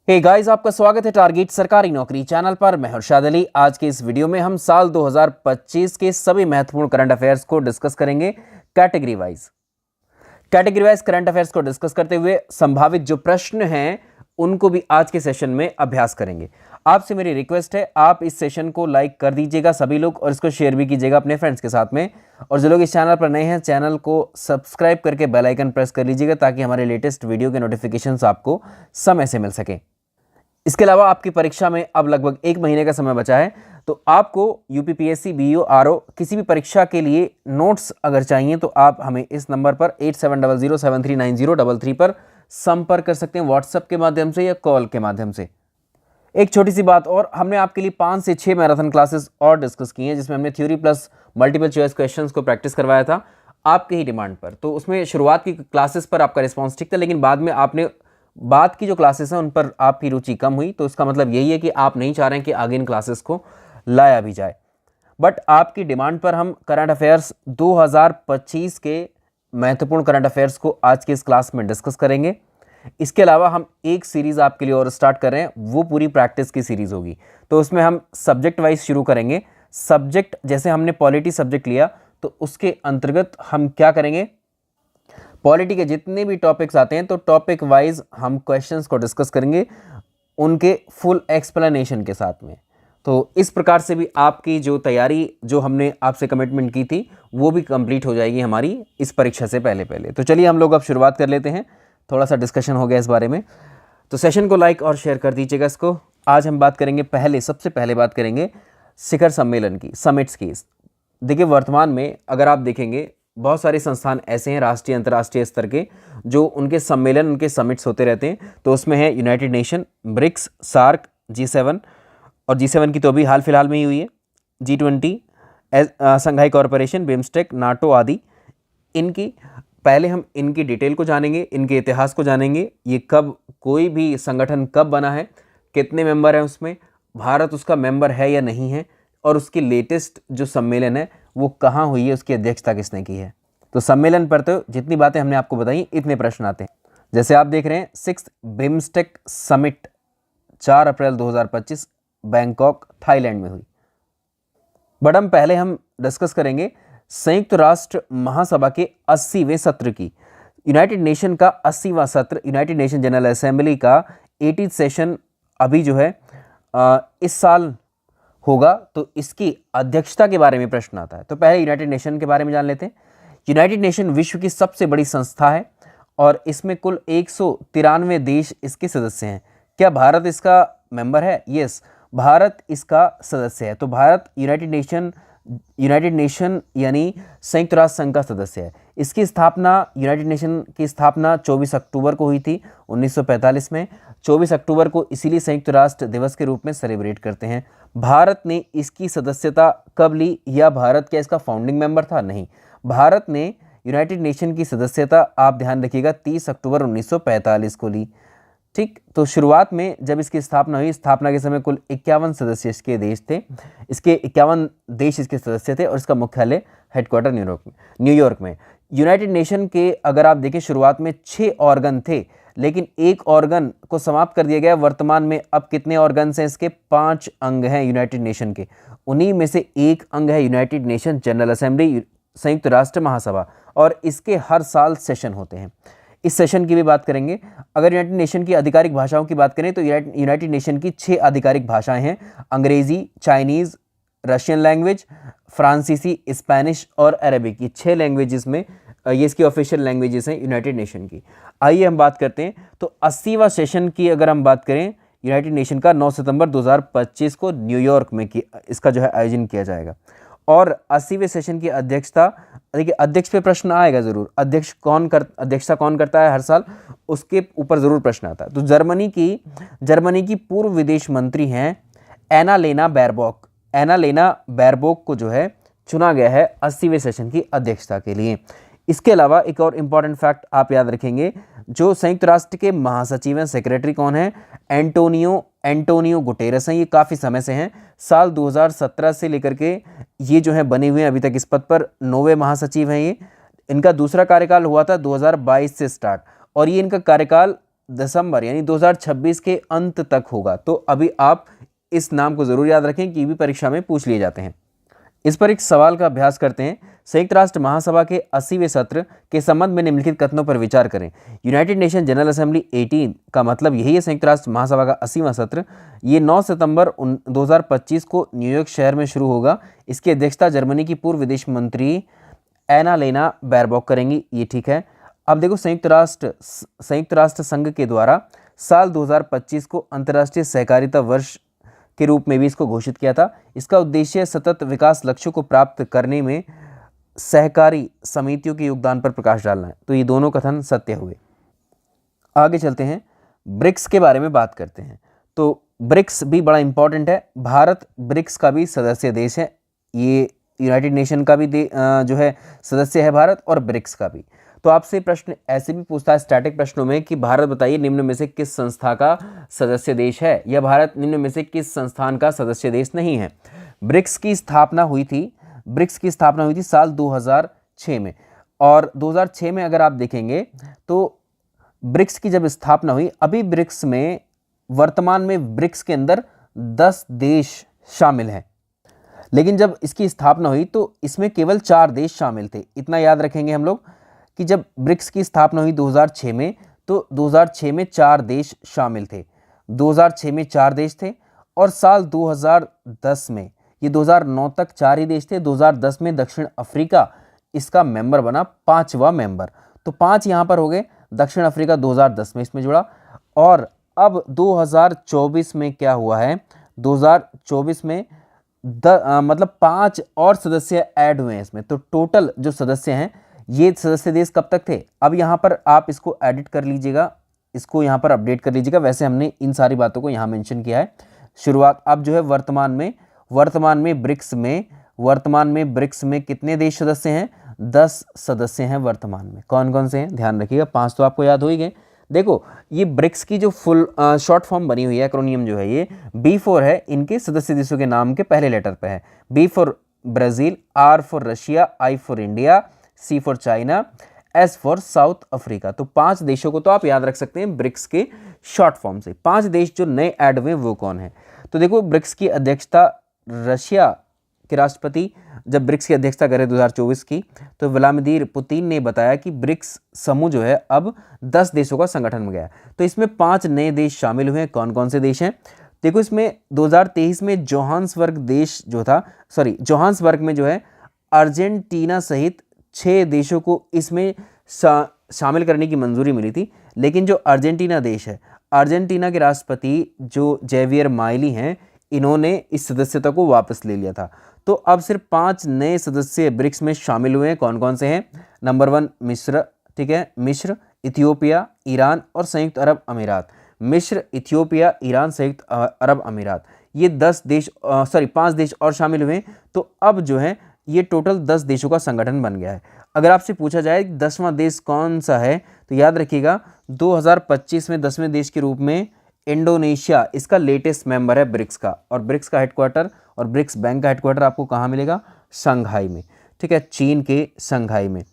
Hey guys, आपका स्वागत है टारगेट सरकारी नौकरी चैनल पर। मैं हर्षाद अली। आज के इस वीडियो में हम साल 2025 के सभी महत्वपूर्ण करंट अफेयर्स को डिस्कस करेंगे कैटेगरी वाइज करंट अफेयर्स को डिस्कस करते हुए संभावित जो प्रश्न हैं उनको भी आज के सेशन में अभ्यास करेंगे। आपसे मेरी रिक्वेस्ट है, आप इस सेशन को लाइक कर दीजिएगा सभी लोग, और इसको शेयर भी कीजिएगा अपने फ्रेंड्स के साथ में। और जो लोग इस चैनल पर नए हैं, चैनल को सब्सक्राइब करके बेल आइकन प्रेस कर लीजिएगा ताकि हमारे लेटेस्ट वीडियो के नोटिफिकेशंस आपको समय से मिल सके। इसके अलावा आपकी परीक्षा में अब लगभग 1 महीने का समय बचा है, तो आपको यूपीपीएससी, बीईओ, आरओ किसी भी परीक्षा के लिए नोट्स अगर चाहिए तो आप हमें इस नंबर पर 8700739033 पर संपर्क कर सकते हैं, व्हाट्सएप के माध्यम से या कॉल के माध्यम से। एक छोटी सी बात और, हमने आपके लिए 5 से 6 मैराथन क्लासेस और डिस्कस की हैं, जिसमें हमने theory plus multiple choice questions को प्रैक्टिस करवाया था आपके ही डिमांड पर। तो उसमें शुरुआत की क्लासेस पर आपका रिस्पॉन्स ठीक था, लेकिन बाद में आपने बाद की जो क्लासेस हैं उन पर आपकी रुचि कम हुई। तो इसका मतलब यही है कि आप नहीं चाह रहे हैं कि आगे इन क्लासेस को लाया भी जाए। बट आपकी डिमांड पर हम करंट अफेयर्स 2025 के महत्वपूर्ण करंट अफेयर्स को आज के इस क्लास में डिस्कस करेंगे। इसके अलावा हम एक सीरीज़ आपके लिए और स्टार्ट कर रहे हैं, वो पूरी प्रैक्टिस की सीरीज़ होगी। तो उसमें हम सब्जेक्ट वाइज शुरू करेंगे। सब्जेक्ट जैसे हमने पॉलिटी सब्जेक्ट लिया, तो उसके अंतर्गत हम क्या करेंगे, पॉलिटी के जितने भी टॉपिक्स आते हैं तो टॉपिक वाइज हम क्वेश्चंस को डिस्कस करेंगे उनके फुल एक्सप्लेनेशन के साथ में। तो इस प्रकार से भी आपकी जो तैयारी जो हमने आपसे कमिटमेंट की थी वो भी कंप्लीट हो जाएगी हमारी इस परीक्षा से पहले। तो चलिए हम लोग अब शुरुआत कर लेते हैं। थोड़ा सा डिस्कशन हो गया इस बारे में, तो सेशन को लाइक और शेयर कर दीजिएगा इसको। आज हम बात करेंगे सबसे पहले बात करेंगे शिखर सम्मेलन की, समिट्स की। देखिए, वर्तमान में अगर आप देखेंगे बहुत सारे संस्थान ऐसे हैं राष्ट्रीय अंतर्राष्ट्रीय स्तर के जो उनके सम्मेलन, उनके समिट्स होते रहते हैं। तो उसमें है United nation, BRICS, SAARC, G7, और G7 की तो अभी हाल फिलहाल में ही हुई है, G20, Shanghai corporation, BIMSTEC, NATO आदि। इनकी पहले हम इनकी डिटेल को जानेंगे, इनके इतिहास को जानेंगे, ये कब, कोई भी संगठन कब बना है, कितने मेंबर हैं उसमें, भारत उसका मेंबर है या नहीं है, और उसकी लेटेस्ट जो सम्मेलन है वो कहाँ हुई है, उसकी अध्यक्षता किसने की है। तो सम्मेलन पर तो जितनी बातें हमने आपको बताई, इतने प्रश्न आते हैं। जैसे आप देख रहे हैं 6th बिम्स्टेक समिट 4 अप्रैल 2025 बैंकॉक, थाईलैंड में हुई। बट हम डिस्कस करेंगे संयुक्त राष्ट्र महासभा के 80वें सत्र की। यूनाइटेड नेशन का 80वां सत्र, यूनाइटेड नेशन जनरल असेंबली का 80th सेशन अभी जो है इस साल होगा। तो इसकी अध्यक्षता के बारे में प्रश्न आता है। तो पहले यूनाइटेड नेशन के बारे में जान लेते हैं। यूनाइटेड नेशन विश्व की सबसे बड़ी संस्था है और इसमें कुल 193 देश इसके सदस्य हैं। क्या भारत इसका मेंबर है? यस, भारत इसका सदस्य है। तो भारत यूनाइटेड नेशन यानी संयुक्त राष्ट्र संघ का सदस्य है। इसकी स्थापना, यूनाइटेड नेशन की स्थापना 24 अक्टूबर को हुई थी 1945 में। 24 अक्टूबर को इसीलिए संयुक्त राष्ट्र दिवस के रूप में सेलिब्रेट करते हैं। भारत ने इसकी सदस्यता कब ली, या भारत क्या इसका फाउंडिंग मेंबर था? नहीं, भारत ने यूनाइटेड नेशन की सदस्यता, आप ध्यान रखिएगा, 30 अक्टूबर 1945 को ली। ठीक, तो शुरुआत में जब इसकी स्थापना हुई, स्थापना के समय कुल 51 सदस्य इसके देश थे, इसके 51 देश इसके सदस्य थे, और इसका मुख्यालय हेडक्वार्टर न्यूयॉर्क में। यूनाइटेड नेशन के अगर आप देखें, शुरुआत में 6 ऑर्गन थे, लेकिन एक ऑर्गन को समाप्त कर दिया गया। वर्तमान में अब कितने ऑर्गन्स हैं इसके? 5 अंग हैं यूनाइटेड नेशन के। उन्हीं में से एक अंग है यूनाइटेड नेशन जनरल असेंबली, संयुक्त राष्ट्र महासभा, और इसके हर साल सेशन होते हैं। इस सेशन की भी बात करेंगे। अगर यूनाइटेड नेशन की आधिकारिक भाषाओं की बात करें तो यूनाइटेड नेशन की 6 आधिकारिक भाषाएं हैं, अंग्रेजी, चाइनीज़, रशियन लैंग्वेज, फ्रांसीसी, स्पेनिश और अरेबिक। ये 6 लैंग्वेजेस में ये इसकी ऑफिशियल लैंग्वेजेस हैं यूनाइटेड नेशन की। आइए हम बात करते हैं। तो 80वां सेशन की अगर हम बात करें यूनाइटेड नेशन का, 9 सितंबर 2025 को न्यूयॉर्क में इसका जो है आयोजन किया जाएगा। और 80वें सेशन की अध्यक्षता, देखिए अध्यक्ष पे प्रश्न आएगा ज़रूर, अध्यक्षता कौन करता है हर साल, उसके ऊपर ज़रूर प्रश्न आता है। तो जर्मनी की पूर्व विदेश मंत्री हैं एनालेना बैरबॉक को जो है चुना गया है 80वें सेशन की अध्यक्षता के लिए। इसके अलावा एक और इम्पॉर्टेंट फैक्ट आप याद रखेंगे, जो संयुक्त राष्ट्र के महासचिव हैं, सेक्रेटरी कौन है? एंटोनियो गुटेरस हैं। ये काफ़ी समय से हैं, साल 2017 से लेकर के ये जो है बने हुए हैं अभी तक इस पद पर। 9वें महासचिव हैं ये। इनका दूसरा कार्यकाल हुआ था 2022 से स्टार्ट, और ये इनका कार्यकाल दिसंबर यानी 2026 के अंत तक होगा। तो अभी आप इस नाम को जरूर याद रखें कि भी परीक्षा में पूछ लिए जाते हैं। इस पर एक सवाल का अभ्यास करते हैं। संयुक्त राष्ट्र महासभा के 80वें सत्र के संबंध में निम्नलिखित कथनों पर विचार करें। यूनाइटेड नेशन जनरल असेंबली 18 का मतलब यही है, संयुक्त राष्ट्र महासभा का 80वां सत्र। ये 9 सितंबर 2025 को न्यूयॉर्क शहर में शुरू होगा। इसकी अध्यक्षता जर्मनी की पूर्व विदेश मंत्री एनालेना बैरबॉक करेंगी। ये ठीक है। अब देखो, संयुक्त राष्ट्र संघ के द्वारा साल 2025 को अंतर्राष्ट्रीय सहकारिता वर्ष के रूप में भी इसको घोषित किया था। इसका उद्देश्य सतत विकास लक्ष्यों को प्राप्त करने में सहकारी समितियों के योगदान पर प्रकाश डालना है। तो ये दोनों कथन सत्य हुए। आगे चलते हैं, ब्रिक्स के बारे में बात करते हैं। तो ब्रिक्स भी बड़ा इंपॉर्टेंट है। भारत ब्रिक्स का भी सदस्य देश है। ये यूनाइटेड नेशन का भी जो है सदस्य है भारत, और ब्रिक्स का भी। तो आपसे प्रश्न ऐसे भी पूछता है स्टैटिक प्रश्नों में कि भारत बताइए निम्न में से किस संस्था का सदस्य देश है, या भारत निम्न में से किस संस्थान का सदस्य देश नहीं है। ब्रिक्स की स्थापना हुई थी साल 2006 में। और 2006 में अगर आप देखेंगे तो ब्रिक्स की जब स्थापना हुई, अभी ब्रिक्स में वर्तमान में ब्रिक्स के अंदर 10 देश शामिल हैं, लेकिन जब इसकी स्थापना हुई तो इसमें केवल 4 देश शामिल थे। इतना याद रखेंगे हम लोग कि जब ब्रिक्स की स्थापना हुई 2006 में, तो 2006 में 4 देश शामिल थे। 2006 में 4 देश थे, और साल 2010 में, ये 2009 तक 4 ही देश थे। 2010 में दक्षिण अफ्रीका इसका मेंबर बना, 5वां मेंबर। तो 5 यहाँ पर हो गए। दक्षिण अफ्रीका 2010 में इसमें जुड़ा। और अब 2024 में क्या हुआ है, 2024 में मतलब 5 और सदस्य ऐड हुए हैं इसमें। तो टोटल जो सदस्य हैं, ये सदस्य देश कब तक थे, अब यहाँ पर आप इसको एडिट कर लीजिएगा, इसको यहाँ पर अपडेट कर लीजिएगा। वैसे हमने इन सारी बातों को यहाँ मेंशन किया है। शुरुआत अब जो है वर्तमान में ब्रिक्स में कितने देश सदस्य हैं, 10 सदस्य हैं वर्तमान में। कौन कौन से हैं ध्यान रखिएगा, 5 तो आपको याद हो ही गए। देखो, ये ब्रिक्स की जो फुल शॉर्ट फॉर्म बनी हुई है, एक्रोनियम जो है, ये B4 है। इनके सदस्य देशों के नाम के पहले लेटर पे है। B for Brazil, R for Russia, I for India, C for China, S for south Africa. तो 5 देशों को तो आप याद रख सकते हैं ब्रिक्स के शॉर्ट फॉर्म से। 5 देश जो नए ऐड हुए वो कौन है, तो देखो, ब्रिक्स की अध्यक्षता रशिया के राष्ट्रपति जब ब्रिक्स की अध्यक्षता करे 2024 की, तो व्लादिमीर पुतिन ने बताया कि ब्रिक्स समूह जो है अब 10 देशों का संगठन में गया है। तो इसमें 5 नए देश शामिल हुए हैं। कौन कौन से देश हैं, देखो, इसमें 2023 में जोहान्सबर्ग में जो है अर्जेंटीना सहित 6 देशों को इसमें शामिल करने की मंजूरी मिली थी। लेकिन जो अर्जेंटीना देश है, अर्जेंटीना के राष्ट्रपति जो जेवियर माइली हैं, इन्होंने इस सदस्यता को वापस ले लिया था। तो अब सिर्फ 5 नए सदस्य ब्रिक्स में शामिल हुए हैं। कौन कौन से हैं, नंबर 1 मिस्र, ठीक है, मिस्र, इथियोपिया, ईरान और संयुक्त अरब अमीरात। मिस्र, इथियोपिया, ईरान, संयुक्त अरब अमीरात, ये 5 देश और शामिल हुए। तो अब जो है ये टोटल 10 देशों का संगठन बन गया है। अगर आपसे पूछा जाए 10वां देश कौन सा है, तो याद रखिएगा 2025 में 10वें देश के रूप में इंडोनेशिया इसका लेटेस्ट मेंबर है ब्रिक्स का। और ब्रिक्स का हेडक्वार्टर और ब्रिक्स बैंक का हेडक्वार्टर आपको कहाँ मिलेगा, शंघाई में, ठीक है, चीन के शंघाई में।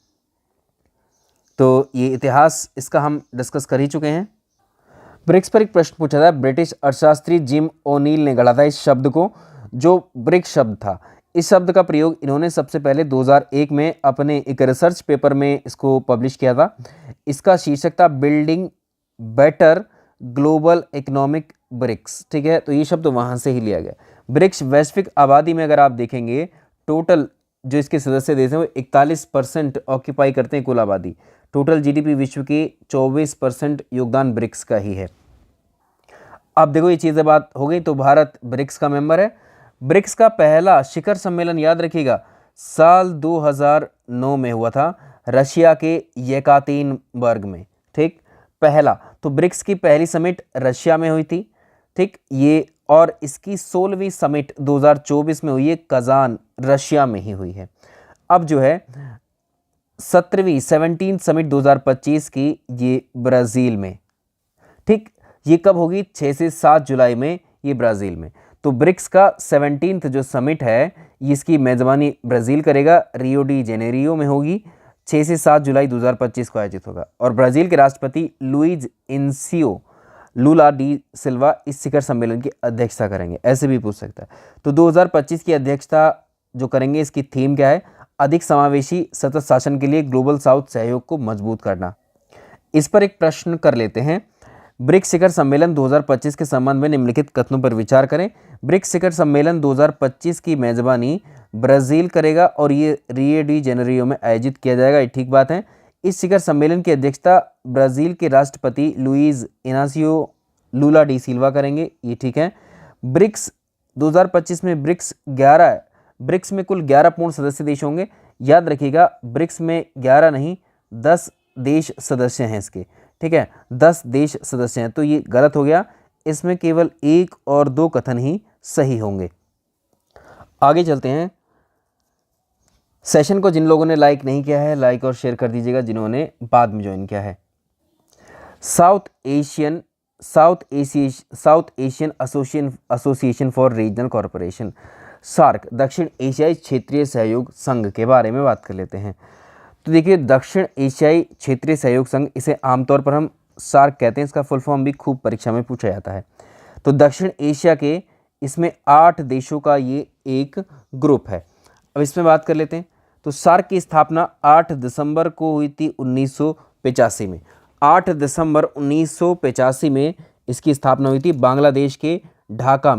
तो ये इतिहास इसका हम डिस्कस कर ही चुके हैं। ब्रिक्स पर एक प्रश्न पूछा था, ब्रिटिश अर्थशास्त्री जिम ओनील ने गढ़ा था इस शब्द को, जो ब्रिक्स शब्द था। इस शब्द का प्रयोग इन्होंने सबसे पहले 2001 में अपने एक रिसर्च पेपर में इसको पब्लिश किया था। इसका शीर्षक था building better global economic BRICS, ठीक है। तो ये शब्द वहाँ से ही लिया गया। ब्रिक्स वैश्विक आबादी में अगर आप देखेंगे, टोटल जो इसके सदस्य देश हैं वो 41% ऑक्यूपाई करते हैं कुल आबादी। टोटल जीडीपी विश्व के 24% योगदान ब्रिक्स का ही है। अब देखो, ये चीज़ें बात हो गई। तो भारत ब्रिक्स का मेंबर है। ब्रिक्स का पहला शिखर सम्मेलन याद रखिएगा साल 2009 में हुआ था, रशिया के येकातेरिनबर्ग में, ठीक, पहला। तो ब्रिक्स की पहली समिट रशिया में हुई थी, ठीक, ये, और इसकी 16वीं समिट 2024 में हुई है, कजान रशिया में ही हुई है। अब जो है 17वीं समिट 2025 की, ये ब्राज़ील में, ठीक, ये कब होगी, 6 से 7 जुलाई में, ये ब्राज़ील में। तो ब्रिक्स का 17th जो समिट है, इसकी मेज़बानी ब्राज़ील करेगा, रियो डी जेनेरियो में होगी, 6 से 7 जुलाई 2025 को आयोजित होगा। और ब्राज़ील के राष्ट्रपति लुइज इनसियो लूला डी सिल्वा इस शिखर सम्मेलन की अध्यक्षता करेंगे, ऐसे भी पूछ सकता है। तो 2025 की अध्यक्षता जो करेंगे, इसकी थीम क्या है? अधिक समावेशी सतत शासन के लिए ग्लोबल साउथ सहयोग को मजबूत करना। इस पर एक प्रश्न कर लेते हैं। ब्रिक्स शिखर सम्मेलन 2025 के संबंध में निम्नलिखित कथनों पर विचार करें। ब्रिक्स शिखर सम्मेलन 2025 की मेजबानी ब्राज़ील करेगा और ये रियो डी जेनेरियो में आयोजित किया जाएगा, ये ठीक बात है। इस शिखर सम्मेलन की अध्यक्षता ब्राज़ील के राष्ट्रपति लुइज इनासियो लूला डी सिल्वा करेंगे, ये ठीक है। ब्रिक्स 2025 में ब्रिक्स में कुल 11 पूर्ण सदस्य देश होंगे। याद रखिएगा, ब्रिक्स में 11 नहीं 10 देश सदस्य हैं इसके, ठीक है, 10 देश सदस्य हैं, तो ये गलत हो गया। इसमें केवल 1 और 2 कथन ही सही होंगे। आगे चलते हैं। सेशन को जिन लोगों ने लाइक नहीं किया है, लाइक और शेयर कर दीजिएगा, जिन्होंने बाद में ज्वाइन किया है। South Asian association for regional corporation, SAARC, दक्षिण एशियाई क्षेत्रीय सहयोग संघ के बारे में बात कर लेते हैं। तो देखिए, दक्षिण एशियाई क्षेत्रीय सहयोग संघ, इसे आमतौर पर हम सार्क कहते हैं, इसका फुल फॉर्म भी खूब परीक्षा में पूछा जाता है। तो दक्षिण एशिया के इसमें 8 देशों का ये एक ग्रुप है। अब इसमें बात कर लेते हैं। तो सार्क की स्थापना 8 दिसंबर को हुई थी 1985 में। 8 दिसंबर 1985 में इसकी स्थापना हुई थी बांग्लादेश के ढाका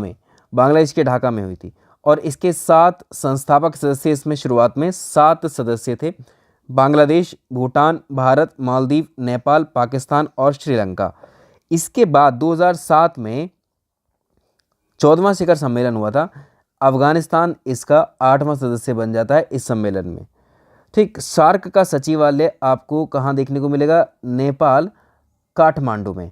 में हुई थी। और इसके 7 संस्थापक सदस्य, इसमें शुरुआत में 7 सदस्य थे। बांग्लादेश, भूटान, भारत, मालदीव, नेपाल, पाकिस्तान और श्रीलंका। इसके बाद 2007 में 14वां शिखर सम्मेलन हुआ था। अफगानिस्तान इसका 8वां सदस्य बन जाता है इस सम्मेलन में। ठीक, सार्क का सचिवालय आपको कहाँ देखने को मिलेगा? नेपाल, काठमांडू में।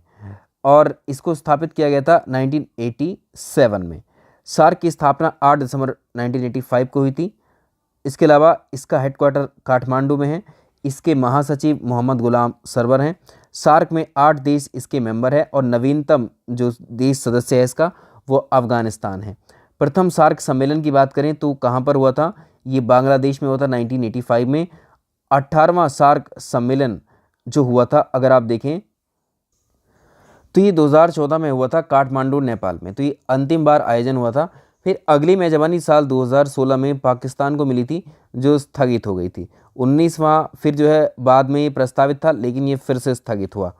और इसको स्थापित किया गया था 1987 में। सार्क की स्थापना 8 दिसंबर 1985 को हुई थी। इसके अलावा इसका हेडक्वार्टर काठमांडू में है। इसके महासचिव मोहम्मद गुलाम सरवर हैं। सार्क में 8 देश इसके मेंबर हैं और नवीनतम जो देश सदस्य है इसका, वो अफगानिस्तान है। प्रथम सार्क सम्मेलन की बात करें तो कहाँ पर हुआ था? ये बांग्लादेश में हुआ था 1985 में। 18वां सार्क सम्मेलन जो हुआ था, अगर आप देखें तो ये 2014 में हुआ था काठमांडू, नेपाल में। तो ये अंतिम बार आयोजन हुआ था। फिर अगली मेजबानी साल 2016 में पाकिस्तान को मिली थी, जो स्थगित हो गई थी। 19वां फिर जो है बाद में ये प्रस्तावित था, लेकिन ये फिर से स्थगित हुआ।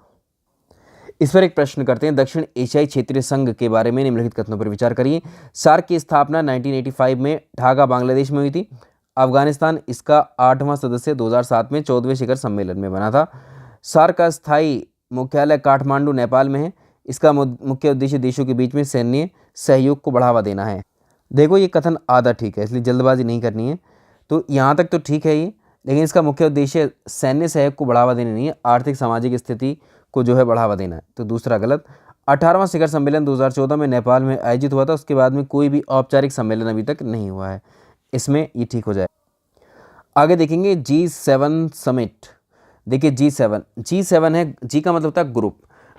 इस पर एक प्रश्न करते हैं। दक्षिण एशियाई क्षेत्रीय संघ के बारे में निम्नलिखित कथनों पर विचार करिए। सार्क की स्थापना 1985 में ढाका, बांग्लादेश में हुई थी। अफगानिस्तान इसका 8वां सदस्य 2007 में 14वें शिखर सम्मेलन में बना था। सार्क का स्थायी मुख्यालय काठमांडू, नेपाल में है। इसका मुख्य उद्देश्य देशों के बीच में सैन्य सहयोग को बढ़ावा देना है। देखो, ये कथन आधा ठीक है, इसलिए जल्दबाजी नहीं करनी है। तो यहाँ तक तो ठीक है ये, लेकिन इसका मुख्य उद्देश्य सैन्य सहयोग को बढ़ावा देना नहीं है, आर्थिक सामाजिक स्थिति को जो है बढ़ावा देना है। तो दूसरा गलत। 18वां शिखर सम्मेलन 2014 में नेपाल में आयोजित हुआ था। उसके बाद में कोई भी औपचारिक सम्मेलन अभी तक नहीं हुआ है। इसमें ये ठीक हो जाए। आगे देखेंगे G7 समिट। देखिए G7 है, G का मतलब होता है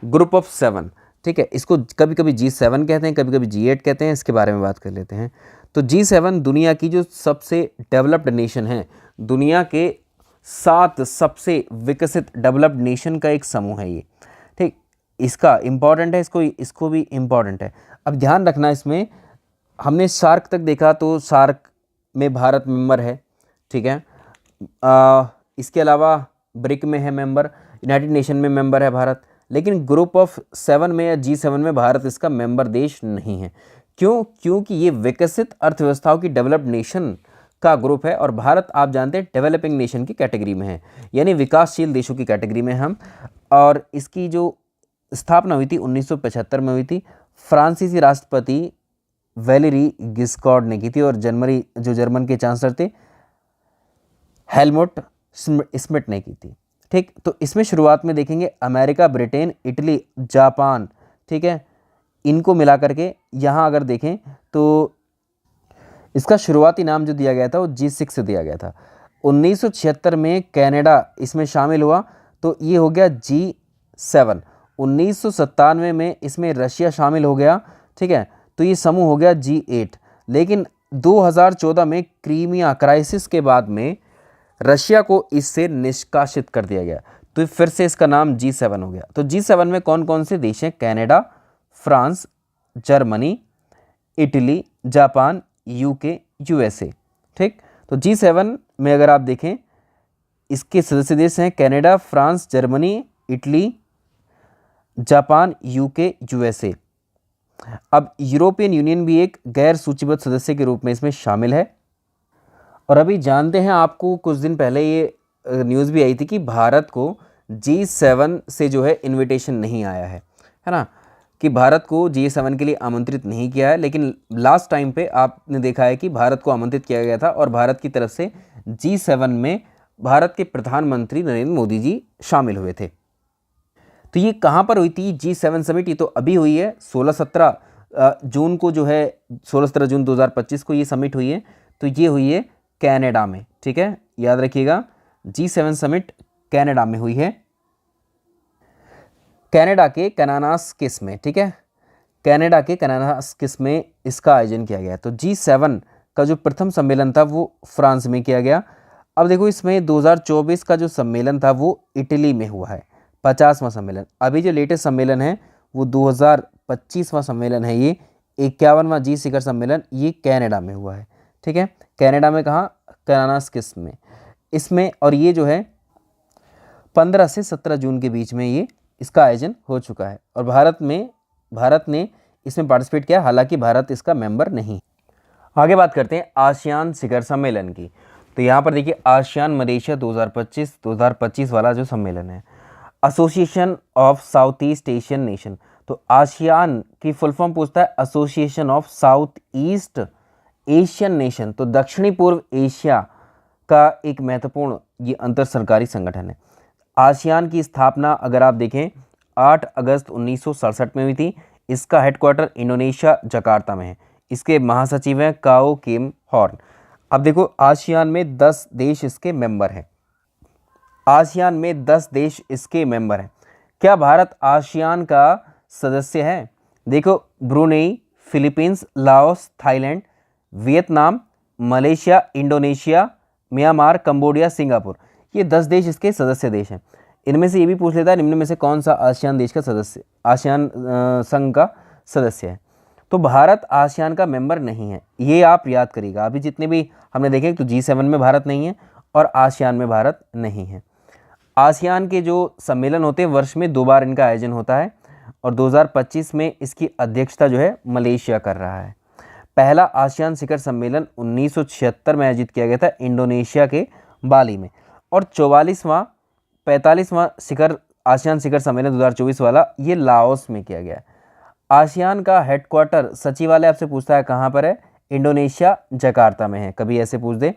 ग्रुप ऑफ 7, ठीक है। इसको कभी कभी G7 कहते हैं, कभी कभी G8 कहते हैं। इसके बारे में बात कर लेते हैं। तो G7 दुनिया की जो सबसे डेवलप्ड नेशन है, दुनिया के 7 सबसे विकसित डेवलप्ड नेशन का एक समूह है ये, ठीक। इसका इम्पॉर्टेंट है, इसको भी इम्पॉर्टेंट है। अब ध्यान रखना, इसमें हमने सार्क तक देखा, तो सार्क में भारत मेंबर है, ठीक है। इसके अलावा ब्रिक में है मेंबर, यूनाइटेड नेशन में मेंबर है भारत, लेकिन ग्रुप ऑफ 7 में या G7 में भारत इसका मेंबर देश नहीं है। क्यों? क्योंकि ये विकसित अर्थव्यवस्थाओं की डेवलप्ड नेशन का ग्रुप है और भारत आप जानते हैं डेवलपिंग नेशन की कैटेगरी में है, यानी विकासशील देशों की कैटेगरी में हम। और इसकी जो स्थापना हुई थी 1975 में हुई थी। फ्रांसीसी राष्ट्रपति वैलेरी गिस्कॉर्ड ने की थी और जर्मन के चांसलर थे हेलमुट स्मिट ने की थी, ठीक। तो इसमें शुरुआत में देखेंगे अमेरिका, ब्रिटेन, इटली, जापान, ठीक है, इनको मिला करके यहाँ अगर देखें तो इसका शुरुआती नाम जो दिया गया था वो G6 दिया गया था। 1976 में कनाडा इसमें शामिल हुआ, तो ये हो गया G7। 1997 में इसमें रशिया शामिल हो गया, ठीक है, तो ये समूह हो गया G8। लेकिन 2014 में क्रीमिया क्राइसिस के बाद में रशिया को इससे निष्कासित कर दिया गया। तो फिर से इसका नाम G7 हो गया। तो G7 में कौन कौन से देश हैं? Canada, France, Germany, Italy, Japan, UK, USA. ठीक, तो G7 में अगर आप देखें इसके सदस्य देश हैं Canada, France, Germany, Italy, Japan, UK, USA. अब यूरोपियन यूनियन भी एक गैर सूचीबद्ध सदस्य के रूप में इसमें शामिल है। और अभी जानते हैं, आपको कुछ दिन पहले ये न्यूज़ भी आई थी कि भारत को G7 से जो है इनविटेशन नहीं आया है ना, कि भारत को G7 के लिए आमंत्रित नहीं किया है। लेकिन लास्ट टाइम पे आपने देखा है कि भारत को आमंत्रित किया गया था और भारत की तरफ से G7 में भारत के प्रधानमंत्री नरेंद्र मोदी जी शामिल हुए थे। तो ये कहाँ पर हुई थी G7 समिट? ये तो अभी हुई है 16-17 जून को, जो है 16-17 जून 2025 को ये समिट हुई है। तो ये हुई है कनाडा में। ठीक है, याद रखिएगा, G7 समिट कनाडा में हुई है, कनाडा के कनानास्किस में। ठीक है, कनाडा के कनानास्किस में इसका आयोजन किया गया। तो G7 का जो प्रथम सम्मेलन था वो फ्रांस में किया गया। अब देखो, इसमें 2024 का जो सम्मेलन था वो इटली में हुआ है, 50वां सम्मेलन। अभी जो लेटेस्ट सम्मेलन है वो 2025वां सम्मेलन है, ये 51वां जी शिखर सम्मेलन, ये कनाडा में हुआ है। ठीक है, कनाडा में कहाँ? कनानास्किस में इसमें। और ये जो है 15 से 17 जून के बीच में ये इसका आयोजन हो चुका है। और भारत ने इसमें पार्टिसिपेट किया, हालांकि भारत इसका मेंबर नहीं। आगे बात करते हैं आसियान शिखर सम्मेलन की। तो यहाँ पर देखिए, आसियान मलेशिया 2025 वाला जो सम्मेलन है, association of south east Asian nation. तो आसियान की फुल फॉर्म पूछता है association of south east Asian nation. तो दक्षिणी पूर्व एशिया का एक महत्वपूर्ण ये अंतर सरकारी संगठन है। आसियान की स्थापना अगर आप देखें 8 अगस्त 1967 में हुई थी। इसका हेडक्वार्टर इंडोनेशिया जकार्ता में है। इसके महासचिव हैं काओ किम हॉर्न। अब देखो, आसियान में 10 देश इसके मेंबर हैं। आसियान में 10 देश इसके मेंबर हैं। क्या भारत आसियान का सदस्य है? देखो, Brunei, Philippines, Laos, Thailand, Vietnam, Malaysia, Indonesia, Myanmar, Cambodia, Singapore, ये 10 देश इसके सदस्य देश हैं। इनमें से ये भी पूछ लेता है निम्न में से कौन सा आसियान देश का सदस्य, आसियान संघ का सदस्य है। तो भारत आसियान का मेंबर नहीं है, ये आप याद करिएगा। अभी जितने भी हमने देखे तो G7 में भारत नहीं है और आसियान में भारत नहीं है। आसियान के जो सम्मेलन होते हैं वर्ष में 2 बार इनका आयोजन होता है और 2025 में इसकी अध्यक्षता जो है मलेशिया कर रहा है। पहला आसियान शिखर सम्मेलन 1976 में आयोजित किया गया था इंडोनेशिया के बाली में। और 45वां शिखर आसियान शिखर सम्मेलन 2024 वाला ये लाओस में किया गया है। आसियान का हेडक्वार्टर सचिवालय आपसे पूछता है कहाँ पर है? इंडोनेशिया जकार्ता में है, कभी ऐसे पूछ दे।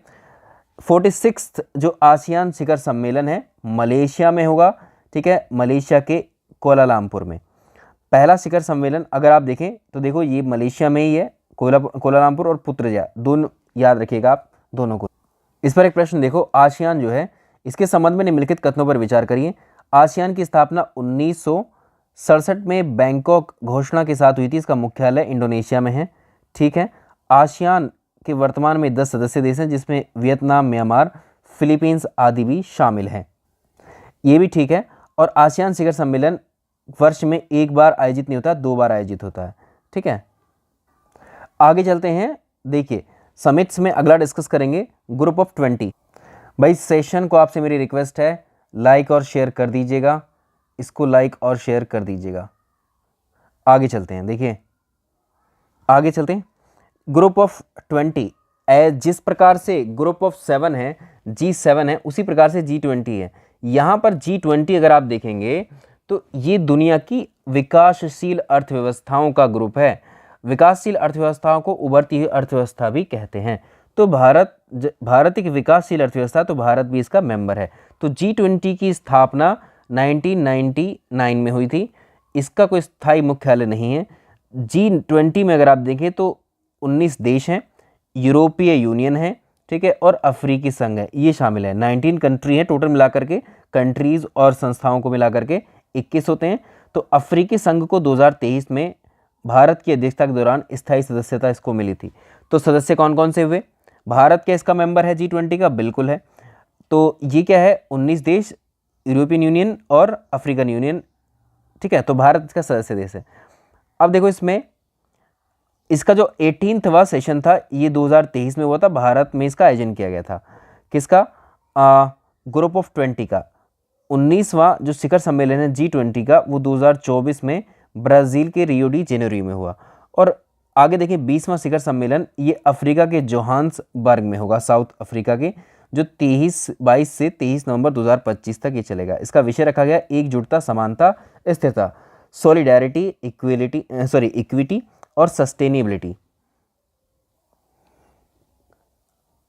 46वां जो आसियान शिखर सम्मेलन है मलेशिया में होगा। ठीक है, मलेशिया के कोलालमपुर में। पहला शिखर सम्मेलन अगर आप देखें तो देखो ये मलेशिया में ही है, कोलालमपुर और पुत्रजया, दोनों याद रखिएगा आप दोनों को। इस पर एक प्रश्न देखो, आसियान जो है इसके संबंध में निम्नलिखित कथनों पर विचार करिए। आसियान की स्थापना 1967 में बैंकॉक घोषणा के साथ हुई थी। इसका मुख्यालय इंडोनेशिया में है। ठीक है, आसियान के वर्तमान में 10 सदस्य देश हैं जिसमें वियतनाम, म्यांमार, फिलीपींस आदि भी शामिल हैं। ये भी ठीक है। और आसियान शिखर सम्मेलन वर्ष में 1 बार आयोजित नहीं होता, 2 बार आयोजित होता है। ठीक है, आगे चलते हैं। देखिए, समिट्स में अगला डिस्कस करेंगे ग्रुप ऑफ 20। भाई सेशन को आपसे मेरी रिक्वेस्ट है लाइक और शेयर कर दीजिएगा, इसको लाइक और शेयर कर दीजिएगा। आगे चलते हैं। देखिए, आगे चलते हैं। ग्रुप ऑफ 20 जिस प्रकार से ग्रुप ऑफ 7 है, G7 है, उसी प्रकार से G20 है। यहाँ पर G20 अगर आप देखेंगे तो ये दुनिया की विकासशील अर्थव्यवस्थाओं का ग्रुप है। विकासशील अर्थव्यवस्थाओं को उभरती हुई अर्थव्यवस्था भी कहते हैं। तो भारत एक विकासशील अर्थव्यवस्था, तो भारत भी इसका मेंबर है। तो G20 की स्थापना 1999 में हुई थी। इसका कोई स्थायी मुख्यालय नहीं है। G20 में अगर आप देखें तो 19 देश हैं, यूरोपीय यूनियन है, ठीक है, और अफ्रीकी संघ है, ये शामिल है। 19 कंट्री है टोटल मिलाकर के, कंट्रीज और संस्थाओं को मिलाकर के 21 होते हैं। तो अफ्रीकी संघ को 2023 में भारत की अध्यक्षता के दौरान स्थायी सदस्यता इसको मिली थी। तो सदस्य कौन कौन से हुए? भारत क्या इसका मेंबर है G20 का? बिल्कुल है। तो ये क्या है, 19 देश, यूरोपियन यूनियन और अफ्रीकन यूनियन, ठीक है। तो भारत इसका सदस्य देश है। अब देखो इसमें इसका जो 18वां सेशन था ये 2023 में हुआ था, भारत में इसका आयोजन किया गया था। किसका? ग्रुप ऑफ 20 का। 19वां जो शिखर सम्मेलन है G20 का, वो 2024 में ब्राज़ील के रियो डी जेनेरियो में हुआ। और आगे देखिए 20वां शिखर सम्मेलन ये अफ्रीका के जोहान्सबर्ग में होगा, साउथ अफ्रीका के, जो 22 से 23 नवंबर 2025 तक ये चलेगा। इसका विषय रखा गया एकजुटता, समानता, स्थिरता, सॉलिडारिटी, इक्विटी और सस्टेनेबिलिटी।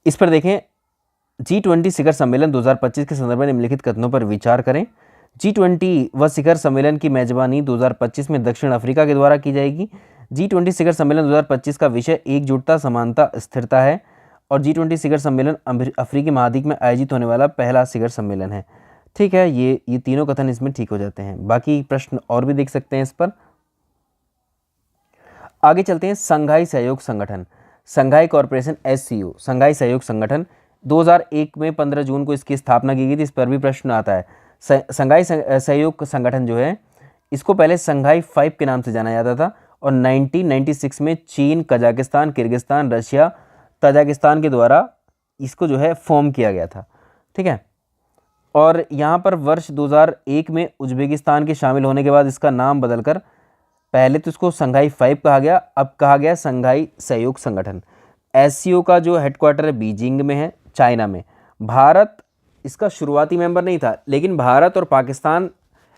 इस पर देखें, G20 शिखर सम्मेलन 2025 के संदर्भ में निम्नलिखित कथनों पर विचार करें। G20 व शिखर सम्मेलन की मेजबानी 2025 में दक्षिण अफ्रीका के द्वारा की जाएगी। G20 शिखर सम्मेलन 2025 का विषय एकजुटता, समानता, स्थिरता है और G20 शिखर सम्मेलन अफ्रीकी महाद्वीप में आयोजित होने वाला पहला शिखर सम्मेलन है। ठीक है, ये तीनों कथन इसमें ठीक हो जाते हैं। बाकी प्रश्न और भी देख सकते हैं इस पर। आगे चलते हैं। संघाई सहयोग संगठन, संघाई कॉरपोरेशन, SCO, संघाई सहयोग संगठन 2001 में 15 जून को इसकी स्थापना की गई थी। इस पर भी प्रश्न आता है। संघाई सहयोग संगठन जो है, इसको पहले संघाई 5 के नाम से जाना जाता था और 1996 में चीन, कजाकिस्तान, किर्गिस्तान, रशिया, तजाकिस्तान के द्वारा इसको जो है फॉर्म किया गया था। ठीक है, और यहाँ पर वर्ष 2001 में उज्बेकिस्तान के शामिल होने के बाद इसका नाम बदलकर पहले तो इसको संघाई 5 कहा गया, अब कहा गया संघाई सहयोग संगठन। SCO का जो हेडक्वार्टर है बीजिंग में है, चाइना में। भारत इसका शुरुआती मेंबर नहीं था, लेकिन भारत और पाकिस्तान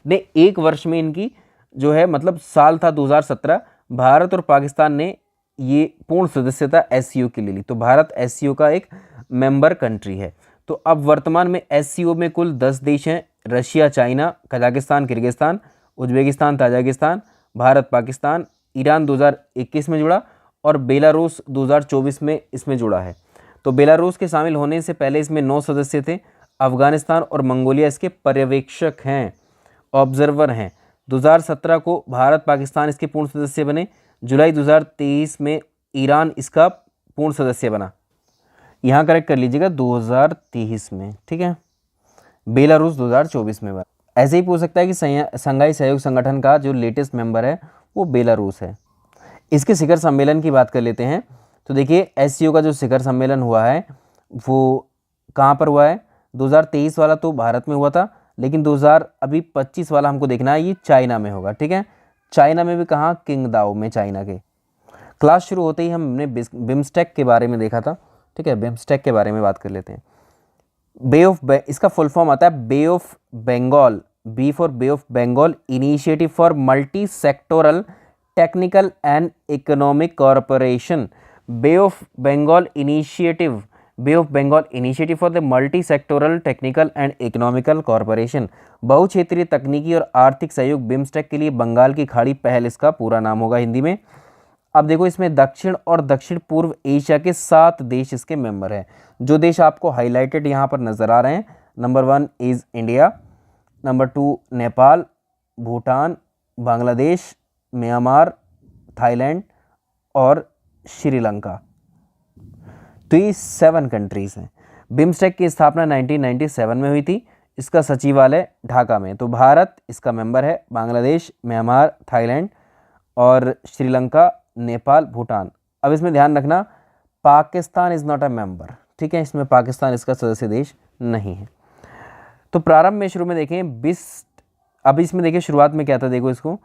ने एक वर्ष में इनकी जो है, मतलब साल था 2017, भारत और पाकिस्तान ने ये पूर्ण सदस्यता SCO के लिए ली। तो भारत SCO का एक मेंबर कंट्री है। तो अब वर्तमान में SCO में कुल 10 देश हैं, Russia, China, Kazakhstan, Kyrgyzstan, Uzbekistan, Tajikistan, Bharat, Pakistan, Iran 2021 में जुड़ा और बेलारूस 2024 में इसमें जुड़ा है। तो बेलारूस के शामिल होने से पहले इसमें 9 सदस्य थे। अफगानिस्तान और मंगोलिया इसके पर्यवेक्षक हैं, ऑब्जर्वर हैं। 2017 को भारत, पाकिस्तान इसके पूर्ण सदस्य बने। जुलाई 2023 में ईरान इसका पूर्ण सदस्य बना। यहाँ करेक्ट कर लीजिएगा 2023 में, ठीक है। बेलारूस 2024 में बना। ऐसे ही पूछ सकता है कि संघाई सहयोग संगठन का जो लेटेस्ट मेंबर है वो बेलारूस है। इसके शिखर सम्मेलन की बात कर लेते हैं। तो देखिए SCO का जो शिखर सम्मेलन हुआ है वो कहाँ पर हुआ है? 2023 वाला तो भारत में हुआ था, लेकिन 2025 वाला हमको देखना है, ये चाइना में होगा। ठीक है, चाइना में भी कहाँ? किंगदाओ में, चाइना के। क्लास शुरू होते ही हमने बिम्स्टेक के बारे में देखा था। ठीक है, बिम्स्टेक के बारे में बात कर लेते हैं। इसका फुल फॉर्म आता है Bay of Bengal, B for Bay of Bengal initiative for multi sectoral technical and economic corporation. Bay of Bengal initiative for the multi sectoral technical and economical corporation. बहुक्षेत्रीय तकनीकी और आर्थिक सहयोग बिम्स्टेक के लिए बंगाल की खाड़ी पहल इसका पूरा नाम होगा हिंदी में। अब देखो इसमें दक्षिण और दक्षिण पूर्व एशिया के 7 देश इसके मेंबर हैं। जो देश आपको हाईलाइटेड यहाँ पर नज़र आ रहे हैं, number 1 is India, number 2 Nepal, Bhutan, Bangladesh, Myanmar, Thailand और श्रीलंका। तो ये 7 कंट्रीज़ हैं। बिम्स्टेक की स्थापना 1997 में हुई थी। इसका सचिवालय ढाका में। तो भारत इसका मेंबर है, बांग्लादेश, म्यांमार, थाईलैंड और श्रीलंका, नेपाल, भूटान। अब इसमें ध्यान रखना Pakistan is not a member. ठीक है, इसमें पाकिस्तान इसका सदस्य देश नहीं है। तो प्रारंभ में शुरू में देखें अब इसमें देखिए शुरुआत में क्या था, देखो इसको।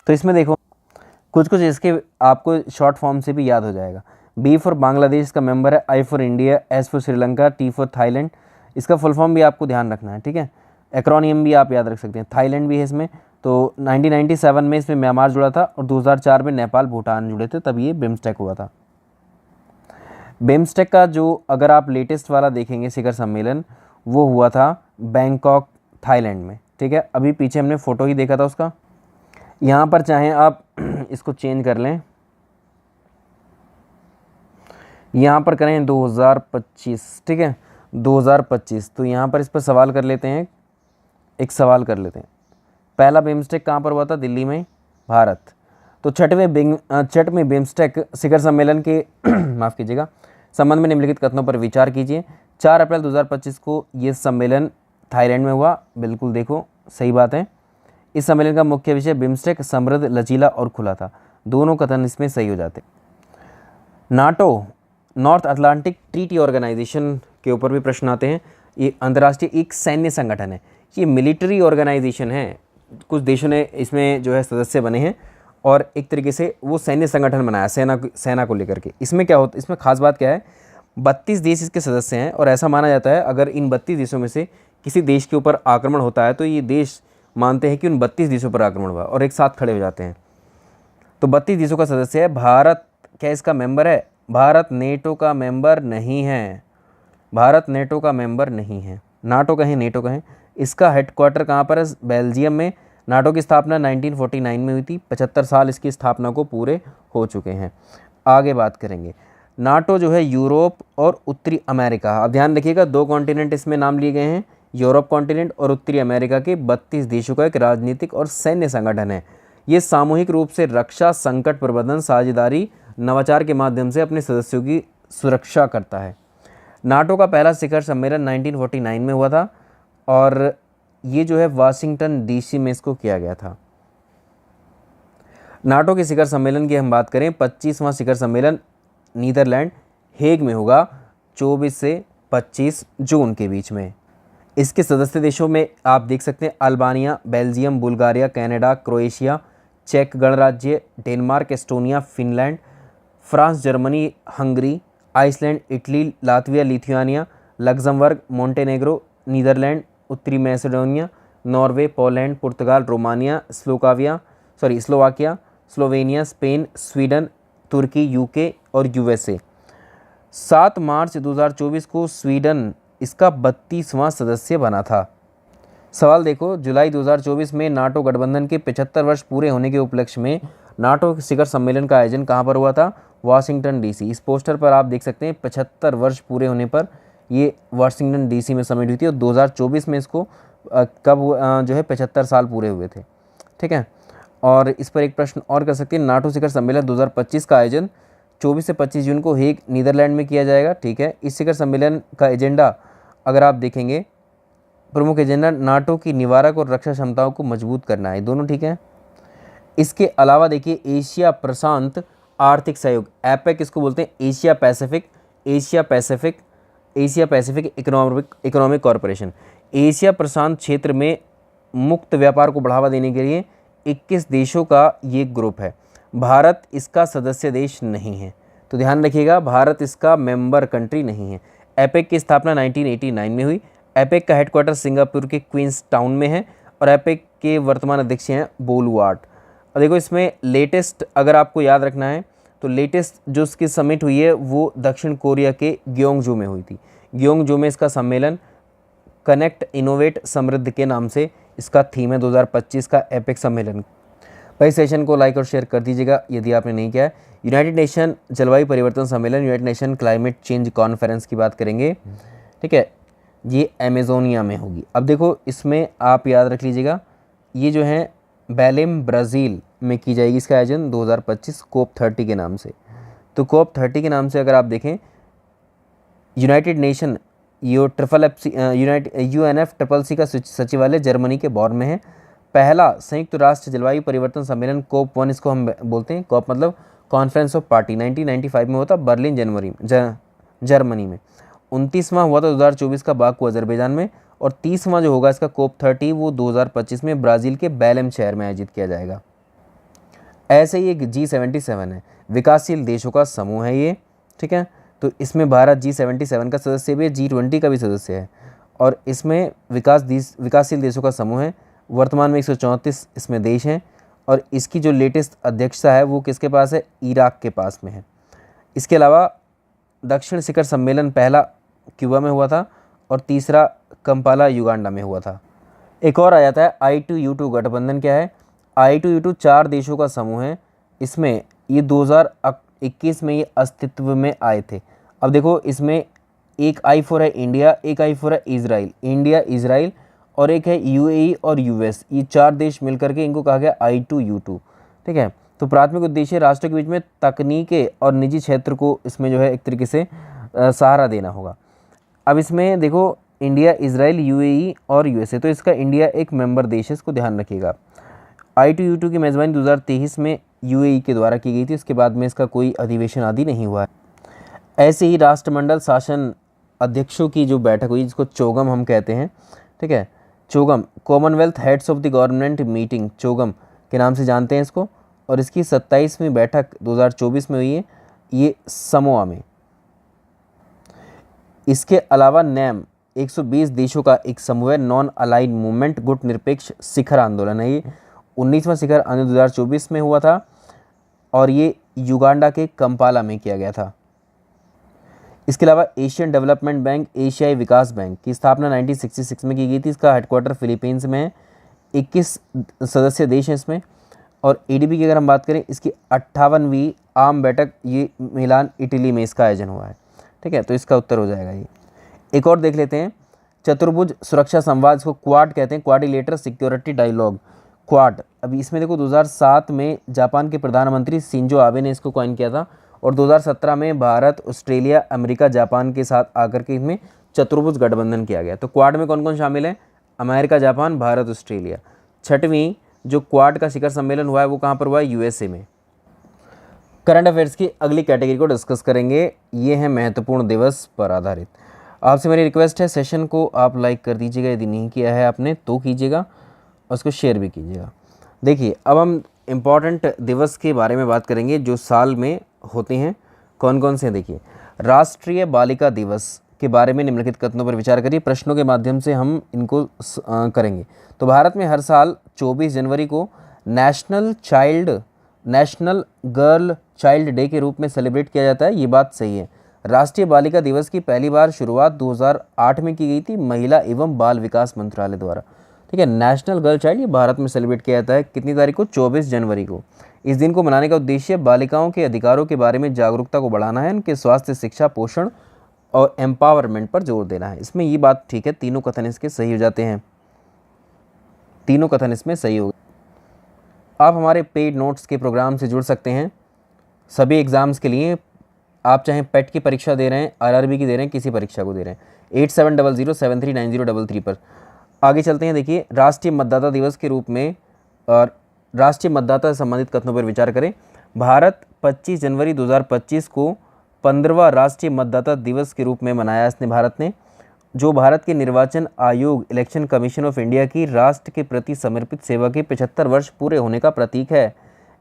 तो इसमें देखो कुछ इसके आपको शॉर्ट फॉर्म से भी याद हो जाएगा। बी फॉर बांग्लादेश का मेंबर है, I for India, S for Sri Lanka, T for Thailand. इसका फुल फॉर्म भी आपको ध्यान रखना है। ठीक है, एक्रोनियम भी आप याद रख सकते हैं। थाईलैंड भी है इसमें। तो 1997 में इसमें म्यांमार जुड़ा था और 2004 में नेपाल, भूटान जुड़े थे, तब ये बिम्स्टेक हुआ था। बिम्स्टेक का जो अगर आप लेटेस्ट वाला देखेंगे शिखर सम्मेलन, वो हुआ था बैंकॉक, थाईलैंड में। ठीक है, अभी पीछे हमने फ़ोटो ही देखा था उसका। यहाँ पर चाहें आप इसको चेंज कर लें, यहाँ पर करें 2025। ठीक है, 2025। तो यहाँ पर इस पर सवाल कर लेते हैं, एक सवाल कर लेते हैं। पहला बिम्स्टेक कहाँ पर हुआ था? दिल्ली में, भारत। तो छठवें बिम्स्टेक शिखर सम्मेलन के माफ़ कीजिएगा, संबंध में निम्नलिखित कथनों पर विचार कीजिए। 4 अप्रैल 2025 को ये सम्मेलन थाईलैंड में हुआ, बिल्कुल देखो सही बात है। इस सम्मेलन का मुख्य विषय बिम्स्टेक समृद्ध, लचीला और खुला था। दोनों कथन इसमें सही हो जाते। NATO, north Atlantic treaty organization के ऊपर भी प्रश्न आते हैं। ये अंतर्राष्ट्रीय एक सैन्य संगठन है, ये मिलिट्री ऑर्गेनाइजेशन है। कुछ देशों ने इसमें जो है सदस्य बने हैं और एक तरीके से वो सैन्य संगठन बनाया सेना को लेकर के। इसमें क्या होता है, इसमें खास बात क्या है, 32 देश इसके सदस्य हैं और ऐसा माना जाता है अगर इन 32 देशों में से किसी देश के ऊपर आक्रमण होता है तो ये देश मानते हैं कि उन 32 देशों पर आक्रमण हुआ और एक साथ खड़े हो जाते हैं। तो 32 देशों का सदस्य है। भारत क्या इसका मेंबर है? भारत नेटो का मेंबर नहीं है। भारत नेटो का मेंबर नहीं है। नाटो कहें नेटो कहें। इसका हेडक्वार्टर कहाँ पर है? बेल्जियम में। नाटो की स्थापना 1949 में हुई थी। 75 साल इसकी स्थापना को पूरे हो चुके हैं। आगे बात करेंगे। नाटो जो है यूरोप और उत्तरी अमेरिका, अब ध्यान रखिएगा 2 कॉन्टिनेंट इसमें नाम लिए गए हैं, यूरोप कॉन्टिनेंट और उत्तरी अमेरिका के 32 देशों का एक राजनीतिक और सैन्य संगठन है। ये सामूहिक रूप से रक्षा, संकट प्रबंधन, साझेदारी, नवाचार के माध्यम से अपने सदस्यों की सुरक्षा करता है। नाटो का पहला शिखर सम्मेलन 1949 में हुआ था और ये जो है वाशिंगटन डीसी में इसको किया गया था। नाटो के शिखर सम्मेलन की हम बात करें, 25वां शिखर सम्मेलन नीदरलैंड हेग में होगा 24 से 25 जून के बीच में। इसके सदस्य देशों में आप देख सकते हैं Albania, Belgium, Bulgaria, Canada, Croatia, चेक गणराज्य, Denmark, Estonia, Finland, France, Germany, Hungary, Iceland, Italy, Latvia, Lithuania, Luxembourg, Montenegro, Netherland, उत्तरी मैसेडोनिया, नॉर्वे, पोलैंड, पुर्तगाल, Romania, Slovakia, Slovenia, Spain, Sweden, तुर्की, यूके और यूएसए। 7 मार्च 2024 को स्वीडन इसका 32वां सदस्य बना था। सवाल देखो, जुलाई 2024 में नाटो गठबंधन के 75 वर्ष पूरे होने के उपलक्ष्य में नाटो शिखर सम्मेलन का आयोजन कहाँ पर हुआ था? Washington DC. इस पोस्टर पर आप देख सकते हैं 75 वर्ष पूरे होने पर ये वाशिंगटन डीसी में समिट हुई थी और 2024 में इसको जो है 75 साल पूरे हुए थे। ठीक है, और इस पर एक प्रश्न और कर सकते हैं, नाटो शिखर सम्मेलन 2025 का आयोजन 24 से 25 जून को हेग नीदरलैंड में किया जाएगा। ठीक है, इस शिखर सम्मेलन का एजेंडा अगर आप देखेंगे, प्रमुख एजेंडा नाटो की निवारक और रक्षा क्षमताओं को मजबूत करना है, दोनों ठीक है। इसके अलावा देखिए एशिया प्रशांत आर्थिक सहयोग, एपेक इसको बोलते हैं, Asia Pacific economic corporation. Asia प्रशांत क्षेत्र में मुक्त व्यापार को बढ़ावा देने के लिए 21 देशों का ये ग्रुप है। भारत इसका सदस्य देश नहीं है, तो ध्यान रखिएगा भारत इसका मेंबर कंट्री नहीं है। एपेक की स्थापना 1989 में हुई। एपेक का हेडक्वार्टर सिंगापुर के क्वींस टाउन में है और एपेक के वर्तमान अध्यक्ष हैं बोलुआर्ट। और देखो इसमें लेटेस्ट अगर आपको याद रखना है तो लेटेस्ट जो इसकी समिट हुई है वो दक्षिण कोरिया के ग्योंगजू में हुई थी। ग्योंगजू में इसका सम्मेलन कनेक्ट इनोवेट समृद्ध के नाम से इसका थीम है 2025 का एपेक सम्मेलन। भाई सेशन को लाइक और शेयर कर दीजिएगा यदि आपने नहीं किया है। यूनाइटेड नेशन जलवायु परिवर्तन सम्मेलन, United nation climate change conference की बात करेंगे। ठीक है, ये अमेजोनिया में होगी। अब देखो इसमें आप याद रख लीजिएगा, ये जो है बेलेम ब्राज़ील में की जाएगी इसका आयोजन 2025 कोप 30 के नाम से। तो कोप 30 के नाम से अगर आप देखें, यूनाइटेड नेशन UNFCCC का सचिवालय जर्मनी के बॉर्न में है। पहला संयुक्त राष्ट्र जलवायु परिवर्तन सम्मेलन कोप 1 इसको हम बोलते हैं। कोप मतलब कॉन्फ्रेंस ऑफ पार्टी, 1995 में हुआ था बर्लिन जर्मनी में। 29वां हुआ था 2024 का बाकू अजरबैजान में और 30वां जो होगा इसका कोप 30 वो 2025 में ब्राज़ील के बेलेम शहर में आयोजित किया जाएगा। ऐसे ही एक G77 है, विकासशील देशों का समूह है ये। ठीक है, तो इसमें भारत G77 का सदस्य भी है, G20 का भी सदस्य है और इसमें विकासशील देशों का समूह है। वर्तमान में 134 इसमें देश हैं और इसकी जो लेटेस्ट अध्यक्षता है वो किसके पास है? इराक के पास में है। इसके अलावा दक्षिण शिखर सम्मेलन पहला क्यूबा में हुआ था और तीसरा कंपाला युगांडा में हुआ था। एक और आ जाता है I2U2 गठबंधन। क्या है? I2U2 4 देशों का समूह है। इसमें ये 2021 में ये अस्तित्व में आए थे। अब देखो इसमें एक I4 है इंडिया, एक I4 है इजराइल और एक है UAE और US। ये 4 देश मिलकर के इनको कहा गया I2U2। ठीक है, तो प्राथमिक उद्देश्य राष्ट्रों के बीच में तकनीकें और निजी क्षेत्र को इसमें जो है एक तरीके से सहारा देना होगा। अब इसमें देखो इंडिया, इजराइल, यूएई और यूएसए, तो इसका इंडिया एक मेंबर देश है, इसको ध्यान रखिएगा। I2U2 की मेज़बानी 2023 में यूएई के द्वारा की गई थी, उसके बाद में इसका कोई अधिवेशन आदि नहीं हुआ है। ऐसे ही राष्ट्रमंडल शासन अध्यक्षों की जो बैठक हुई, जिसको चोगम हम कहते हैं, ठीक है, CHOGM, Commonwealth heads of the government meeting, CHOGM के नाम से जानते हैं इसको, और इसकी 27वीं बैठक 2024 में हुई है, ये समोआ में। इसके अलावा नैम 120 देशों का एक समूह है, नॉन अलाइड मूवमेंट, गुट निरपेक्ष शिखर आंदोलन है। ये 19वां शिखर आंदोलन 2024 में हुआ था और ये युगांडा के कंपाला में किया गया था। इसके अलावा एशियन डेवलपमेंट बैंक, एशियाई विकास बैंक की स्थापना 1966 में की गई थी। इसका हेडक्वार्टर फिलीपींस में है। 21 सदस्य देश हैं इसमें। और एडीबी की अगर हम बात करें, इसकी 58वीं आम बैठक ये मिलान, इटली में इसका आयोजन हुआ है। ठीक है, तो इसका उत्तर हो जाएगा ये। एक और देख लेते हैं, चतुर्भुज सुरक्षा संवाद, इसको क्वाड कहते हैं, क्वाड्रिलेटरल सिक्योरिटी डायलॉग, क्वाड। अभी इसमें देखो 2007 में जापान के प्रधानमंत्री शिंजो आबे ने इसको कॉइन किया था और 2017 में भारत, ऑस्ट्रेलिया, अमेरिका, जापान के साथ आकर के इसमें चतुर्भुज गठबंधन किया गया। तो क्वाड में कौन कौन शामिल है? America, Japan, Bharat, Australia. 6वीं जो क्वाड का शिखर सम्मेलन हुआ है वो कहाँ पर हुआ है? यूएसए में। करंट अफेयर्स की अगली कैटेगरी को डिस्कस करेंगे, ये है महत्वपूर्ण दिवस पर आधारित। आपसे मेरी रिक्वेस्ट है, सेशन को आप लाइक कर दीजिएगा, यदि नहीं किया है आपने तो कीजिएगा और उसको शेयर भी कीजिएगा। देखिए, अब हम इम्पॉर्टेंट दिवस के बारे में बात करेंगे जो साल में होते हैं। कौन कौन से हैं? देखिए, राष्ट्रीय बालिका दिवस के बारे में निम्नलिखित कथनों पर विचार करिए। प्रश्नों के माध्यम से हम इनको करेंगे। तो भारत में हर साल 24 जनवरी को नेशनल गर्ल चाइल्ड डे के रूप में सेलिब्रेट किया जाता है। ये बात सही है। राष्ट्रीय बालिका दिवस की पहली बार शुरुआत 2008 में की गई थी, महिला एवं बाल विकास मंत्रालय द्वारा। ठीक है, नेशनल गर्ल चाइल्ड ये भारत में सेलिब्रेट किया जाता है। कितनी तारीख को? 24 जनवरी को। इस दिन को मनाने का उद्देश्य बालिकाओं के अधिकारों के बारे में जागरूकता को बढ़ाना है, उनके स्वास्थ्य, शिक्षा, पोषण और एम्पावरमेंट पर जोर देना है। इसमें ये बात ठीक है, तीनों कथन इसके सही हो जाते हैं, तीनों कथन इसमें सही हो गए। आप हमारे पेड नोट्स के प्रोग्राम से जुड़ सकते हैं सभी एग्ज़ाम्स के लिए। आप चाहे पेट की परीक्षा दे रहे हैं, आरआरबी की दे रहे हैं, किसी परीक्षा को दे रहे हैं, 8700739033 पर। आगे चलते हैं। देखिए, राष्ट्रीय मतदाता दिवस के रूप में और राष्ट्रीय मतदाता से संबंधित कथनों पर विचार करें। भारत 25 जनवरी 2025 को 15वां राष्ट्रीय मतदाता दिवस के रूप में मनाया इसने भारत ने, जो भारत के निर्वाचन आयोग, इलेक्शन कमीशन ऑफ इंडिया की राष्ट्र के प्रति समर्पित सेवा के 75 वर्ष पूरे होने का प्रतीक है।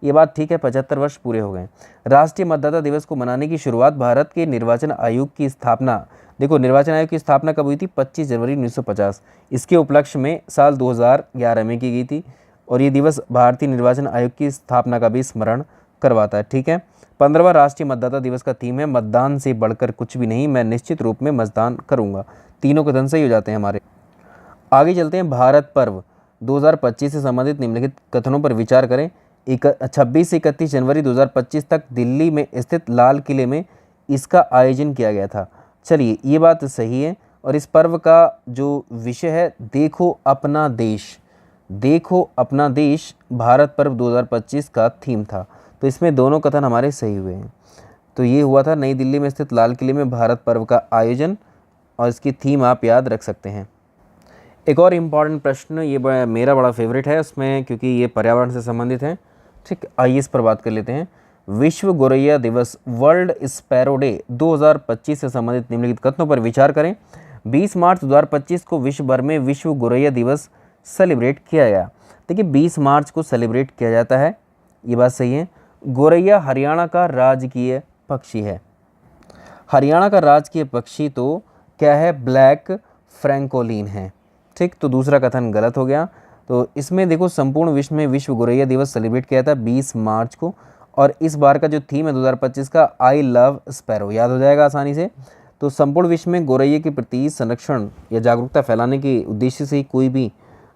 ये बात ठीक है, 75 वर्ष पूरे हो गए। राष्ट्रीय मतदाता दिवस को मनाने की शुरुआत भारत के निर्वाचन आयोग की स्थापना, देखो निर्वाचन आयोग की स्थापना कब हुई थी? 25 जनवरी 1950। इसके उपलक्ष्य में साल 2011 में की गई थी और ये दिवस भारतीय निर्वाचन आयोग की स्थापना का भी स्मरण करवाता है। ठीक है, 15वां राष्ट्रीय मतदाता दिवस का थीम है मतदान से बढ़कर कुछ भी नहीं, मैं निश्चित रूप में मतदान करूंगा। तीनों कथन सही हो जाते हैं हमारे। आगे चलते हैं। भारत पर्व 2025 से संबंधित निम्नलिखित कथनों पर विचार करें। 26 से 31 जनवरी 2025 तक दिल्ली में स्थित लाल किले में इसका आयोजन किया गया था। चलिए, ये बात सही है। और इस पर्व का जो विषय है, देखो अपना देश, देखो अपना देश, भारत पर्व 2025 का थीम था। तो इसमें दोनों कथन हमारे सही हुए हैं। तो ये हुआ था नई दिल्ली में स्थित लाल किले में भारत पर्व का आयोजन, और इसकी थीम आप याद रख सकते हैं। एक और इम्पॉर्टेंट प्रश्न, ये मेरा बड़ा फेवरेट है उसमें, क्योंकि ये पर्यावरण से संबंधित है। ठीक, आइए इस पर बात कर लेते हैं। विश्व गौरैया दिवस, वर्ल्ड स्पैरो डे 2025 से संबंधित निम्नलिखित कथनों पर विचार करें। 20 मार्च 2025 को विश्व भर में विश्व गौरैया दिवस सेलिब्रेट किया गया। देखिए, 20 मार्च को सेलिब्रेट किया जाता है, ये बात सही है। गौरैया हरियाणा का राजकीय पक्षी है। हरियाणा का राजकीय पक्षी तो क्या है? ब्लैक फ्रैंकोलिन है। ठीक, तो दूसरा कथन गलत हो गया। तो इसमें देखो, संपूर्ण विश्व में विश्व गौरैया दिवस सेलिब्रेट किया था 20 मार्च को, और इस बार का जो थीम है 2025 का, आई लव स्पैरो, याद हो जाएगा आसानी से। तो संपूर्ण विश्व में गौरैया के प्रति संरक्षण या जागरूकता फैलाने के उद्देश्य से ही कोई भी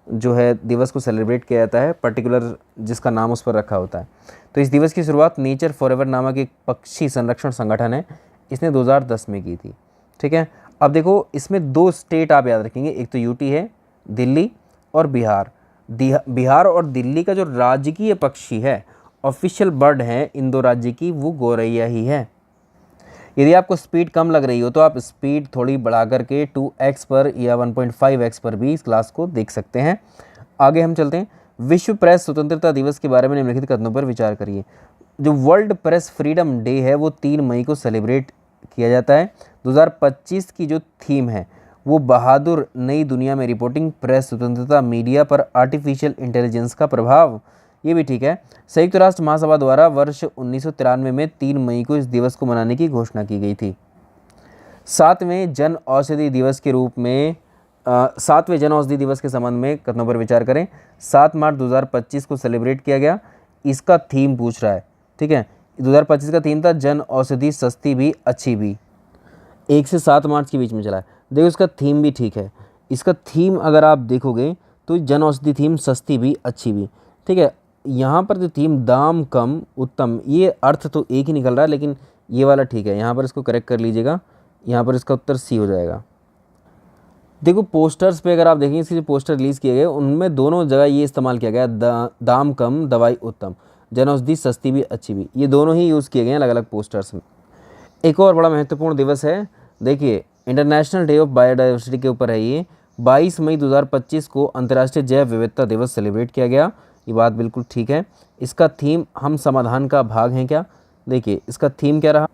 जो है दिवस को सेलिब्रेट किया जाता है, पर्टिकुलर जिसका नाम उस पर रखा होता है। तो इस दिवस की शुरुआत नेचर फॉरएवर नामक एक पक्षी संरक्षण संगठन है, इसने 2010 में की थी। ठीक है, अब देखो, इसमें 2 स्टेट आप याद रखेंगे, एक तो यूटी है, दिल्ली और बिहार। बिहार और दिल्ली का जो राजकीय पक्षी है, ऑफिशियल बर्ड है इन दो राज्य की, वो गौरैया ही है। यदि आपको स्पीड कम लग रही हो तो आप स्पीड थोड़ी बढ़ा करके 2x पर या 1.5x पर भी इस क्लास को देख सकते हैं। आगे हम चलते हैं। विश्व प्रेस स्वतंत्रता दिवस के बारे में निम्नलिखित कथनों पर विचार करिए। जो वर्ल्ड प्रेस फ्रीडम डे है वो 3 मई को सेलिब्रेट किया जाता है। 2025 की जो थीम है वो बहादुर नई दुनिया में रिपोर्टिंग, प्रेस स्वतंत्रता, मीडिया पर आर्टिफिशियल इंटेलिजेंस का प्रभाव, ये भी ठीक है। संयुक्त राष्ट्र महासभा द्वारा वर्ष 1993 में 3 मई को इस दिवस को मनाने की घोषणा की गई थी। 7वें जन औषधि दिवस के रूप में 7वें जन औषधि दिवस के संबंध में कथनों पर विचार करें। 7 मार्च 2025 को सेलिब्रेट किया गया। इसका थीम पूछ रहा है, ठीक है। 2025 का थीम था जन औषधि सस्ती भी अच्छी भी। 1 से 7 मार्च के बीच में चला है। देखो इसका थीम भी ठीक है। इसका थीम अगर आप देखोगे तो जन औषधि थीम सस्ती भी अच्छी भी, ठीक है। यहाँ पर जो थीम दाम कम उत्तम, ये अर्थ तो एक ही निकल रहा है, लेकिन ये वाला ठीक है। यहाँ पर इसको करेक्ट कर लीजिएगा। यहाँ पर इसका उत्तर सी हो जाएगा। देखो पोस्टर्स पे अगर आप देखेंगे, इसके जो पोस्टर रिलीज़ किए गए उनमें दोनों जगह ये इस्तेमाल किया गया, दाम कम दवाई उत्तम, जन औषधि सस्ती भी अच्छी भी, ये दोनों ही यूज़ किए गए हैं अलग अलग पोस्टर्स में। एक और बड़ा महत्वपूर्ण दिवस है, देखिए इंटरनेशनल डे ऑफ बायोडाइवर्सिटी के ऊपर है ये। 22 मई 2025 को अंतर्राष्ट्रीय जैव विविधता दिवस सेलिब्रेट किया गया। ये बात बिल्कुल ठीक है। इसका थीम हम समाधान का भाग हैं क्या? देखिए इसका थीम क्या रहा?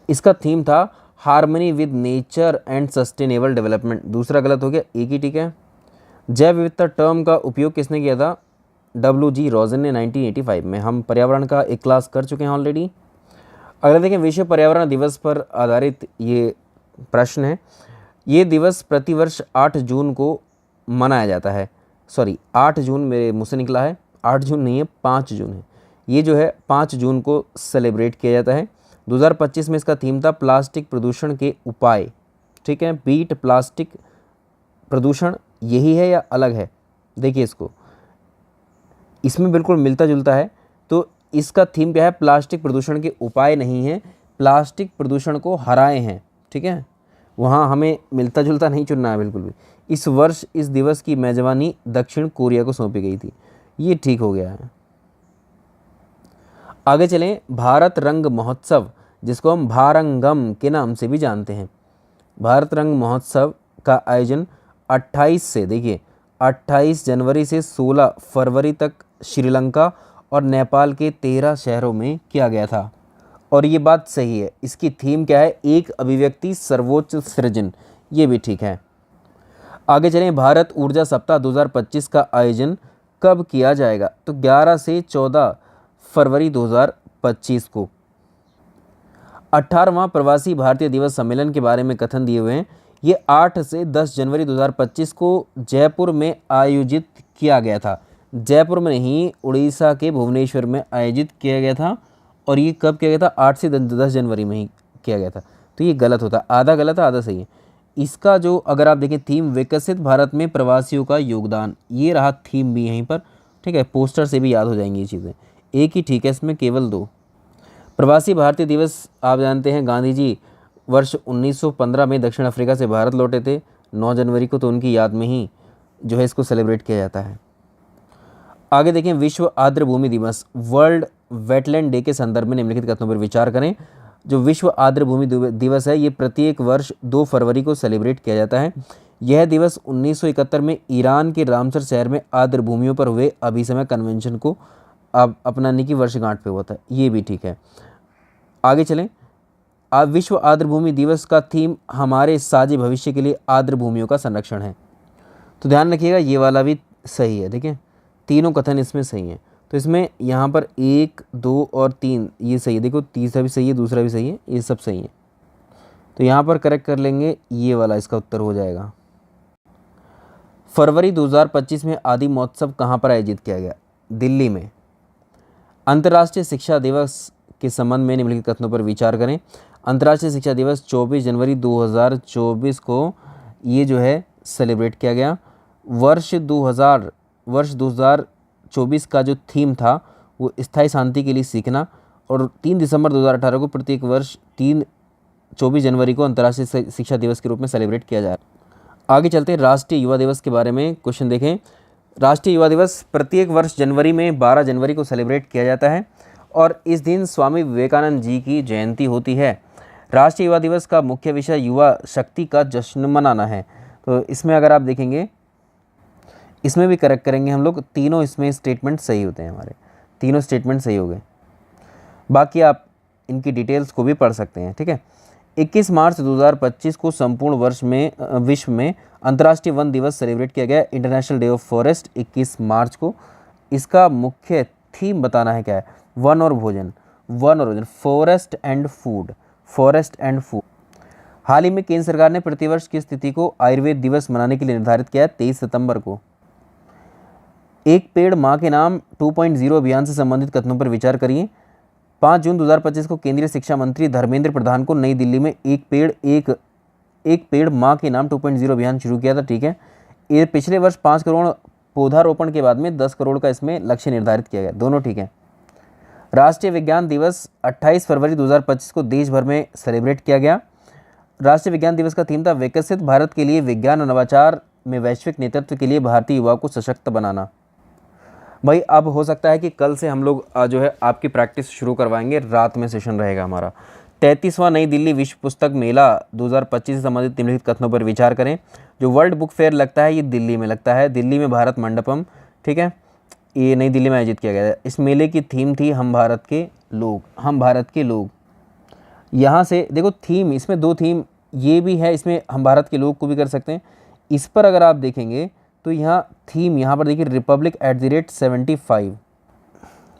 इसका थीम था harmony with nature and sustainable development. दूसरा गलत हो गया, एक ही ठीक है। जैव विविधता टर्म का उपयोग किसने किया था? WG रोजन ने 1985 में। हम पर्यावरण का एक क्लास कर चुके हैं ऑलरेडी। अगला देखें, विश्व पर्यावरण दिवस पर आधारित ये प्रश्न है। ये दिवस प्रतिवर्ष 8 जून को मनाया जाता है। सॉरी 8 जून मेरे मुँह से निकला है, 8 जून नहीं है, 5 जून है। ये जो है 5 जून को सेलिब्रेट किया जाता है। 2025 में इसका थीम था प्लास्टिक प्रदूषण के उपाय, ठीक है। बीट प्लास्टिक प्रदूषण, यही है या अलग है? देखिए इसको, इसमें बिल्कुल मिलता जुलता है। तो इसका थीम क्या है? प्लास्टिक प्रदूषण के उपाय नहीं है, प्लास्टिक प्रदूषण को हराए हैं, ठीक है। वहाँ हमें मिलता जुलता नहीं चुनना है बिल्कुल भी। इस वर्ष इस दिवस की मेजबानी दक्षिण कोरिया को सौंपी गई थी। ये ठीक हो गया है। आगे चलें, भारत रंग महोत्सव, जिसको हम भारंगम के नाम से भी जानते हैं। भारत रंग महोत्सव का आयोजन 28 से, देखिए 28 जनवरी से 16 फरवरी तक श्रीलंका और नेपाल के 13 शहरों में किया गया था। और ये बात सही है। इसकी थीम क्या है? एक अभिव्यक्ति सर्वोच्च सृजन, ये भी ठीक है। आगे चलें, भारत ऊर्जा सप्ताह 2025 का आयोजन कब किया जाएगा? तो 11 से 14 फरवरी 2025 को। 18वां प्रवासी भारतीय दिवस सम्मेलन के बारे में कथन दिए हुए हैं। ये 8 से 10 जनवरी 2025 को जयपुर में आयोजित किया गया था। जयपुर में नहीं, उड़ीसा के भुवनेश्वर में आयोजित किया गया था। और ये कब किया गया था? 8 से 10 जनवरी में ही किया गया था। तो ये गलत होता, आधा गलत है आधा सही है। इसका जो अगर आप देखें थीम, विकसित भारत में प्रवासियों का योगदान, ये रहा थीम भी यहीं पर, ठीक है। पोस्टर से भी याद हो जाएंगी ये चीज़ें। एक ही ठीक है, इसमें केवल 2। प्रवासी भारतीय दिवस आप जानते हैं, गांधी जी वर्ष 1915 में दक्षिण अफ्रीका से भारत लौटे थे 9 जनवरी को, तो उनकी याद में ही जो है इसको सेलिब्रेट किया जाता है। आगे देखें, विश्व आर्द्र भूमि दिवस, वर्ल्ड वेटलैंड डे के संदर्भ में निम्नलिखित कथनों पर विचार करें। जो विश्व आर्द्र भूमि दिवस है ये प्रत्येक वर्ष 2 फरवरी को सेलिब्रेट किया जाता है। यह दिवस 1971 में ईरान के रामसर शहर में आर्द्र भूमियों पर हुए अभिसमय कन्वेंशन को अपनाने की वर्षगांठ पे हुआ था। ये भी ठीक है। आगे चलें, विश्व आर्द्र भूमि दिवस का थीम हमारे साझे भविष्य के लिए आर्द्र भूमियों का संरक्षण है। तो ध्यान रखिएगा ये वाला भी सही है। देखिए तीनों कथन इसमें सही हैं। तो इसमें यहाँ पर 1, 2 और 3 ये सही है। देखो तीसरा भी सही है, दूसरा भी सही है, ये सब सही है। तो यहाँ पर करेक्ट कर लेंगे, ये वाला इसका उत्तर हो जाएगा। फरवरी 2025 में आदि महोत्सव कहाँ पर आयोजित किया गया? दिल्ली में। अंतर्राष्ट्रीय शिक्षा दिवस के संबंध में निम्नलिखित कथनों पर विचार करें। अंतर्राष्ट्रीय शिक्षा दिवस 24 जनवरी 2024 को ये जो है सेलिब्रेट किया गया। वर्ष 2024 का जो थीम था वो स्थायी शांति के लिए सीखना। और 3 दिसंबर 2018 को प्रत्येक वर्ष 24 जनवरी को अंतर्राष्ट्रीय शिक्षा दिवस के रूप में सेलिब्रेट किया जा रहा है। आगे चलते हैं, राष्ट्रीय युवा दिवस के बारे में क्वेश्चन देखें। राष्ट्रीय युवा दिवस प्रत्येक वर्ष जनवरी में 12 जनवरी को सेलिब्रेट किया जाता है और इस दिन स्वामी विवेकानंद जी की जयंती होती है। राष्ट्रीय युवा दिवस का मुख्य विषय युवा शक्ति का जश्न मनाना है। तो इसमें अगर आप देखेंगे, इसमें भी करेक्ट करेंगे हम लोग, तीनों इसमें स्टेटमेंट सही होते हैं, हमारे तीनों स्टेटमेंट सही हो गए। बाकी आप इनकी डिटेल्स को भी पढ़ सकते हैं, ठीक है। 21 मार्च 2025 को संपूर्ण वर्ष में विश्व में अंतर्राष्ट्रीय वन दिवस सेलिब्रेट किया गया, इंटरनेशनल डे ऑफ फॉरेस्ट 21 मार्च को। इसका मुख्य थीम बताना है क्या है, वन और भोजन, वन और भोजन, forest and food, forest and food. हाल ही में केंद्र सरकार ने प्रतिवर्ष की स्थिति को आयुर्वेद दिवस मनाने के लिए निर्धारित किया है 23 सितंबर को। एक पेड़ माँ के नाम 2.0 अभियान से संबंधित कथनों पर विचार करिए। 5 जून 2025 को केंद्रीय शिक्षा मंत्री धर्मेंद्र प्रधान को नई दिल्ली में एक पेड़ माँ के नाम 2.0 अभियान शुरू किया था, ठीक है। ये पिछले वर्ष 5 करोड़ पौधारोपण के बाद में 10 करोड़ का इसमें लक्ष्य निर्धारित किया गया, दोनों ठीक है। राष्ट्रीय विज्ञान दिवस 28 फरवरी 2025 को देश भर में सेलिब्रेट किया गया। राष्ट्रीय विज्ञान दिवस का थीम था विकसित भारत के लिए विज्ञान और नवाचार में वैश्विक नेतृत्व के लिए भारतीय युवाओं को सशक्त बनाना। भाई अब हो सकता है कि कल से हम लोग जो है आपकी प्रैक्टिस शुरू करवाएंगे, रात में सेशन रहेगा हमारा। 33वां नई दिल्ली विश्व पुस्तक मेला 2025 से संबंधित निम्नलिखित कथनों पर विचार करें। जो वर्ल्ड बुक फेयर लगता है ये दिल्ली में लगता है, दिल्ली में भारत मंडपम, ठीक है, ये नई दिल्ली में आयोजित किया गया है। इस मेले की थीम थी हम भारत के लोग, हम भारत के लोग। यहाँ से देखो थीम, इसमें 2 थीम ये भी है, इसमें हम भारत के लोग को भी कर सकते हैं। इस पर अगर आप देखेंगे तो यहाँ थीम, यहाँ पर देखिए रिपब्लिक @75,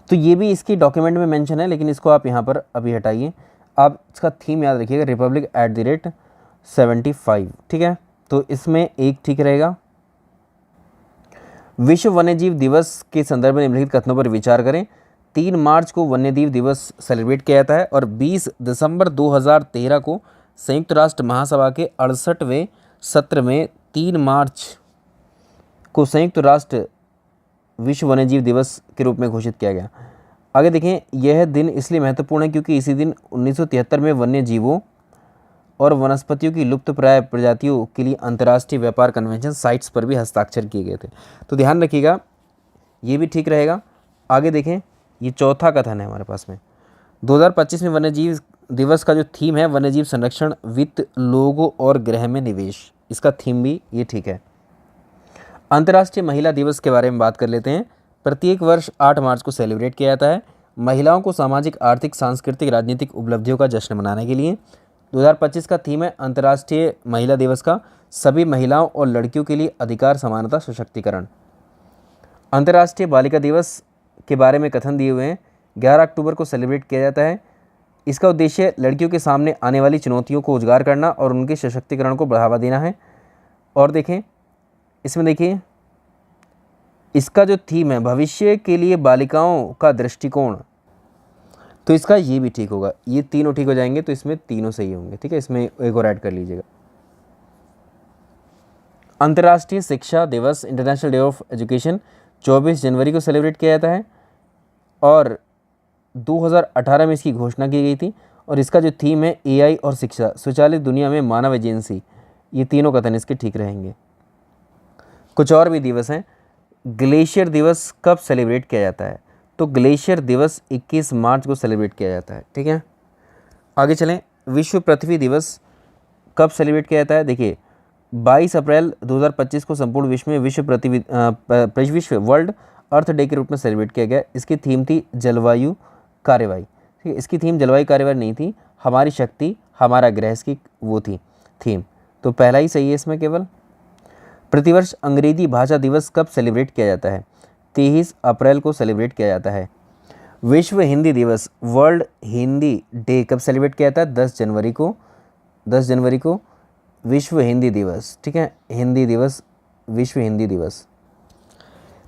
तो ये भी इसकी डॉक्यूमेंट में मेंशन है, लेकिन इसको आप यहाँ पर अभी हटाइए। आप इसका थीम याद रखिएगा, रिपब्लिक @75, ठीक है। तो इसमें एक ठीक रहेगा। विश्व वन्यजीव दिवस के संदर्भ में निम्नलिखित कथनों पर विचार करें। 3 मार्च को वन्यजीव दिवस सेलिब्रेट किया जाता है और 20 दिसंबर 2013 को संयुक्त राष्ट्र महासभा के 68वें सत्र में 3 मार्च को संयुक्त राष्ट्र विश्व वन्यजीव दिवस के रूप में घोषित किया गया। आगे देखें, यह दिन इसलिए महत्वपूर्ण है क्योंकि इसी दिन 1973 में वन्य जीवों और वनस्पतियों की लुप्तप्राय प्रजातियों के लिए अंतर्राष्ट्रीय व्यापार कन्वेंशन साइट्स पर भी हस्ताक्षर किए गए थे। तो ध्यान रखिएगा, ये भी ठीक रहेगा। आगे देखें, ये चौथा कथन है हमारे पास में। 2025 में वन्यजीव दिवस का जो थीम है वन्यजीव संरक्षण, वित्त, लोगों और ग्रह में निवेश, इसका थीम भी ये ठीक है। अंतर्राष्ट्रीय महिला दिवस के बारे में बात कर लेते हैं। प्रत्येक वर्ष 8 मार्च को सेलिब्रेट किया जाता है महिलाओं को सामाजिक, आर्थिक, सांस्कृतिक, राजनीतिक उपलब्धियों का जश्न मनाने के लिए। 2025 का थीम है अंतर्राष्ट्रीय महिला दिवस का सभी महिलाओं और लड़कियों के लिए अधिकार, समानता, सशक्तिकरण। अंतर्राष्ट्रीय बालिका दिवस के बारे में कथन दिए हुए हैं। 11 अक्टूबर को सेलिब्रेट किया जाता है। इसका उद्देश्य लड़कियों के सामने आने वाली चुनौतियों को उजागर करना और उनके सशक्तिकरण को बढ़ावा देना है। और देखें, इसमें देखिए इसका जो थीम है भविष्य के लिए बालिकाओं का दृष्टिकोण, तो इसका ये भी ठीक होगा, ये तीनों ठीक हो जाएंगे, तो इसमें तीनों सही होंगे, ठीक है। इसमें एक और ऐड कर लीजिएगा। अंतर्राष्ट्रीय शिक्षा दिवस, इंटरनेशनल डे ऑफ एजुकेशन 24 जनवरी को सेलिब्रेट किया जाता है और 2018 में इसकी घोषणा की गई थी। और इसका जो थीम है AI और शिक्षा, स्वचालित दुनिया में मानव एजेंसी, ये तीनों कथन इसके ठीक रहेंगे। कुछ और भी दिवस हैं। ग्लेशियर दिवस कब सेलिब्रेट किया जाता है? तो ग्लेशियर दिवस 21 मार्च को सेलिब्रेट किया जाता है, ठीक है। आगे चलें, विश्व पृथ्वी दिवस कब सेलिब्रेट किया जाता है? देखिए 22 अप्रैल 2025 को संपूर्ण विश्व में विश्व वर्ल्ड अर्थ डे के रूप में सेलिब्रेट किया गया। इसकी थीम थी जलवायु कार्रवाई, ठीक है। इसकी थीम जलवायु कार्रवाई नहीं थी, हमारी शक्ति हमारा ग्रह, इसकी वो थी थीम, तो पहला ही सही है इसमें केवल। प्रतिवर्ष अंग्रेजी भाषा दिवस कब सेलिब्रेट किया जाता है? 23 अप्रैल को सेलिब्रेट किया जाता है। विश्व हिंदी दिवस, वर्ल्ड हिंदी डे कब सेलिब्रेट किया जाता है? 10 जनवरी को विश्व हिंदी दिवस, ठीक है। हिंदी दिवस, विश्व हिंदी दिवस।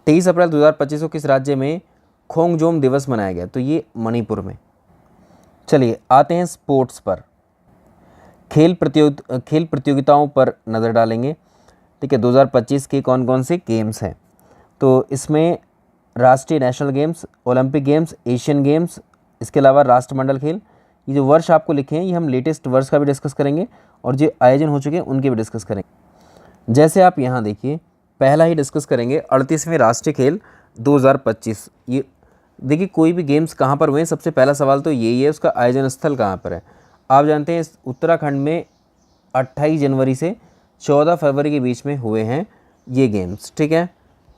23 अप्रैल 2025 को किस राज्य में खोंगजोम दिवस मनाया गया? तो ये मणिपुर में। चलिए आते हैं स्पोर्ट्स पर, खेल प्रतियोगिताओं पर नज़र डालेंगे, ठीक है। 2025 के कौन कौन से गेम्स हैं? तो इसमें राष्ट्रीय national games, Olympic games, Asian games, इसके अलावा राष्ट्रमंडल खेल। ये जो वर्ष आपको लिखे हैं ये हम लेटेस्ट वर्ष का भी डिस्कस करेंगे और जो आयोजन हो चुके हैं उनके भी डिस्कस करेंगे। जैसे आप यहाँ देखिए, पहला ही डिस्कस करेंगे 38वें राष्ट्रीय खेल 2025। ये देखिए कोई भी गेम्स कहाँ पर हुए हैं, सबसे पहला सवाल तो यही है उसका आयोजन स्थल कहाँ पर है। आप जानते हैं इस उत्तराखंड में 28 जनवरी से 14 फरवरी के बीच में हुए हैं ये गेम्स, ठीक है।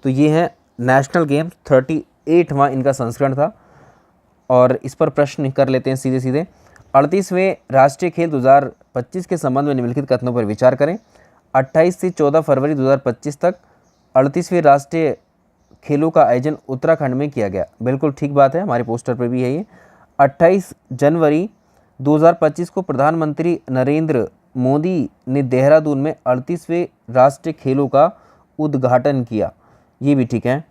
तो ये है नेशनल गेम्स, 38वां इनका संस्करण था। और इस पर प्रश्न कर लेते हैं सीधे सीधे। 38वें राष्ट्रीय खेल 2025 के संबंध में निम्नलिखित कथनों पर विचार करें। 28 से 14 फरवरी 2025 तक 38वें राष्ट्रीय खेलों का आयोजन उत्तराखंड में किया गया। बिल्कुल ठीक बात है, हमारे पोस्टर पर भी है ये। 28 जनवरी 2025 को प्रधानमंत्री नरेंद्र मोदी ने देहरादून में 38वें राष्ट्रीय खेलों का उद्घाटन किया। ये भी ठीक है।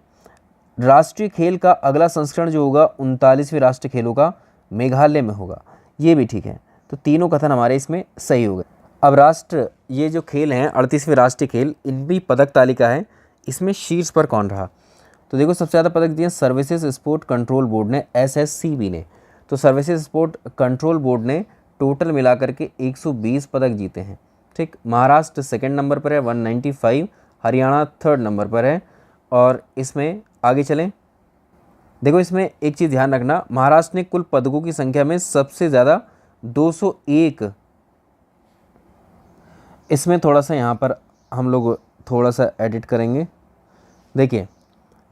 राष्ट्रीय खेल का अगला संस्करण जो होगा 39वें राष्ट्रीय खेलों का मेघालय में होगा। ये भी ठीक है। तो तीनों कथन हमारे इसमें सही हो गए। अब ये जो खेल हैं 38वें राष्ट्रीय खेल, इनकी पदक तालिका है, इसमें शीर्ष पर कौन रहा। तो देखो सबसे ज़्यादा पदक दिए सर्विसेज स्पोर्ट कंट्रोल बोर्ड ने, SSCB ने। तो सर्विसेज स्पोर्ट कंट्रोल बोर्ड ने टोटल मिलाकर के 120 पदक जीते हैं, ठीक। महाराष्ट्र सेकंड नंबर पर है 195, हरियाणा थर्ड नंबर पर है। और इसमें आगे चलें, देखो इसमें एक चीज़ ध्यान रखना, महाराष्ट्र ने कुल पदकों की संख्या में सबसे ज़्यादा 201। इसमें थोड़ा सा यहाँ पर हम लोग थोड़ा सा एडिट करेंगे। देखिए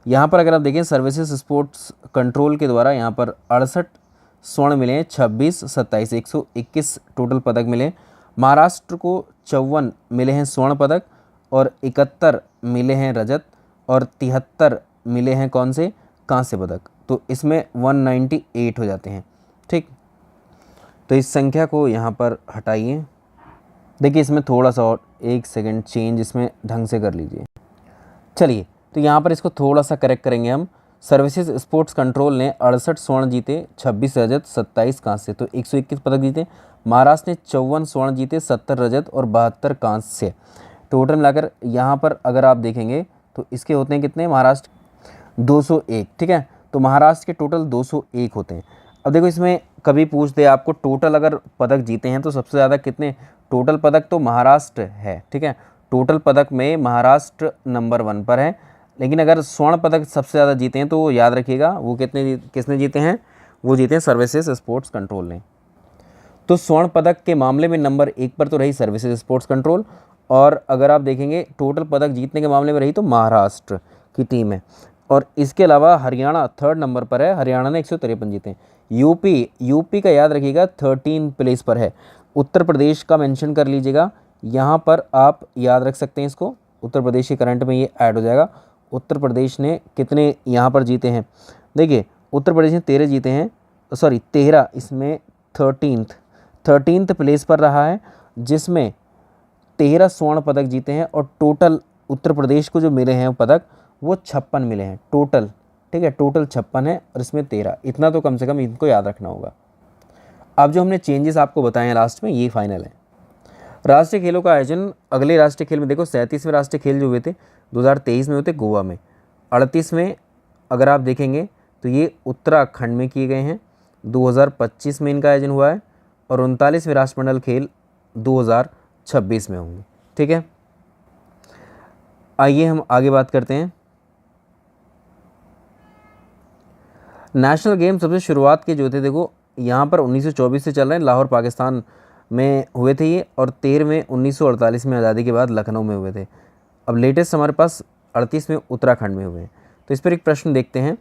यहाँ पर अगर आप देखें सर्विसेज स्पोर्ट्स कंट्रोल के द्वारा यहाँ पर 68 स्वर्ण मिले हैं, 26, 27, 121 टोटल पदक मिले। महाराष्ट्र को 54 मिले हैं स्वर्ण पदक और 71 मिले हैं रजत और 73 मिले हैं कौन से, कांस्य पदक। तो इसमें 198 हो जाते हैं, ठीक। तो इस संख्या को यहाँ पर हटाइए। देखिए इसमें थोड़ा सा और एक सेकंड चेंज इसमें ढंग से कर लीजिए। चलिए तो यहाँ पर इसको थोड़ा सा करेक्ट करेंगे हम। सर्विसेज स्पोर्ट्स कंट्रोल ने 68 स्वर्ण जीते, 26 रजत, 27 कांस्य, तो 121 पदक जीते। महाराष्ट्र ने 54 स्वर्ण जीते, 70 रजत और 72 कांस्य। टोटल मिलाकर यहाँ पर अगर आप देखेंगे तो इसके होते हैं कितने, महाराष्ट्र 201, ठीक है। तो महाराष्ट्र के टोटल 201 होते हैं। अब देखो इसमें कभी पूछ दे आपको टोटल अगर पदक जीते हैं तो सबसे ज़्यादा कितने टोटल पदक, तो महाराष्ट्र है, ठीक है। टोटल पदक में महाराष्ट्र नंबर 1 पर है। लेकिन अगर स्वर्ण पदक सबसे ज़्यादा जीते हैं तो याद रखिएगा वो किसने जीते हैं, वो जीते हैं सर्विसेज स्पोर्ट्स कंट्रोल ने। तो स्वर्ण पदक के मामले में नंबर 1 पर तो रही सर्विसेज स्पोर्ट्स कंट्रोल, और अगर आप देखेंगे टोटल पदक जीतने के मामले में रही तो महाराष्ट्र की टीम है। और इसके अलावा हरियाणा थर्ड नंबर पर है, हरियाणा ने 153 जीते हैं। यूपी का याद रखिएगा 13 प्लेस पर है। उत्तर प्रदेश का मेंशन कर लीजिएगा, यहाँ पर आप याद रख सकते हैं इसको, उत्तर प्रदेश के करंट में ये ऐड हो जाएगा। उत्तर प्रदेश ने कितने यहाँ पर जीते हैं, देखिए उत्तर प्रदेश ने 13 जीते हैं, 13, इसमें 13th प्लेस पर रहा है, जिसमें 13 स्वर्ण पदक जीते हैं। और टोटल उत्तर प्रदेश को जो मिले हैं पदक वो 56 मिले हैं टोटल, ठीक है। टोटल 56 है और इसमें 13, इतना तो कम से कम इनको याद रखना होगा। अब जो हमने चेंजेस आपको बताए हैं लास्ट में, ये फाइनल है। राष्ट्रीय खेलों का आयोजन अगले राष्ट्रीय खेल में देखो 37वें राष्ट्रीय खेल जो हुए थे 2023 में हुए थे गोवा में। 38वें अगर आप देखेंगे तो ये उत्तराखंड में किए गए हैं। 2025 में इनका आयोजन हुआ है और 39वें राष्ट्रमंडल खेल 2026 में होंगे, ठीक है। आइए हम आगे बात करते हैं। नेशनल गेम सबसे शुरुआत के जो थे देखो यहाँ पर 1924 से चल रहे हैं, लाहौर पाकिस्तान में हुए थे ये, और 13वें 1948 में आज़ादी के बाद लखनऊ में हुए थे। अब लेटेस्ट हमारे पास 38 में उत्तराखंड में हुए हैं। तो इस पर एक प्रश्न देखते हैं,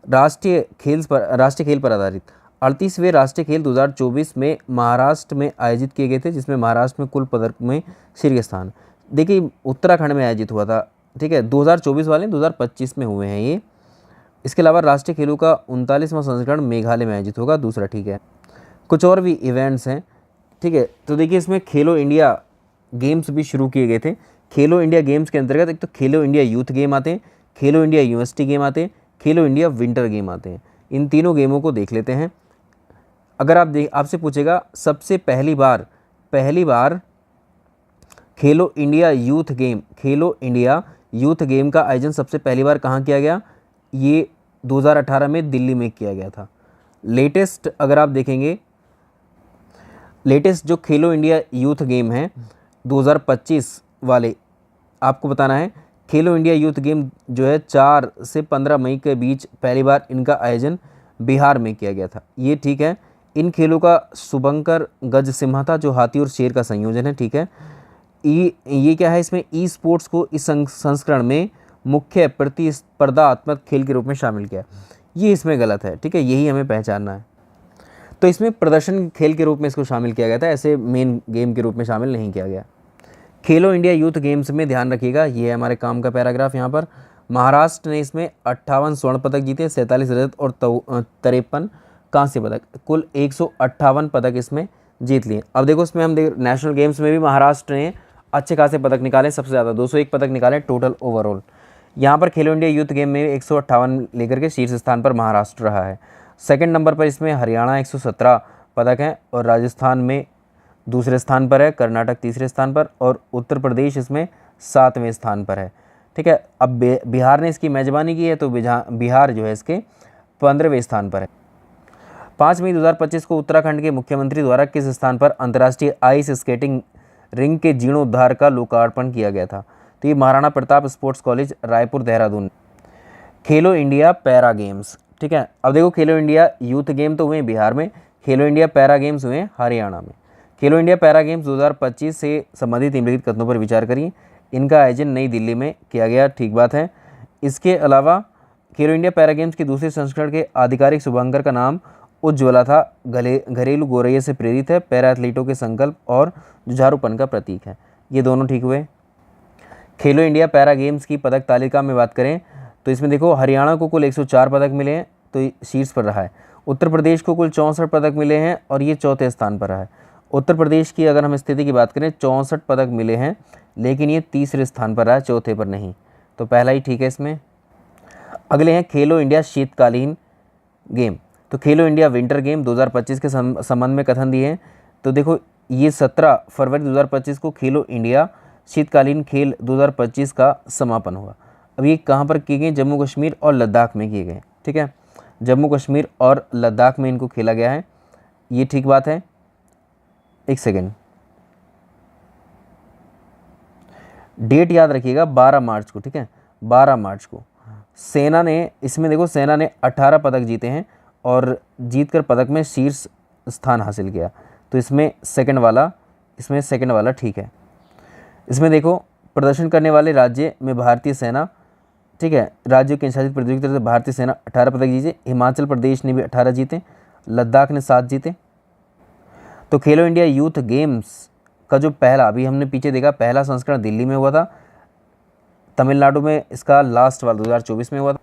राष्ट्रीय खेल पर आधारित 38वें राष्ट्रीय खेल 2024 में महाराष्ट्र में आयोजित किए गए थे, जिसमें महाराष्ट्र में कुल पदक में शीर्ष स्थान। देखिए उत्तराखंड में आयोजित हुआ था, ठीक है। 2024 वाले 2025 में हुए हैं ये। इसके अलावा राष्ट्रीय खेलों का 39वां संस्करण मेघालय में आयोजित होगा, दूसरा ठीक है। कुछ और भी इवेंट्स हैं, ठीक है। तो देखिए इसमें खेलो इंडिया गेम्स भी शुरू किए गए थे। खेलो इंडिया गेम्स के अंतर्गत एक तो खेलो इंडिया यूथ गेम आते हैं, खेलो इंडिया यूनिवर्सिटी गेम आते हैं, खेलो इंडिया विंटर गेम आते हैं। इन तीनों गेमों को देख लेते हैं। अगर आपसे पूछेगा सबसे पहली बार खेलो इंडिया यूथ गेम का आयोजन सबसे पहली बार कहाँ किया गया, ये 2018 में दिल्ली में किया गया था। लेटेस्ट अगर आप देखेंगे, लेटेस्ट जो खेलो इंडिया यूथ गेम है 2025 वाले, आपको बताना है खेलो इंडिया यूथ गेम जो है 4 से 15 मई के बीच पहली बार इनका आयोजन बिहार में किया गया था, ये ठीक है। इन खेलों का शुभंकर गज सिम्हा था, जो हाथी और शेर का संयोजन है, ठीक है। ये क्या है, इसमें ई स्पोर्ट्स को इस संस्करण में मुख्य प्रतिस्पर्धात्मक खेल के रूप में शामिल किया। ये इसमें गलत है, ठीक है, यही हमें पहचानना है। तो इसमें प्रदर्शन खेल के रूप में इसको शामिल किया गया था, ऐसे मेन गेम के रूप में शामिल नहीं किया गया। खेलो इंडिया यूथ गेम्स में ध्यान रखिएगा, ये है हमारे काम का पैराग्राफ। यहाँ पर महाराष्ट्र ने इसमें 58 स्वर्ण पदक जीते, 47 रजत और 53 कांस्य पदक, कुल 158 पदक इसमें जीत लिए। अब देखो इसमें हम नेशनल गेम्स में भी महाराष्ट्र ने अच्छे खासे पदक निकाले, सबसे ज़्यादा 201 पदक निकाले टोटल ओवरऑल। यहाँ पर खेलो इंडिया यूथ गेम में 158 लेकर के शीर्ष स्थान पर महाराष्ट्र रहा है। सेकंड नंबर पर इसमें हरियाणा 117 पदक हैं और राजस्थान में दूसरे स्थान पर है, कर्नाटक तीसरे स्थान पर और उत्तर प्रदेश इसमें 7वें स्थान पर है, ठीक है। अब बिहार ने इसकी मेजबानी की है, तो बिहार जो है इसके 15वें स्थान पर है। 5 मई 2025 को उत्तराखंड के मुख्यमंत्री द्वारा किस स्थान पर अंतर्राष्ट्रीय आइस स्केटिंग रिंग के जीर्णोद्धार का लोकार्पण किया गया था? तो ये महाराणा प्रताप स्पोर्ट्स कॉलेज, रायपुर, देहरादून। खेलो इंडिया पैरा गेम्स, ठीक है। अब देखो खेलो इंडिया यूथ गेम तो हुए बिहार में, खेलो इंडिया पैरा गेम्स हुए हरियाणा में। खेलो इंडिया पैरा गेम्स 2025 से संबंधित निम्नलिखित कथनों पर विचार करिए। इनका आयोजन नई दिल्ली में किया गया, ठीक बात है। इसके अलावा खेलो इंडिया पैरा गेम्स के दूसरे संस्करण के आधिकारिक शुभांकर का नाम उज्ज्वला था, घरेलू गौरैया से प्रेरित है, पैरा एथलीटों के संकल्प और जुझारूपन का प्रतीक है। ये दोनों ठीक हुए। खेलो इंडिया पैरा गेम्स की पदक तालिका में बात करें तो इसमें देखो हरियाणा को कुल 104 पदक मिले हैं, तो ये शीर्ष पर रहा है। उत्तर प्रदेश को कुल 64 पदक मिले हैं और ये चौथे स्थान पर रहा है। उत्तर प्रदेश की अगर हम स्थिति की बात करें, 64 पदक मिले हैं, लेकिन ये तीसरे स्थान पर रहा है, चौथे पर नहीं, तो पहला ही ठीक है इसमें। अगले हैं खेलो इंडिया शीतकालीन गेम। तो खेलो इंडिया विंटर गेम 2025 के संबंध में कथन दिए हैं। तो देखो ये 17 फरवरी 2025 को खेलो इंडिया शीतकालीन खेल 2025 का समापन हुआ। अब ये कहाँ पर किए गए? जम्मू कश्मीर और लद्दाख में किए गए, ठीक है। जम्मू कश्मीर और लद्दाख में इनको खेला गया है, ये ठीक बात है। एक सेकेंड, डेट याद रखिएगा, 12 मार्च को, ठीक है, 12 मार्च को। सेना ने इसमें देखो, सेना ने 18 पदक जीते हैं और जीतकर पदक में शीर्ष स्थान हासिल किया, तो इसमें सेकंड वाला ठीक है। इसमें देखो प्रदर्शन करने वाले राज्य में भारतीय सेना, ठीक है, राज्यों के संचालित प्रतियोगिता से भारतीय सेना 18 पदक जीते, हिमाचल प्रदेश ने भी 18 जीते, लद्दाख ने 7 जीते। तो खेलो इंडिया यूथ गेम्स का जो पहला, अभी हमने पीछे देखा, पहला संस्करण दिल्ली में हुआ था, तमिलनाडु में इसका लास्ट वाला 2024 में हुआ था।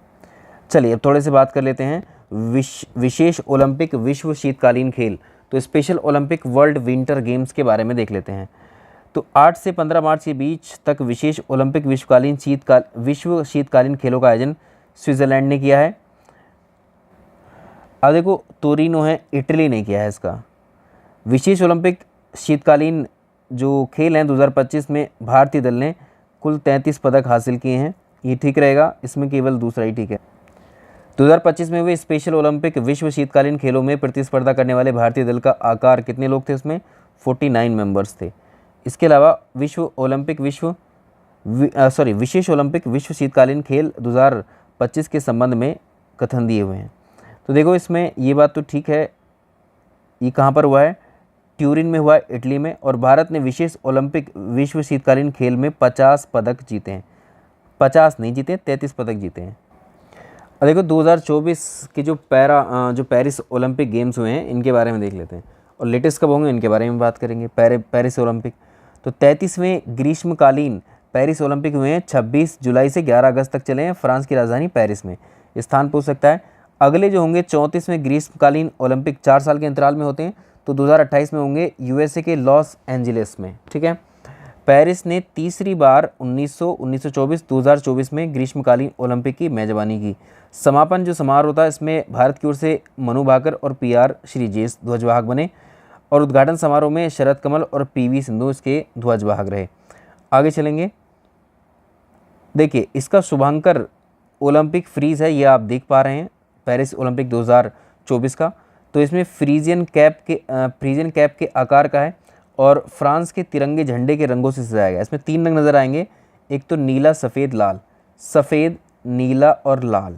चलिए अब थोड़े से बात कर लेते हैं विशेष ओलंपिक विश्व शीतकालीन खेल, तो special Olympic world winter games के बारे में देख लेते हैं। तो 8 से 15 मार्च के बीच तक विशेष ओलंपिक विश्व शीतकालीन खेलों का आयोजन स्विट्जरलैंड ने किया है। अब देखो तोरिनो है, इटली ने किया है इसका। विशेष ओलंपिक शीतकालीन जो खेल हैं 2025 में भारतीय दल ने कुल 33 पदक हासिल किए हैं, ये ठीक रहेगा, इसमें केवल दूसरा ही ठीक है। 2025 में हुए स्पेशल ओलंपिक विश्व शीतकालीन खेलों में प्रतिस्पर्धा करने वाले भारतीय दल का आकार कितने लोग थे? उसमें 49 मेंबर्स थे। इसके अलावा विशेष ओलंपिक विश्व शीतकालीन खेल 2025 के संबंध में कथन दिए हुए हैं। तो देखो इसमें ये बात तो ठीक है, ये कहाँ पर हुआ है? ट्यूरिन में हुआ है, इटली में, और भारत ने विशेष ओलंपिक विश्व शीतकालीन खेल में 50 पदक जीते हैं। 50 नहीं जीते, 33 पदक जीते हैं। और देखो 2024 के जो पेरिस ओलंपिक गेम्स हुए हैं इनके बारे में देख लेते हैं, और लेटेस्ट कब होंगे इनके बारे में बात करेंगे। पेरिस ओलंपिक तो 33वें ग्रीष्मकालीन पेरिस ओलंपिक हुए हैं, 26 जुलाई से 11 अगस्त तक चले हैं, फ्रांस की राजधानी पेरिस में। स्थान पूछ सकता है। अगले जो होंगे 34वें ग्रीष्मकालीन ओलंपिक 4 साल के अंतराल में होते हैं, तो 2028 में होंगे यूएसए के लॉस एंजलिस में, ठीक है। पेरिस ने तीसरी बार 1924 2024 में ग्रीष्मकालीन ओलंपिक की मेजबानी की। समापन जो समारोह था इसमें भारत की ओर से मनु भाकर और पीआर श्रीजेश ध्वजवाहक बने, और उद्घाटन समारोह में शरद कमल और पीवी सिंधु इसके ध्वजवाहक रहे। आगे चलेंगे, देखिए इसका शुभांकर ओलंपिक फ्रीज है, ये आप देख पा रहे हैं, पेरिस ओलंपिक 2024 का। तो इसमें फ्रीजियन कैप के आकार का है और फ्रांस के तिरंगे झंडे के रंगों से सजाया गया। इसमें 3 रंग नज़र आएंगे, एक तो नीला, सफ़ेद, लाल, सफ़ेद, नीला और लाल।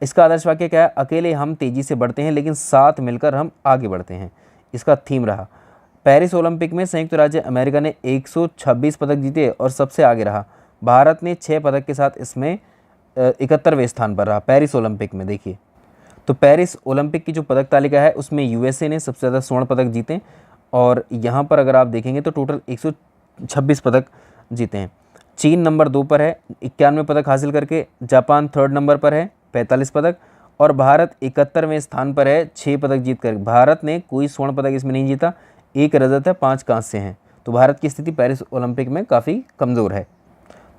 इसका आदर्श वाक्य क्या है? अकेले हम तेजी से बढ़ते हैं लेकिन साथ मिलकर हम आगे बढ़ते हैं, इसका थीम रहा। पेरिस ओलंपिक में संयुक्त राज्य अमेरिका ने 126 पदक जीते और सबसे आगे रहा। भारत ने 6 पदक के साथ इसमें 71वें स्थान पर रहा पेरिस ओलंपिक में। देखिए, तो पेरिस ओलंपिक की जो पदक तालिका है उसमें यूएसए ने सबसे ज़्यादा स्वर्ण पदक जीते और यहाँ पर अगर आप देखेंगे तो टोटल 126 पदक जीते हैं। चीन नंबर 2 पर है 91 पदक हासिल करके, जापान 3rd नंबर पर है 45 पदक और भारत 71वें स्थान पर है 6 पदक जीत कर। भारत ने कोई स्वर्ण पदक इसमें नहीं जीता, 1 रजत है, 5 कांस्य हैं। तो भारत की स्थिति पेरिस ओलंपिक में काफ़ी कमज़ोर है।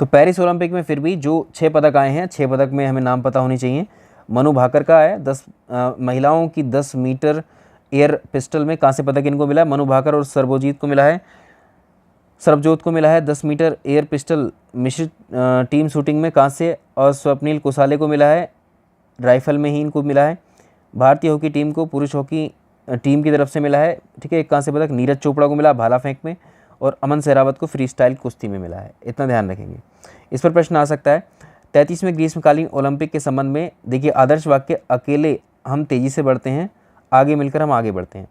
तो पेरिस ओलंपिक में फिर भी जो 6 पदक आए हैं, 6 पदक में हमें नाम पता होनी चाहिए। मनु भाकर का है 10 महिलाओं की 10 मीटर एयर पिस्टल में कांस्य पदक इनको मिला है। मनु भाकर और सरबजीत को मिला है, सरबजोत को मिला है 10 मीटर एयर पिस्टल मिश्रित टीम शूटिंग में कांस्य और स्वप्निल कुसाले को मिला है, राइफल में ही इनको मिला है। भारतीय हॉकी टीम को पुरुष हॉकी टीम की तरफ से मिला है, ठीक है, एक कांस्य पदक। नीरज चोपड़ा को मिला भाला फेंक में और अमन सहरावत को फ्री स्टाइल कुश्ती में मिला है। इतना ध्यान रखेंगे, इस पर प्रश्न आ सकता है। 33वें ग्रीष्मकालीन ओलंपिक के संबंध में देखिए, आदर्श वाक्य अकेले हम तेज़ी से बढ़ते हैं, आगे मिलकर हम आगे बढ़ते हैं।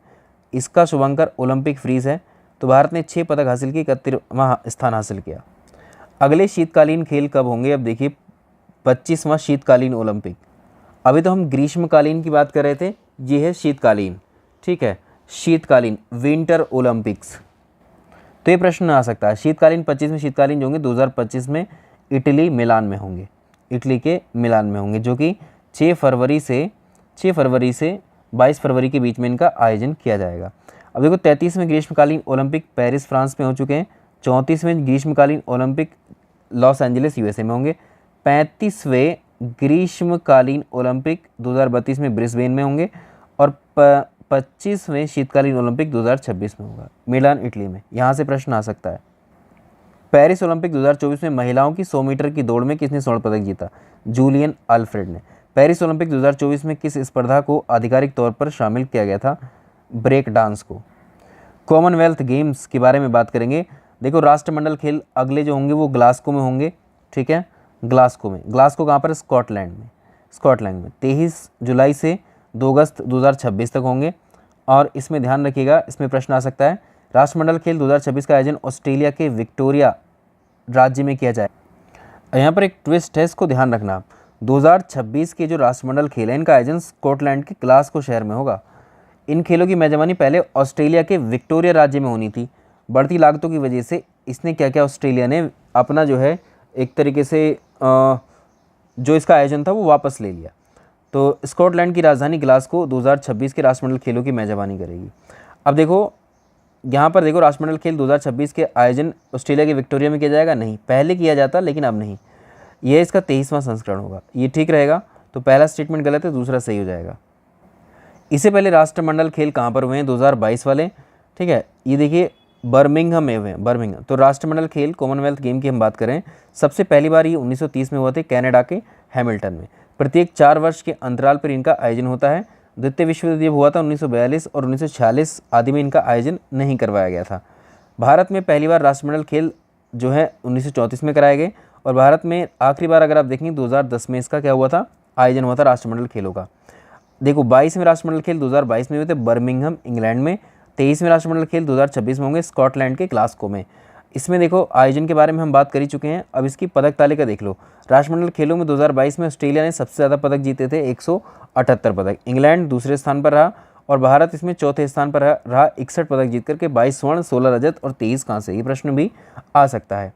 इसका शुभांकर ओलंपिक फ्रीज है। तो भारत ने 6 पदक हासिल किए, 31वां स्थान हासिल किया। अगले शीतकालीन खेल कब होंगे? अब देखिए, 25वां शीतकालीन ओलंपिक। अभी तो हम ग्रीष्मकालीन की बात कर रहे थे, ये है शीतकालीन, ठीक है, शीतकालीन विंटर ओलंपिक्स। तो ये प्रश्न आ सकता है, शीतकालीन 25वें शीतकालीन जो होंगे 2025 में इटली मिलान में होंगे, इटली के मिलान में होंगे, जो कि 6 फरवरी से 22 फरवरी के बीच में इनका आयोजन किया जाएगा। अब देखो, 33वें ग्रीष्मकालीन ओलंपिक पेरिस फ्रांस में हो चुके हैं। 34वें ग्रीष्मकालीन ओलंपिक लॉस एंजलिस यूएसए में होंगे। 35वें ग्रीष्मकालीन ओलंपिक 2032 में ब्रिस्बेन में होंगे और 25वें शीतकालीन ओलंपिक 2026 में होगा, मिलान इटली में। यहाँ से प्रश्न आ सकता है, पेरिस ओलंपिक 2024 में महिलाओं की 100 मीटर की दौड़ में किसने स्वर्ण पदक जीता? जूलियन अल्फ्रेड ने। पेरिस ओलंपिक 2024 में किस स्पर्धा को आधिकारिक तौर पर शामिल किया गया था? ब्रेक डांस को। कॉमनवेल्थ गेम्स के बारे में बात करेंगे। देखो, राष्ट्रमंडल खेल अगले जो होंगे वो ग्लासगो में होंगे, ठीक है, ग्लासगो में। ग्लासगो कहाँ पर? स्कॉटलैंड में। 23 जुलाई से 2 अगस्त 2026 तक होंगे। और इसमें ध्यान रखिएगा, इसमें प्रश्न आ सकता है, राष्ट्रमंडल खेल 2026 का आयोजन ऑस्ट्रेलिया के विक्टोरिया राज्य में किया जाए। यहाँ पर एक ट्विस्ट है, इसको ध्यान रखना। 2026 के जो राष्ट्रमंडल खेल हैं, इनका आयोजन स्कॉटलैंड के ग्लासगो शहर में होगा। इन खेलों की मेजबानी पहले ऑस्ट्रेलिया के विक्टोरिया राज्य में होनी थी। बढ़ती लागतों की वजह से इसने क्या किया, ऑस्ट्रेलिया ने अपना जो है एक तरीके से जो इसका आयोजन था वो वापस ले लिया। तो स्कॉटलैंड की राजधानी ग्लासगो 2026 के राष्ट्रमंडल खेलों की मेजबानी करेगी। अब देखो, यहाँ पर देखो, राष्ट्रमंडल खेल 2026 के आयोजन ऑस्ट्रेलिया के विक्टोरिया में किया जाएगा? नहीं, पहले किया जाता लेकिन अब नहीं। यह इसका 23वां संस्करण होगा, ये ठीक रहेगा। तो पहला स्टेटमेंट गलत है, दूसरा सही हो जाएगा। इससे पहले राष्ट्रमंडल खेल कहाँ पर हुए हैं? 2022 वाले, ठीक है, ये देखिए बर्मिंघम में हुए हैं, बर्मिंघम। तो राष्ट्रमंडल खेल कॉमनवेल्थ गेम की हम बात करें, सबसे पहली बार ये 1930 में हुआ थे कनाडा के हैमिल्टन में। प्रत्येक 4 वर्ष के अंतराल पर इनका आयोजन होता है। द्वितीय विश्व युद्ध हुआ था 1942 और 1946 आदि में इनका आयोजन नहीं करवाया गया था। भारत में पहली बार राष्ट्रमंडल खेल जो है 1934 में कराए गए और भारत में आखिरी बार अगर आप देखेंगे 2010 में इसका क्या हुआ था, आयोजन हुआ था राष्ट्रमंडल खेलों का। देखो, 22वें राष्ट्रमंडल खेल 2022 में हुए थे बर्मिंघम इंग्लैंड में। 23वें राष्ट्रमंडल खेल 2026 में होंगे स्कॉटलैंड के ग्लासगो में। इसमें देखो, आयोजन के बारे में हम बात कर ही चुके हैं। अब इसकी पदक तालिका देख लो। राष्ट्रमंडल खेलों में 2022 में ऑस्ट्रेलिया ने सबसे ज़्यादा पदक जीते थे, 178 पदक। इंग्लैंड दूसरे स्थान पर रहा और भारत इसमें चौथे स्थान पर रहा 61 पदक जीत करके, 22 स्वर्ण, 16 रजत और 23 कांस्य। ये प्रश्न भी आ सकता है।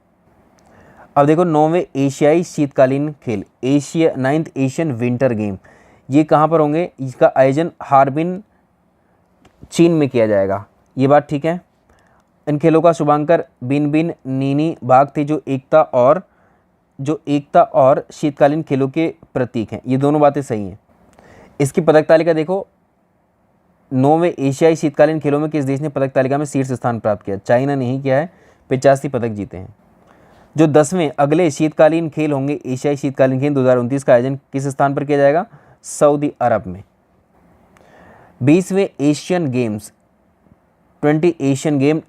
अब देखो, 9वें एशियाई शीतकालीन खेल, 9th एशियन विंटर गेम, ये कहाँ पर होंगे? इसका आयोजन हार्बिन चीन में किया जाएगा। ये बात ठीक है। इन खेलों का शुभांकर बिन नीनी बाग थे, जो एकता और शीतकालीन खेलों के प्रतीक हैं। ये दोनों बातें सही हैं। इसकी पदक तालिका देखो, 9वें एशियाई शीतकालीन खेलों में किस देश ने पदक तालिका में शीर्ष स्थान प्राप्त किया? चाइना ने ही किया है, 85 पदक जीते हैं। जो 10वें अगले शीतकालीन खेल होंगे, एशियाई शीतकालीन खेल 2029 का आयोजन किस स्थान पर किया जाएगा? सऊदी अरब में। 20वें एशियन गेम्स, 20 एशियन गेम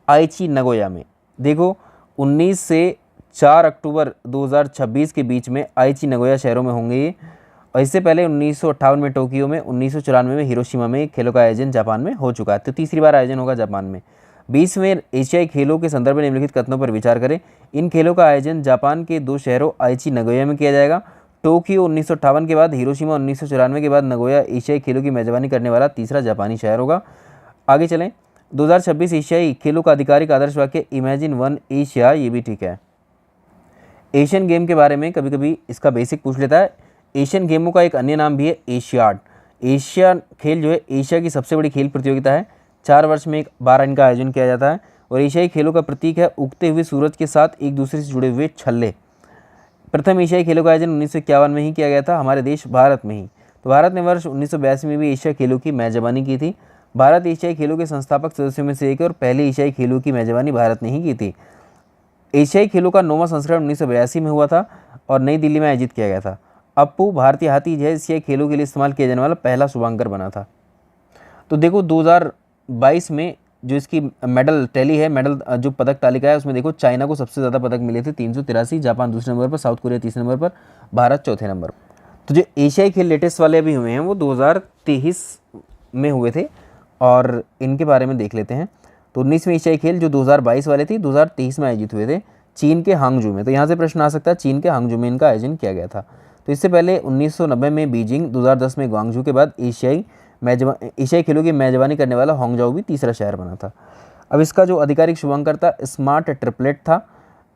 आईची नगोया में। देखो, 19 से 4 अक्टूबर 2026 के बीच में आईची नगोया शहरों में होंगे ये। और इससे पहले 1958 में टोक्यो में, 1994 में हिरोशिमा में खेलों का आयोजन जापान में हो चुका है। तो तीसरी बार आयोजन होगा जापान में। 20वें एशियाई खेलों के संदर्भ में निम्नलिखित कथनों पर विचार करें। इन खेलों का आयोजन जापान के 2 शहरों आइची नगोया में किया जाएगा। टोक्यो 1958 के बाद, हिरोशिमा 1994 के बाद नगोया एशियाई खेलों की मेजबानी करने वाला तीसरा जापानी शहर होगा। आगे चलें। 2026 एशियाई खेलों का आधिकारिक आदर्श वाक्य इमेजिन वन एशिया, ये भी ठीक है। एशियन गेम के बारे में कभी कभी इसका बेसिक पूछ लेता है। एशियन गेमों का एक अन्य नाम भी है एशियाड। एशिया खेल जो है एशिया की सबसे बड़ी खेल प्रतियोगिता है। 4 वर्ष में एक बार इनका आयोजन किया जाता है और एशियाई खेलों का प्रतीक है उगते हुए सूरज के साथ एक दूसरे से जुड़े हुए छल्ले। प्रथम एशियाई खेलों का आयोजन 1951 में ही किया गया था, हमारे देश भारत में ही। तो भारत ने वर्ष 1982 में भी एशिया खेलों की मेजबानी की थी। भारत एशियाई खेलों के संस्थापक सदस्यों में से एक है और पहले एशियाई खेलों की मेजबानी भारत ने ही की थी। एशियाई खेलों का 9वां संस्करण 1982 में हुआ था और नई दिल्ली में आयोजित किया गया था। अप्पू भारतीय हाथी जो है एशियाई खेलों के लिए इस्तेमाल किया जाने वाला पहला शुभांकर बना था। तो देखो 2022 में जो इसकी मेडल टैली है, मेडल जो पदक तालिका है उसमें देखो चाइना को सबसे ज़्यादा पदक मिले थे 383, जापान दूसरे नंबर पर, साउथ कोरिया तीसरे नंबर पर, भारत चौथे नंबर पर। तो जो एशियाई खेल लेटेस्ट वाले अभी हुए हैं वो 2023 में हुए थे और इनके बारे में देख लेते हैं। तो 19वें एशियाई खेल जो 2022 वाले थे 2023 में आयोजित हुए थे चीन के हांगजू में। तो यहाँ से प्रश्न आ सकता है, चीन के हांगजू में इनका आयोजन किया गया था। तो इससे पहले 1990 में बीजिंग, 2010 में ग्वांगझू के बाद एशियाई खेलों की मेजबानी करने वाला हांगझाओ भी तीसरा शहर बना था। अब इसका जो आधिकारिक शुभांकर था स्मार्ट ट्रिपलेट था,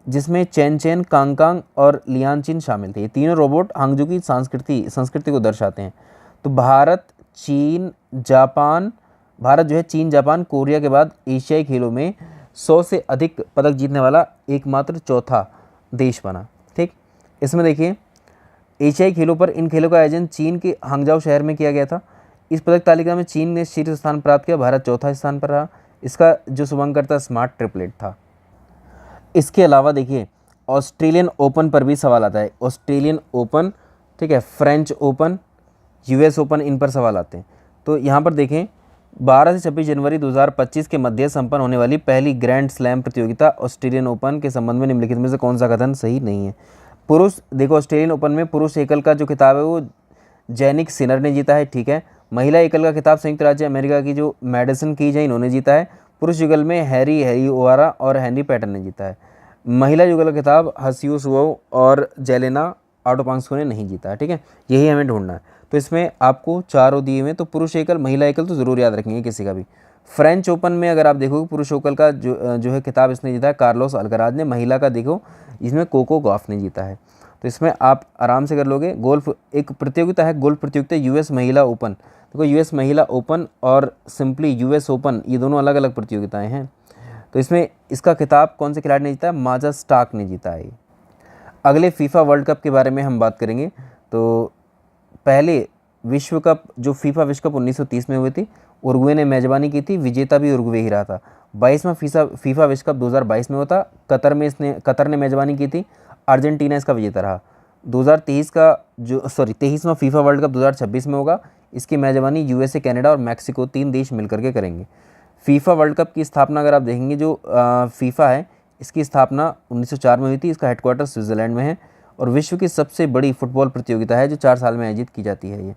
जिसमें चेन, कांगकांग और लियानचिन शामिल थे। ये तीनों रोबोट हांगझू की संस्कृति को दर्शाते हैं। तो भारत जो है चीन, जापान, कोरिया के बाद एशियाई खेलों में 100 से अधिक पदक जीतने वाला एकमात्र चौथा देश बना। ठीक, इसमें देखिए एशियाई खेलों पर इन खेलों का आयोजन चीन के हांगझाओ शहर में किया गया था। इस पदक तालिका में चीन ने शीर्ष स्थान प्राप्त किया, भारत चौथा स्थान पर रहा। इसका जो शुभांकर था स्मार्ट ट्रिपलेट था। इसके अलावा देखिए ऑस्ट्रेलियन ओपन पर भी सवाल आता है। ऑस्ट्रेलियन ओपन, ठीक है, फ्रेंच ओपन, यूएस ओपन, इन पर सवाल आते हैं। तो यहाँ पर देखें 12 से 26 जनवरी 2025 के मध्य संपन्न होने वाली पहली ग्रैंड स्लैम प्रतियोगिता ऑस्ट्रेलियन ओपन के संबंध में निम्नलिखित में से कौन सा कथन सही नहीं है। पुरुष, देखो ऑस्ट्रेलियन ओपन में पुरुष एकल का जो खिताब है वो जैनिक सिनर ने जीता है, ठीक है। महिला एकल का खिताब संयुक्त राज्य अमेरिका की जो मैडिसन कीज है इन्होंने जीता है। पुरुष युगल में हैरी ओवारा और हेनरी पैटन ने जीता है। महिला युगल का खिताब हसियो सुओ और जेलेना आटोपांगसो ने नहीं जीता है, ठीक है। यही हमें ढूंढना है। तो इसमें आपको चारों दिए हुए, तो पुरुष एकल, महिला एकल तो ज़रूर याद रखेंगे किसी का भी। फ्रेंच ओपन में अगर आप देखोगे पुरुष एकल का जो है खिताब इसने जीता है कार्लोस अल्कराज ने। महिला का देखो इसमें कोको गॉफ ने जीता है। तो इसमें आप आराम से कर लोगे। गोल्फ एक प्रतियोगिता है, गोल्फ प्रतियोगिता यूएस महिला ओपन। देखो यूएस महिला ओपन और सिंपली यूएस ओपन ये दोनों अलग अलग प्रतियोगिताएं हैं। तो इसमें इसका खिताब कौन से खिलाड़ी ने जीता है? माजा स्टार्क ने जीता है। अगले फीफा वर्ल्ड कप के बारे में हम बात करेंगे। तो पहले विश्व कप जो फीफा विश्व कप 1930 में हुए थे, उरुग्वे ने मेजबानी की थी, विजेता भी उरुग्वे ही रहा था। 22वां फीफा विश्व कप 2022 में होता, कतर ने मेजबानी की थी, अर्जेंटीना इसका विजेता रहा। 23वां फीफा वर्ल्ड कप 2026 में होगा। इसकी मेजबानी यूएसए, कनाडा और मैक्सिको 3 देश मिलकर के करेंगे। फीफा वर्ल्ड कप की स्थापना अगर आप देखेंगे, जो फीफा है इसकी स्थापना 1904 में हुई थी। इसका हेडक्वार्टर स्विट्ज़रलैंड में है और विश्व की सबसे बड़ी फुटबॉल प्रतियोगिता है जो 4 साल में आयोजित की जाती है। ये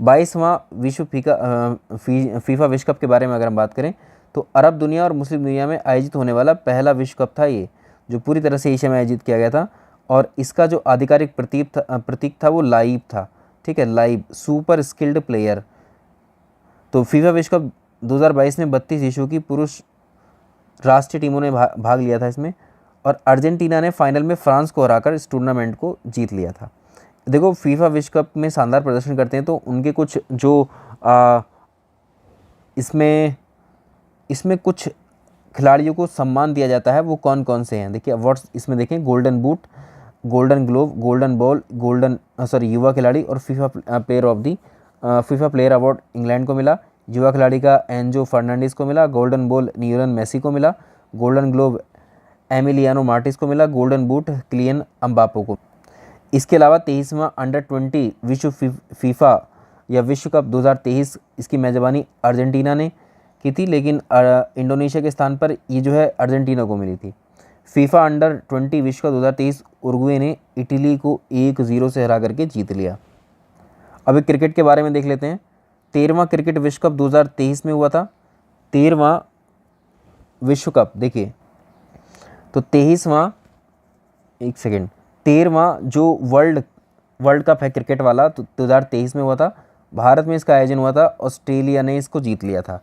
22वां विश्व फीफा विश्व कप के बारे में अगर हम बात करें तो अरब दुनिया और मुस्लिम दुनिया में आयोजित होने वाला पहला विश्व कप था ये, जो पूरी तरह से एशिया में आयोजित किया गया था। और इसका जो आधिकारिक प्रतीक था वो लाइव था, ठीक है, लाइव सुपर स्किल्ड प्लेयर। तो फीफा विश्व कप 2022 में 32 देशों की पुरुष राष्ट्रीय टीमों ने भाग लिया था इसमें, और अर्जेंटीना ने फाइनल में फ्रांस को हराकर इस टूर्नामेंट को जीत लिया था। देखो फीफा विश्व कप में शानदार प्रदर्शन करते हैं तो उनके कुछ जो इसमें कुछ खिलाड़ियों को सम्मान दिया जाता है, वो कौन कौन से हैं देखिए अवार्ड्स इसमें देखें। Golden boot, golden glove, golden ball, युवा खिलाड़ी और फीफा प्लेयर अवार्ड इंग्लैंड को मिला। युवा खिलाड़ी का एंजो फर्नांडिस को मिला। गोल्डन बॉल लियोनेल मेसी को मिला। गोल्डन ग्लोव एमिलियानो मार्टिस को मिला। गोल्डन बूट किलियन एम्बापे को। इसके अलावा 23वां अंडर 20 विश्व फीफा या विश्व कप 2023 इसकी मेज़बानी अर्जेंटीना ने की थी, लेकिन इंडोनेशिया के स्थान पर ये जो है अर्जेंटीना को मिली थी। फीफा अंडर 20 विश्व कप 2023 उरुग्वे ने इटली को 1-0 से हरा करके जीत लिया। अभी क्रिकेट के बारे में देख लेते हैं। 13वां क्रिकेट विश्व कप 2023 में हुआ था। 13वां विश्व कप, देखिए तो 23वां, एक सेकेंड, 13वां जो वर्ल्ड कप है क्रिकेट वाला, तो 2023 में हुआ था। भारत में इसका आयोजन हुआ था, ऑस्ट्रेलिया ने इसको जीत लिया था।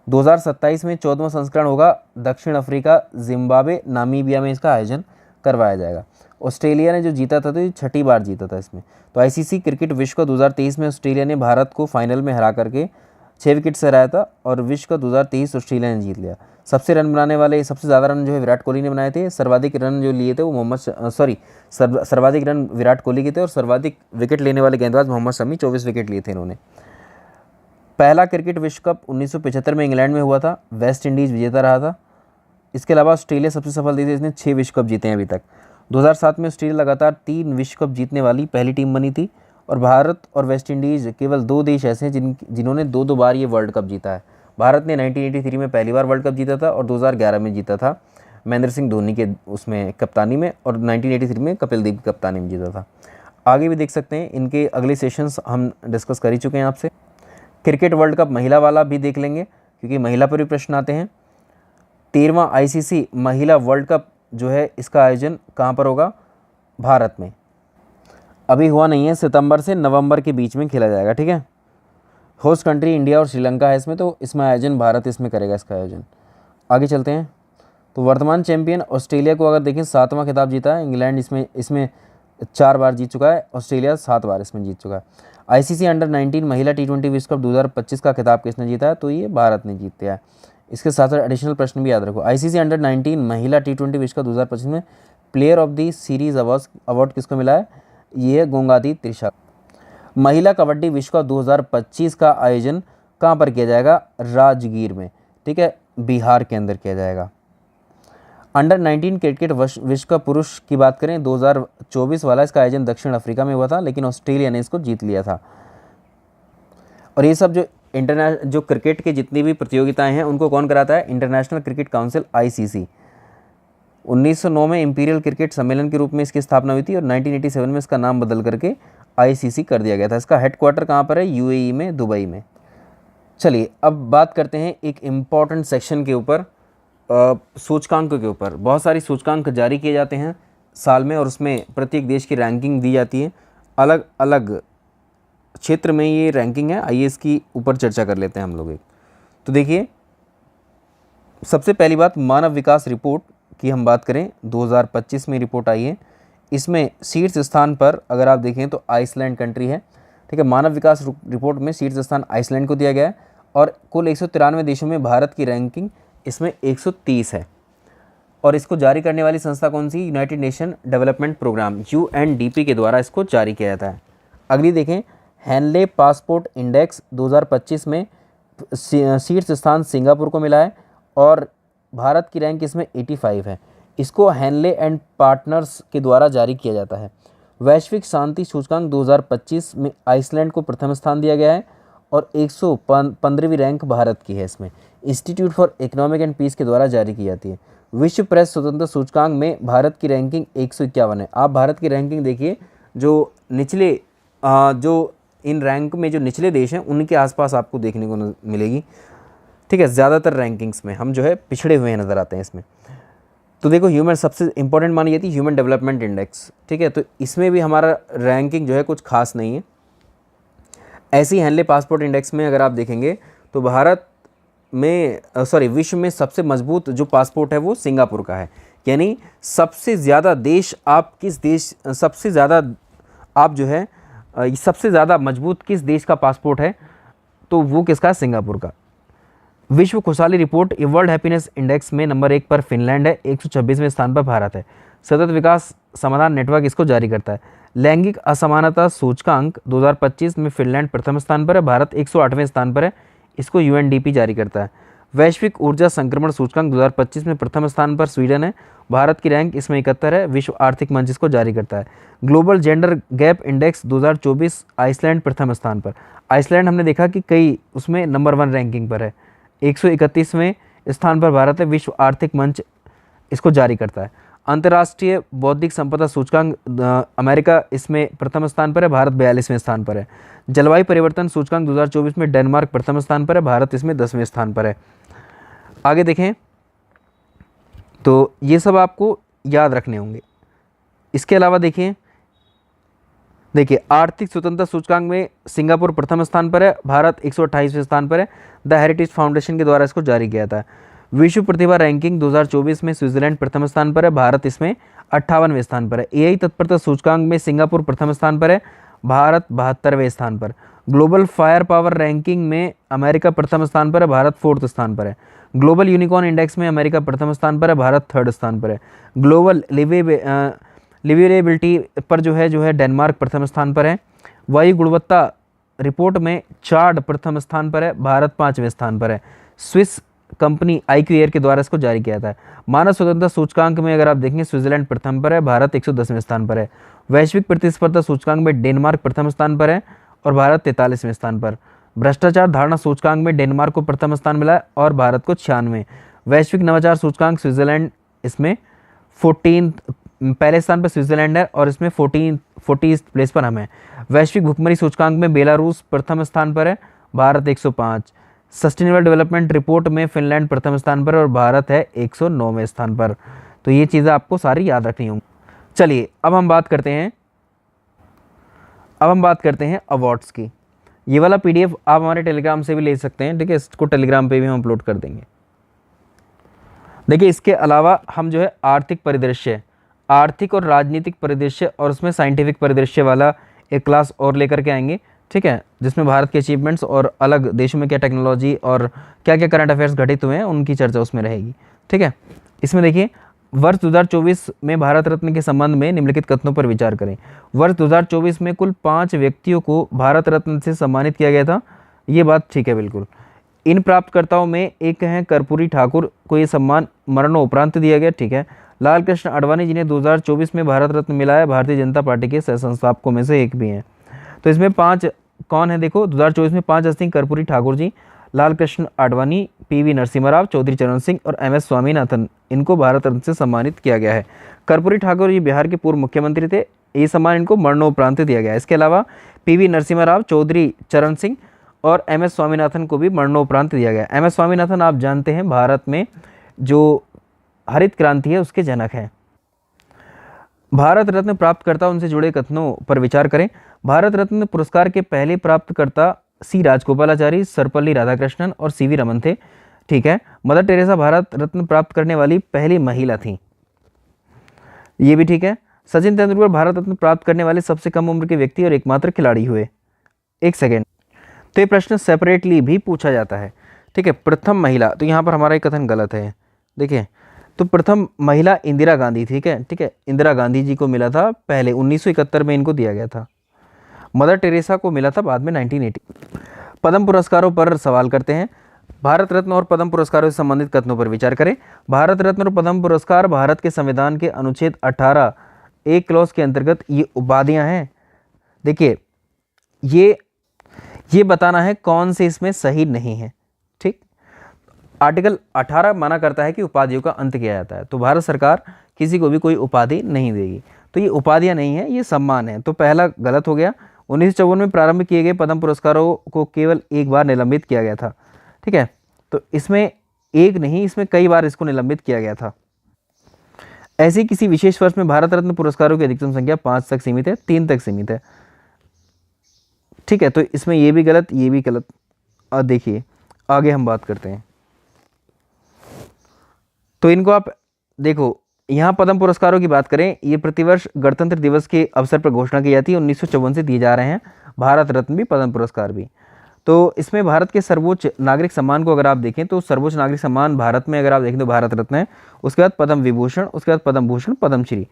2027 में 14वां संस्करण होगा, दक्षिण अफ्रीका, जिम्बाब्वे, नामीबिया में इसका आयोजन करवाया जाएगा। ऑस्ट्रेलिया ने जो जीता था, तो ये 6ठी बार जीता था इसमें। तो आईसीसी क्रिकेट विश्व कप 2023 में ऑस्ट्रेलिया ने भारत को फाइनल में हरा करके 6 विकेट से हराया था, और विश्व कप 2023 ऑस्ट्रेलिया ने जीत लिया। सबसे रन बनाने वाले, सबसे ज़्यादा रन जो है विराट कोहली ने बनाए थे। सर्वाधिक रन जो लिए थे वो सर्वाधिक रन विराट कोहली के थे, और सर्वाधिक विकेट लेने वाले गेंदबाज मोहम्मद शमी, 24 विकेट लिए थे इन्होंने। पहला क्रिकेट विश्व कप 1975 में इंग्लैंड में हुआ था, वेस्ट इंडीज़ विजेता रहा था। इसके अलावा ऑस्ट्रेलिया सबसे सफल देश है, इसने 6 विश्व कप जीते हैं अभी तक। 2007 में ऑस्ट्रेलिया लगातार 3 विश्व कप जीतने वाली पहली टीम बनी थी, और भारत और वेस्ट इंडीज़ केवल 2 देश ऐसे हैं जिन्होंने 2 बार ये वर्ल्ड कप जीता है। भारत ने 1983 में पहली बार वर्ल्ड कप जीता था, और 2011 में जीता था महेंद्र सिंह धोनी के उसमें कप्तानी में, और 1983 में कपिल देव की कप्तानी में जीता था। आगे भी देख सकते हैं, इनके अगले सेशंस हम डिस्कस कर ही चुके हैं आपसे। क्रिकेट वर्ल्ड कप महिला वाला भी देख लेंगे, क्योंकि महिला पर भी प्रश्न आते हैं। 13वां आईसीसी महिला वर्ल्ड कप जो है, इसका आयोजन कहाँ पर होगा? भारत में। अभी हुआ नहीं है, सितंबर से नवंबर के बीच में खेला जाएगा, ठीक है। होस्ट कंट्री इंडिया और श्रीलंका है इसमें, तो इसमें आयोजन भारत इसमें करेगा इसका आयोजन। आगे चलते हैं। तो वर्तमान चैंपियन ऑस्ट्रेलिया को अगर देखें, 7वां खिताब जीता है। इंग्लैंड इसमें 4 बार जीत चुका है, ऑस्ट्रेलिया 7 बार इसमें जीत चुका है। आईसीसी अंडर 19 महिला T20 विश्व कप 2025 का खिताब किसने जीता है? तो ये भारत ने जीत लिया है। इसके साथ साथ एडिशनल प्रश्न भी याद रखो। आईसीसी अंडर 19 महिला T20 विश्व कप 2025 में player of the series award किसको मिला है? ये है गोंगादी त्रिशा। महिला कबड्डी विश्व कप 2025 का आयोजन कहाँ पर किया जाएगा? राजगीर में, ठीक है, बिहार के अंदर किया जाएगा। अंडर 19 क्रिकेट विश्व कप पुरुष की बात करें, 2024 वाला, इसका आयोजन दक्षिण अफ्रीका में हुआ था, लेकिन ऑस्ट्रेलिया ने इसको जीत लिया था। और ये सब जो क्रिकेट के जितनी भी प्रतियोगिताएं हैं, उनको कौन कराता है? International cricket council, ICC. 1909 में इंपीरियल क्रिकेट सम्मेलन के रूप में इसकी स्थापना हुई थी, और 1987 में इसका नाम बदल करके आईसीसी कर दिया गया था। इसका हेडक्वार्टर कहाँ पर है? यूएई में, दुबई में। चलिए अब बात करते हैं एक इम्पॉर्टेंट सेक्शन के ऊपर, सूचकांक के ऊपर। बहुत सारी सूचकांक जारी किए जाते हैं साल में, और उसमें प्रत्येक देश की रैंकिंग दी जाती है। अलग अलग क्षेत्र में ये रैंकिंग है। आइए इसकी ऊपर चर्चा कर लेते हैं हम लोग एक। तो देखिए, सबसे पहली बात, मानव विकास रिपोर्ट की हम बात करें, 2025 में रिपोर्ट आई है। इसमें शीर्ष स्थान पर अगर आप देखें तो आइसलैंड कंट्री है, ठीक है। मानव विकास रिपोर्ट में शीर्ष स्थान आइसलैंड को दिया गया है, और कुल 193 देशों में भारत की रैंकिंग इसमें 130 है। और इसको जारी करने वाली संस्था कौन सी? United Nation development program, UNDP के द्वारा इसको जारी किया जाता है। अगली देखें, हैनले पासपोर्ट इंडेक्स 2025 में शीर्ष स्थान सिंगापुर को मिला है, और भारत की रैंक इसमें 85 है। इसको हैनले एंड पार्टनर्स के द्वारा जारी किया जाता है। वैश्विक शांति सूचकांक 2025 में आइसलैंड को प्रथम स्थान दिया गया है, और 115वीं रैंक भारत की है। इसमें institute for economic and peace के द्वारा जारी की जाती है। विश्व प्रेस स्वतंत्रता सूचकांक में भारत की रैंकिंग 151 है। आप भारत की रैंकिंग देखिए, जो निचले जो इन रैंक में जो निचले देश हैं, उनके आसपास आपको देखने को मिलेगी, ठीक है। ज़्यादातर रैंकिंग्स में हम जो है पिछड़े हुए नज़र आते हैं इसमें। तो देखो, ह्यूमन सबसे इंपॉर्टेंट मानी जाती है ह्यूमन डेवलपमेंट इंडेक्स, ठीक है। तो इसमें भी हमारा रैंकिंग जो है कुछ खास नहीं है। ऐसी हैनले पासपोर्ट इंडेक्स में अगर आप देखेंगे तो भारत में विश्व में सबसे मजबूत जो पासपोर्ट है वो सिंगापुर का है। यानी सबसे ज़्यादा देश, आप किस देश सबसे ज़्यादा आप जो है सबसे ज़्यादा मजबूत किस देश का पासपोर्ट है, तो वो किसका? सिंगापुर का। विश्व खुशहाली रिपोर्ट वर्ल्ड हैप्पीनेस इंडेक्स में नंबर 1 पर फिनलैंड है, 126वें स्थान पर भारत है। सतत विकास समाधान नेटवर्क इसको जारी करता है। लैंगिक असमानता सूचकांक 2025 में फिनलैंड प्रथम स्थान पर है, भारत 108वें स्थान पर है। इसको UNDP जारी करता है। वैश्विक ऊर्जा संक्रमण सूचकांक 2025 में प्रथम स्थान पर स्वीडन है, भारत की रैंक इसमें 71 है। विश्व आर्थिक मंच इसको जारी करता है। Global gender gap index 2024 Iceland प्रथम स्थान पर। आइसलैंड हमने देखा कि कई उसमें नंबर 1 रैंकिंग पर है, 131वें स्थान पर भारत है। विश्व आर्थिक मंच इसको जारी करता है। अंतर्राष्ट्रीय बौद्धिक संपदा सूचकांक अमेरिका इसमें प्रथम स्थान पर है, भारत 42वें स्थान पर है। जलवायु परिवर्तन सूचकांक 2024 में डेनमार्क प्रथम स्थान पर है, भारत इसमें 10वें स्थान पर है। आगे देखें तो ये सब आपको याद रखने होंगे। इसके अलावा देखिए आर्थिक स्वतंत्रता सूचकांक में सिंगापुर प्रथम स्थान पर है, भारत 128वें स्थान पर है। द हेरिटेज फाउंडेशन के द्वारा इसको जारी किया था। विश्व प्रतिभा रैंकिंग 2024 में स्विट्जरलैंड प्रथम स्थान पर है, भारत इसमें 58वें स्थान पर है। एआई तत्परता सूचकांक में सिंगापुर प्रथम स्थान पर है, भारत 72वें स्थान पर। ग्लोबल फायर पावर रैंकिंग में अमेरिका प्रथम स्थान पर है, भारत 4th स्थान पर है। ग्लोबल यूनिकॉर्न इंडेक्स में अमेरिका प्रथम स्थान पर है, भारत 3rd स्थान पर है। ग्लोबल लिवेबिलिटी पर जो है डेनमार्क प्रथम स्थान पर है। वायु गुणवत्ता रिपोर्ट में चार्ड प्रथम स्थान पर है, भारत 5वें स्थान पर है। स्विस कंपनी IQ एयर के द्वारा इसको जारी किया था। मानव स्वतंत्रता सूचकांक में अगर आप देखेंगे स्विट्जरलैंड प्रथम पर है, भारत 110वें स्थान पर है। वैश्विक प्रतिस्पर्धा सूचकांक में डेनमार्क प्रथम स्थान पर है और भारत 43वें स्थान पर। भ्रष्टाचार धारणा सूचकांक में डेनमार्क को प्रथम स्थान मिला और भारत को 96। वैश्विक नवाचार सूचकांक स्विट्जरलैंड इसमें 14 पहले स्थान पर स्विट्जरलैंड है और इसमें 40 प्लेस पर हम हैं। वैश्विक भुखमरी सूचकांक में बेलारूस प्रथम स्थान पर है, भारत 105। सस्टेनेबल डेवलपमेंट रिपोर्ट में फिनलैंड प्रथम स्थान पर और भारत है 109वें स्थान पर। तो ये चीज़ें आपको सारी याद रखनी होंगी। चलिए अब हम बात करते हैं अवार्ड्स की। ये वाला PDF आप हमारे टेलीग्राम से भी ले सकते हैं, ठीक है। इसको टेलीग्राम पे भी हम अपलोड कर देंगे। देखिए इसके अलावा हम जो है आर्थिक और राजनीतिक परिदृश्य और उसमें साइंटिफिक परिदृश्य वाला एक क्लास और लेकर के आएंगे, ठीक है, जिसमें भारत के अचीवमेंट्स और अलग देशों में क्या टेक्नोलॉजी और क्या क्या करंट अफेयर्स घटित हुए हैं उनकी चर्चा उसमें रहेगी, ठीक है। इसमें देखिए वर्ष 2024 में भारत रत्न के संबंध में निम्नलिखित कथनों पर विचार करें। वर्ष 2024 में कुल 5 व्यक्तियों को भारत रत्न से सम्मानित किया गया था, ये बात ठीक है बिल्कुल। इन प्राप्तकर्ताओं में एक हैं कर्पूरी ठाकुर को ये सम्मान मरणोपरांत दिया गया, ठीक है। लाल कृष्ण आडवाणी जिन्हें 2024 में भारत रत्न मिला है, भारतीय जनता पार्टी के सह संस्थापकों में से एक भी हैं। तो इसमें 5 कौन है देखो, 2024 में 5 हस्ती कर्पूरी ठाकुर जी, लाल कृष्ण आडवाणी, PV नरसिम्हा राव, चौधरी चरण सिंह और MS स्वामीनाथन, इनको भारत रत्न से सम्मानित किया गया है। कर्पूरी ठाकुर जी बिहार के पूर्व मुख्यमंत्री थे, ये सम्मान इनको मरणोपरांत दिया गया है। इसके अलावा PV नरसिम्हा राव, चौधरी चरण सिंह और MS स्वामीनाथन को भी मरणोपरांत दिया गया है। MS स्वामीनाथन आप जानते हैं भारत में जो हरित क्रांति है उसके जनक हैं। भारत रत्न प्राप्तकर्ता उनसे जुड़े कथनों पर विचार करें। भारत रत्न पुरस्कार के पहले प्राप्तकर्ता C राजगोपालाचारी, सर्वपल्ली राधाकृष्णन और CV रमन थे, ठीक है। मदर टेरेसा भारत रत्न प्राप्त करने वाली पहली महिला थी, ये भी ठीक है। सचिन तेंदुलकर भारत रत्न प्राप्त करने वाले सबसे कम उम्र के व्यक्ति और एकमात्र खिलाड़ी हुए। एक सेकेंड, तो ये प्रश्न सेपरेटली भी पूछा जाता है, ठीक है। प्रथम महिला, तो यहाँ पर हमारा एक कथन गलत है, देखिए। तो प्रथम महिला इंदिरा गांधी, ठीक है, इंदिरा गांधी जी को मिला था पहले 1971 में इनको दिया गया था। मदर टेरेसा को मिला था बाद में 1980। पद्म पुरस्कारों पर सवाल करते हैं। भारत रत्न और पद्म पुरस्कारों से संबंधित कथनों पर विचार करें। भारत रत्न और पद्म पुरस्कार भारत के संविधान के अनुच्छेद 18 एक क्लॉज के अंतर्गत ये उपाधियां हैं। देखिए ये बताना है कौन से इसमें सही नहीं है, ठीक। आर्टिकल 18 मना करता है कि उपाधियों का अंत किया जाता है, तो भारत सरकार किसी को भी कोई उपाधि नहीं देगी। तो ये उपाधियां नहीं है, ये सम्मान है, तो पहला गलत हो गया। 1954 में प्रारंभ किए गए पद्म पुरस्कारों को केवल एक बार निलंबित किया गया था, ठीक है। तो इसमें एक नहीं, इसमें कई बार इसको निलंबित किया गया था। ऐसे किसी विशेष वर्ष में भारत रत्न पुरस्कारों की अधिकतम संख्या 5 तक सीमित है, 3 तक सीमित है, ठीक है। तो इसमें ये भी गलत, ये भी गलत। और देखिए आगे हम बात करते हैं, तो इनको आप देखो, यहाँ पद्म पुरस्कारों की बात करें, ये प्रतिवर्ष गणतंत्र दिवस के अवसर पर घोषणा की जाती है। 1954 से दिए जा रहे हैं भारत रत्न भी, पद्म पुरस्कार भी। तो इसमें भारत के सर्वोच्च नागरिक सम्मान को अगर आप देखें तो सर्वोच्च नागरिक सम्मान भारत में अगर आप देखें तो भारत रत्न है, उसके बाद पद्म विभूषण, उसके बाद पद्म भूषण, पद्मश्री।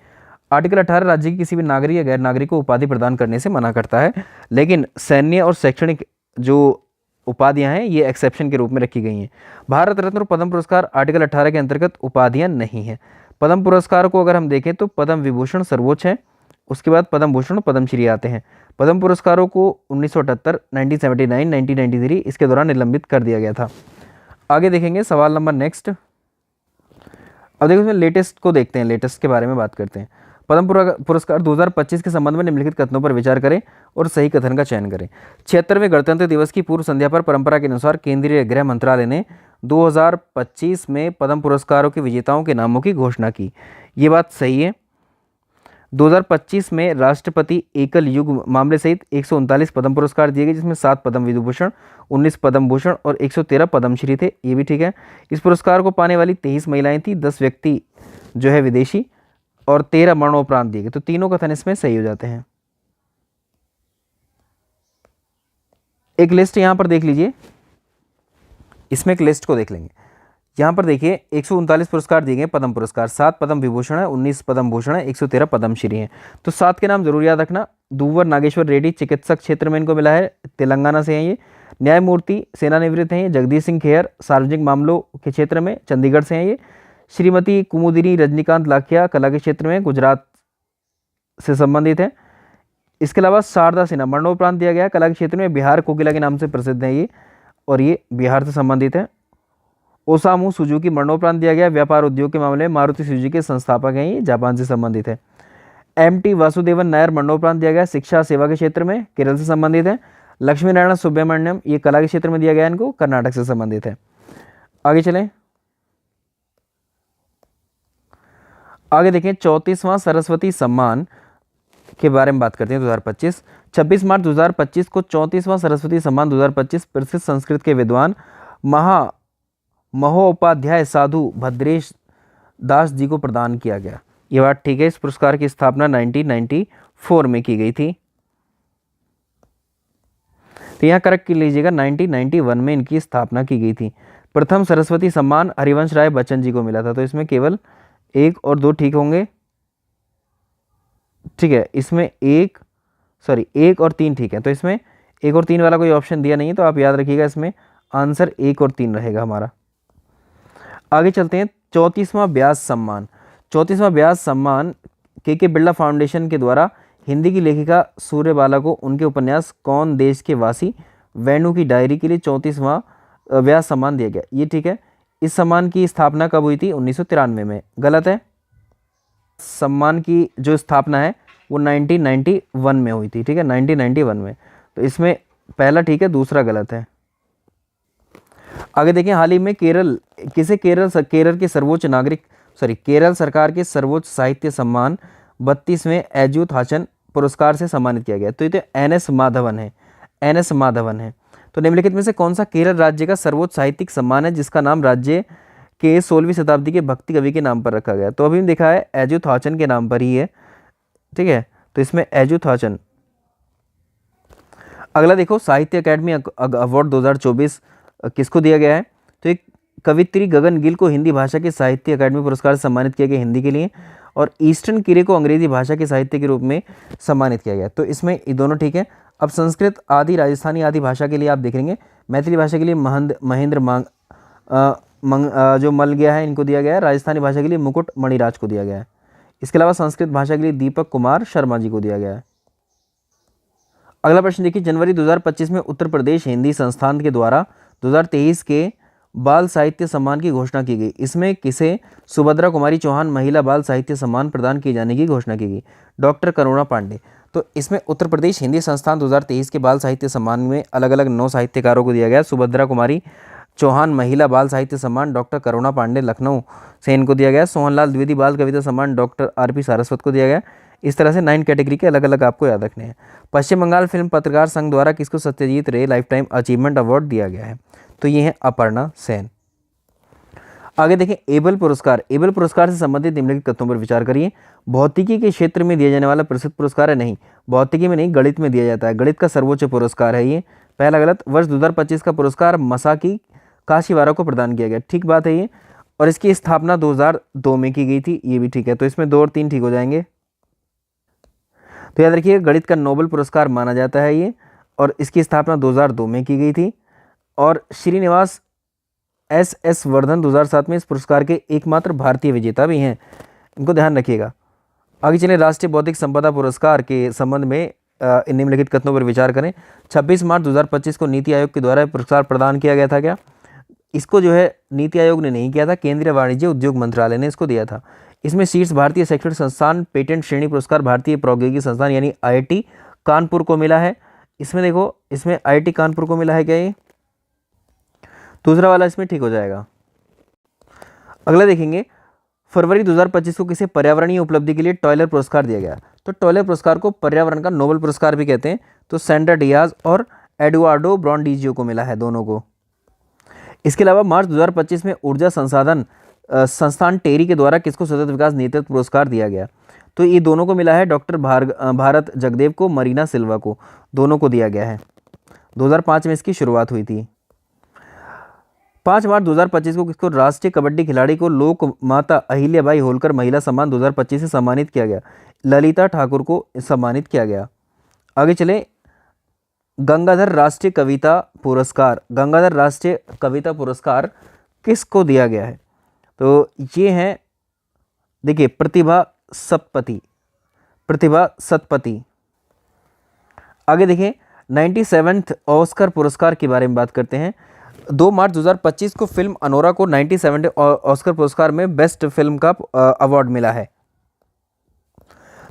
आर्टिकल 18 राज्य के किसी भी नागरिक या गैर नागरिक को उपाधि प्रदान करने से मना करता है, लेकिन सैन्य और शैक्षणिक जो उपाधियां हैं ये एक्सेप्शन के रूप में रखी गई हैं। भारत रत्न और पद्म पुरस्कार आर्टिकल 18 के अंतर्गत उपाधियां नहीं हैं। पद्म पुरस्कार को अगर हम देखें तो पद्म विभूषण सर्वोच्च है, उसके बाद पद्म भूषण और पद्मश्री आते हैं। पद्म पुरस्कारों को 1978, 1979, 1993 इसके दौरान निलंबित कर दिया गया था। आगे देखेंगे सवाल नंबर नेक्स्ट। अब देखो इसमें लेटेस्ट को देखते हैं, लेटेस्ट के बारे में बात करते हैं। पद्म पुरस्कार 2025 के संबंध में निम्नलिखित कथनों पर विचार करें और सही कथन का चयन करें। 76वें गणतंत्र दिवस की पूर्व संध्या पर परंपरा के अनुसार केंद्रीय गृह मंत्रालय ने 2025 में पद्म पुरस्कारों के विजेताओं के नामों की घोषणा की। ये बात सही है। 2025 में राष्ट्रपति एकल युग मामले सहित 139 पद्म पुरस्कार दिए गए, जिसमें 7 पद्म विभूषण, 19 पद्म भूषण और 113 पद्मश्री थे। ये भी ठीक है। इस पुरस्कार को पाने वाली 23 महिलाएं थी, 10 व्यक्ति जो है विदेशी और 13 मरणोपरांत दिए गए। तो तीनों कथन इसमें सही हो जाते हैं। एक लिस्ट यहां पर देख लीजिए, इसमें एक लिस्ट को देख लेंगे। यहाँ पर देखिए 139 पुरस्कार दिए गए पद्म पुरस्कार, 7 पद्म विभूषण है, 19 पद्म भूषण है, 113 पद्मश्री हैं। तो 7 के नाम जरूर याद रखना। दुव्वर नागेश्वर रेड्डी चिकित्सक क्षेत्र में इनको मिला है, तेलंगाना से हैं ये। न्यायमूर्ति सेवानिवृत्त हैं ये, जगदीश सिंह खेर सार्वजनिक मामलों के क्षेत्र में चंडीगढ़ से हैं ये। श्रीमती कुमुदिनी रजनीकांत लाखिया कला के क्षेत्र में गुजरात से संबंधित है। इसके अलावा शारदा सिन्हा मरणोपरांत दिया गया कला के क्षेत्र में, बिहार कोकिला के नाम से प्रसिद्ध है ये और ये बिहार से संबंधित है। ओसामू सुजुकी मरणोपरांत दिया गया व्यापार उद्योग के मामले में, मारुति सुजुकी के संस्थापक हैं ये, जापान से संबंधित है। एमटी वासुदेवन नायर मरणोपरांत दिया गया शिक्षा सेवा के क्षेत्र में, केरल से संबंधित है। लक्ष्मी नारायण सुब्रमण्यम ये कला के क्षेत्र में दिया गया, इनको कर्नाटक से संबंधित है। आगे चलें, आगे देखें 34वां सरस्वती सम्मान के बारे में बात करते हैं। 2025 26 मार्च 2025 को 34वां सरस्वती सम्मान 2025 प्रसिद्ध संस्कृत के विद्वान महोपाध्याय साधु भद्रेश दास जी को प्रदान किया गया। ये बात ठीक है। इस पुरस्कार की स्थापना 1994 में की गई थी। तो यहाँ करेक्ट कर लीजिएगा, 1991 में इनकी स्थापना की गई थी। प्रथम सरस्वती सम्मान हरिवंश राय बच्चन जी को मिला था। तो इसमें केवल 1 और 2 ठीक होंगे। ठीक है, इसमें 1 और 3 ठीक है। तो इसमें 1 और 3 वाला कोई ऑप्शन दिया नहीं है, तो आप याद रखिएगा इसमें आंसर 1 और 3 रहेगा हमारा। आगे चलते हैं 34वां व्यास सम्मान। 34वां व्यास सम्मान के बिरला फाउंडेशन के द्वारा हिंदी की लेखिका सूर्यबाला को उनके उपन्यास कौन देश के वासी वेणु की डायरी के लिए 34वां व्यास सम्मान दिया गया। ये ठीक है। इस सम्मान की स्थापना कब हुई थी? 1993 में। गलत है। सम्मान की जो स्थापना है वो 1991 में हुई थी। ठीक है, 1991 में। तो इसमें पहला ठीक है, दूसरा गलत है। आगे देखें, हाल ही में केरल सरकार के सर्वोच्च साहित्य सम्मान 32वें एज्यूथ हासन पुरस्कार से सम्मानित किया गया। तो ये तो एन.एस. माधवन है। तो निम्नलिखित में से कौन सा केरल राज्य का सर्वोच्च साहित्यिक सम्मान है जिसका नाम राज्य के 16वीं शताब्दी के भक्ति कवि के नाम पर रखा गया? तो अभी देखा है एज्यूथ हासन के नाम पर ही है। ठीक है, तो इसमें एज्यूथ हासन। अगला देखो, साहित्य अकादमी अवार्ड 2024 किसको दिया गया है? तो एक कवित्री गगन गिल को हिंदी भाषा के साहित्य अकादमी पुरस्कार से सम्मानित किया गया हिंदी के लिए, और ईस्टर्न किरे को अंग्रेजी भाषा के साहित्य के रूप में सम्मानित किया गया। तो इसमें ये दोनों ठीक है। अब संस्कृत आदि राजस्थानी आदि भाषा के लिए आप देख लेंगे, मैथिली भाषा के लिए महेंद्र जो मल गया है इनको दिया गया है। राजस्थानी भाषा के लिए मुकुट मणिराज को दिया गया है। इसके अलावा संस्कृत भाषा के लिए दीपक कुमार शर्मा जी को दिया गया है। अगला प्रश्न देखिए, जनवरी 2025 में उत्तर प्रदेश हिंदी संस्थान के द्वारा 2023 के बाल साहित्य सम्मान की घोषणा की गई। इसमें किसे सुभद्रा कुमारी चौहान महिला बाल साहित्य सम्मान प्रदान किए जाने की घोषणा की गई? डॉक्टर करुणा पांडे। तो इसमें उत्तर प्रदेश हिंदी संस्थान 2023 के बाल साहित्य सम्मान में अलग अलग 9 साहित्यकारों को दिया गया। सुभद्रा कुमारी चौहान महिला बाल साहित्य सम्मान डॉक्टर करुणा पांडे लखनऊ से इनको दिया गया। सोहनलाल द्विवेदी बाल कविता सम्मान डॉक्टर आर.पी. सारस्वत को दिया गया। इस तरह से 9 कैटेगरी के अलग अलग आपको याद रखने हैं। पश्चिम बंगाल फिल्म पत्रकार संघ द्वारा किसको सत्यजीत रे लाइफ टाइम अचीवमेंट अवार्ड दिया गया है? तो ये है अपर्णा सेन। आगे देखें, एबल पुरस्कार से संबंधित निम्नलिखित तथ्यों पर विचार करिए। भौतिकी के क्षेत्र में दिया जाने वाला प्रसिद्ध पुरस्कार है? नहीं, भौतिकी में नहीं, गणित में दिया जाता है। गणित का सर्वोच्च पुरस्कार है ये। पहला गलत। वर्ष 2025 का पुरस्कार मसाकी काशीवारा को प्रदान किया गया। ठीक बात है ये। और इसकी स्थापना 2002 में की गई थी। ये भी ठीक है। तो इसमें 2 और 3 ठीक हो जाएंगे। तो याद रखिए, गणित का नोबेल पुरस्कार माना जाता है ये, और इसकी स्थापना 2002 में की गई थी। और श्रीनिवास एस वर्धन 2007 में इस पुरस्कार के एकमात्र भारतीय विजेता भी हैं। इनको ध्यान रखिएगा। आगे चलिए, राष्ट्रीय बौद्धिक संपदा पुरस्कार के संबंध में निम्नलिखित कथनों पर विचार करें। 26 मार्च 2025 को नीति आयोग के द्वारा पुरस्कार प्रदान किया गया था क्या? इसको जो है नीति आयोग ने नहीं किया था, केंद्रीय वाणिज्य उद्योग मंत्रालय ने इसको दिया था। इसमें सीट्स भारतीय शैक्षणिक संस्थान पेटेंट श्रेणी पुरस्कार भारतीय प्रौद्योगिकी संस्थान यानी आईआईटी कानपुर को मिला है। इसमें देखो, इसमें आईआईटी कानपुर को मिला है क्या? ये दूसरा वाला इसमें ठीक हो जाएगा। अगला देखेंगे, फरवरी 2025 को किसे पर्यावरणीय उपलब्धि के लिए टॉयलर पुरस्कार दिया गया? तो टॉयलर पुरस्कार को पर्यावरण का नोबेल पुरस्कार भी कहते हैं। तो सैंड्रा डियाज और एडुआर्डो ब्रॉन्डिजियो को मिला है, दोनों को। इसके अलावा मार्च 2025 में ऊर्जा संसाधन संस्थान टेरी के द्वारा किसको सतत विकास नेतृत्व पुरस्कार दिया गया? तो ये दोनों को मिला है, डॉक्टर भारत जगदेव को, मरीना सिल्वा को, दोनों को दिया गया है। 2005 में इसकी शुरुआत हुई थी। 5 मार्च 2025 को किसको राष्ट्रीय कबड्डी खिलाड़ी को लोक माता अहिल्याबाई होलकर महिला सम्मान 2025 से सम्मानित किया गया? ललिता ठाकुर को सम्मानित किया गया। आगे चले, गंगाधर राष्ट्रीय कविता पुरस्कार, गंगाधर राष्ट्रीय कविता पुरस्कार किसको दिया गया है? तो ये हैं, देखिए, प्रतिभा सतपथी। आगे देखिए, 97th ऑस्कर पुरस्कार के बारे में बात करते हैं। 2 मार्च 2025 को फिल्म अनोरा को 97 ऑस्कर पुरस्कार में बेस्ट फिल्म का अवार्ड मिला है।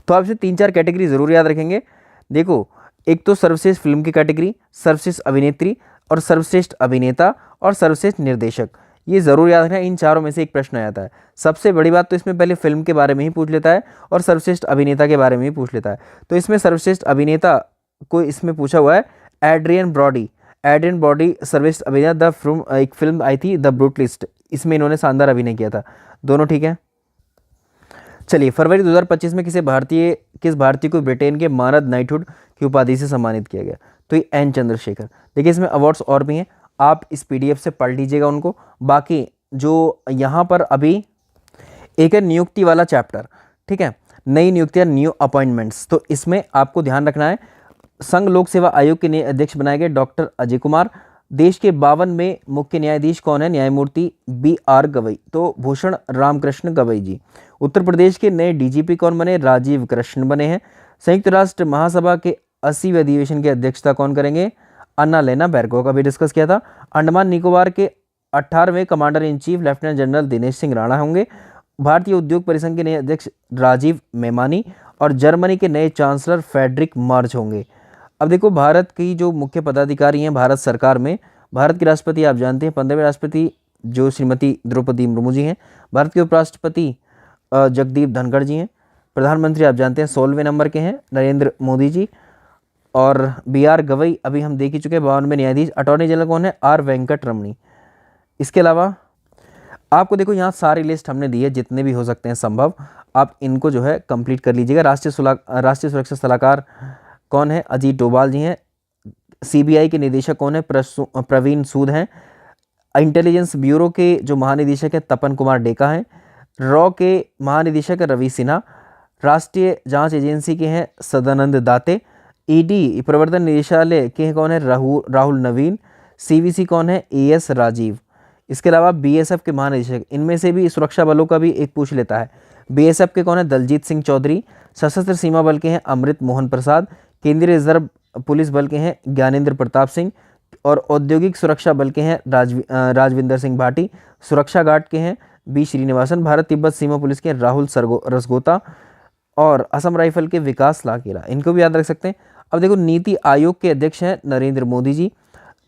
तो आप इसे 3-4 कैटेगरी जरूर याद रखेंगे। देखो, एक तो सर्वश्रेष्ठ फिल्म की कैटेगरी, सर्वश्रेष्ठ अभिनेत्री और सर्वश्रेष्ठ अभिनेता और सर्वश्रेष्ठ निर्देशक, ये जरूर याद रखना। इन चारों में से एक प्रश्न आ जाता है। सबसे बड़ी बात तो इसमें पहले फिल्म के बारे में ही पूछ लेता है और सर्वश्रेष्ठ अभिनेता के बारे में ही पूछ लेता है। तो इसमें सर्वश्रेष्ठ अभिनेता को इसमें पूछा हुआ है एड्रियन ब्रॉडी सर्वश्रेष्ठ अभिनेता एक फिल्म आई थी द ब्रूटलिस्ट, इसमें इन्होंने शानदार अभिनय किया था। दोनों ठीक है। चलिए, फरवरी 2025 में किस भारतीय को ब्रिटेन के मानद नाइटहुड की उपाधि से सम्मानित किया गया? तो ये एन चंद्रशेखर। देखिए, इसमें अवार्ड्स और भी हैं, आप इस पीडीएफ से पढ़ लीजिएगा उनको। बाकी जो यहाँ पर अभी एक है नियुक्ति वाला चैप्टर, ठीक है, नई नियुक्तियाँ, न्यू अपॉइंटमेंट्स, तो इसमें आपको ध्यान रखना है। संघ लोक सेवा आयोग के नए अध्यक्ष बनाए गए डॉक्टर अजय कुमार। देश के 52वें मुख्य न्यायाधीश कौन है? न्यायमूर्ति BR गवई, तो भूषण रामकृष्ण गवई जी। उत्तर प्रदेश के नए डीजीपी कौन बने? राजीव कृष्ण बने हैं। संयुक्त राष्ट्र महासभा के 80वें अधिवेशन की अध्यक्षता कौन करेंगे? अन्नालेना बैरगो का भी डिस्कस किया था। अंडमान निकोबार के 18वें commander in chief lieutenant general Dinesh Singh Rana होंगे। भारतीय उद्योग परिसंघ के नए अध्यक्ष राजीव मेमानी और जर्मनी के नए चांसलर फ्रेडरिक मार्च होंगे। अब देखो, भारत की जो मुख्य पदाधिकारी हैं भारत सरकार में, भारत के राष्ट्रपति आप जानते हैं 15वें राष्ट्रपति जो श्रीमती द्रौपदी मुर्मू जी हैं। भारत के उपराष्ट्रपति जगदीप धनखड़ जी हैं। प्रधानमंत्री आप जानते हैं 16वें नंबर के हैं नरेंद्र मोदी जी। और BR गवई अभी हम देख ही चुके हैं 52वें न्यायाधीश। अटॉर्नी जनरल कौन है? R वेंकट रमणी। इसके अलावा आपको देखो, यहाँ सारी लिस्ट हमने दी है, जितने भी हो सकते हैं संभव, आप इनको जो है कंप्लीट कर लीजिएगा। राष्ट्रीय सुरक्षा सलाहकार कौन है? अजीत डोभाल जी हैं। CBI के निदेशक कौन है? प्रवीण सूद हैं। इंटेलिजेंस ब्यूरो के जो महानिदेशक हैं तपन कुमार डेका हैं। रॉ के महानिदेशक रवि सिन्हा। राष्ट्रीय जांच एजेंसी के हैं सदानंद दाते। ED प्रवर्तन निदेशालय के कौन है? राहुल नवीन। CVC कौन है? AS राजीव। इसके अलावा BSF के महानिदेशक, इनमें से भी सुरक्षा बलों का भी एक पूछ लेता है। BSF के कौन है? दलजीत सिंह चौधरी। सशस्त्र सीमा बल के हैं अमृत मोहन प्रसाद। केंद्रीय रिजर्व पुलिस बल के हैं ज्ञानेंद्र प्रताप सिंह। और औद्योगिक सुरक्षा बल के हैं राजविंदर सिंह भाटी। सुरक्षा गार्ड के हैं B श्रीनिवासन। भारत तिब्बत सीमा पुलिस के राहुल रसगोता। और असम राइफल के विकास लाकेरा, इनको भी याद रख सकते हैं। अब देखो, नीति आयोग के अध्यक्ष हैं नरेंद्र मोदी जी।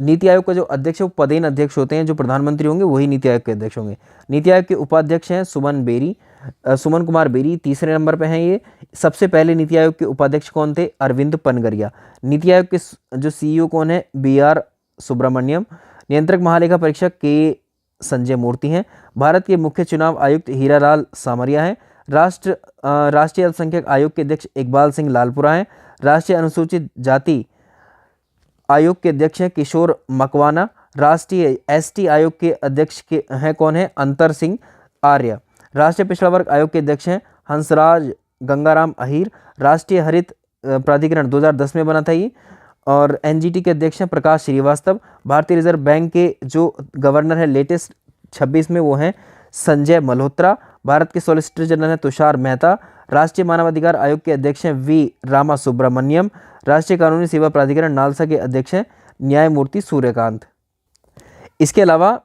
नीति आयोग का जो अध्यक्ष है वो पदेन अध्यक्ष होते हैं, जो प्रधानमंत्री होंगे वही नीति आयोग के अध्यक्ष होंगे। नीति आयोग के उपाध्यक्ष हैं सुमन कुमार बेरी, तीसरे नंबर पे हैं ये। सबसे पहले नीति आयोग के उपाध्यक्ष कौन थे? अरविंद पनगरिया। नीति आयोग के जो CEO कौन है? BR सुब्रमण्यम। नियंत्रक महालेखा परीक्षक के संजय मूर्ति हैं। भारत के मुख्य चुनाव आयुक्त हीरालाल सामरिया हैं। राष्ट्रीय अल्पसंख्यक आयोग के अध्यक्ष इकबाल सिंह लालपुरा हैं। राष्ट्रीय अनुसूचित जाति आयोग के अध्यक्ष हैं किशोर मकवाना। राष्ट्रीय ST आयोग के अध्यक्ष के हैं कौन है? अंतर सिंह आर्य। राष्ट्रीय पिछड़ा वर्ग आयोग के अध्यक्ष हैं हंसराज गंगाराम अहीर। राष्ट्रीय हरित प्राधिकरण 2010 में बना था ये। और NGT के अध्यक्ष हैं प्रकाश श्रीवास्तव। भारतीय रिजर्व बैंक के जो गवर्नर है लेटेस्ट 26 में वो हैं संजय मल्होत्रा। भारत के सॉलिसिटर जनरल हैं तुषार मेहता। राष्ट्रीय मानवाधिकार आयोग के अध्यक्ष हैं V रामा सुब्रमण्यम। राष्ट्रीय कानूनी सेवा प्राधिकरण नालसा के अध्यक्ष हैं न्यायमूर्ति सूर्यकांत। इसके अलावा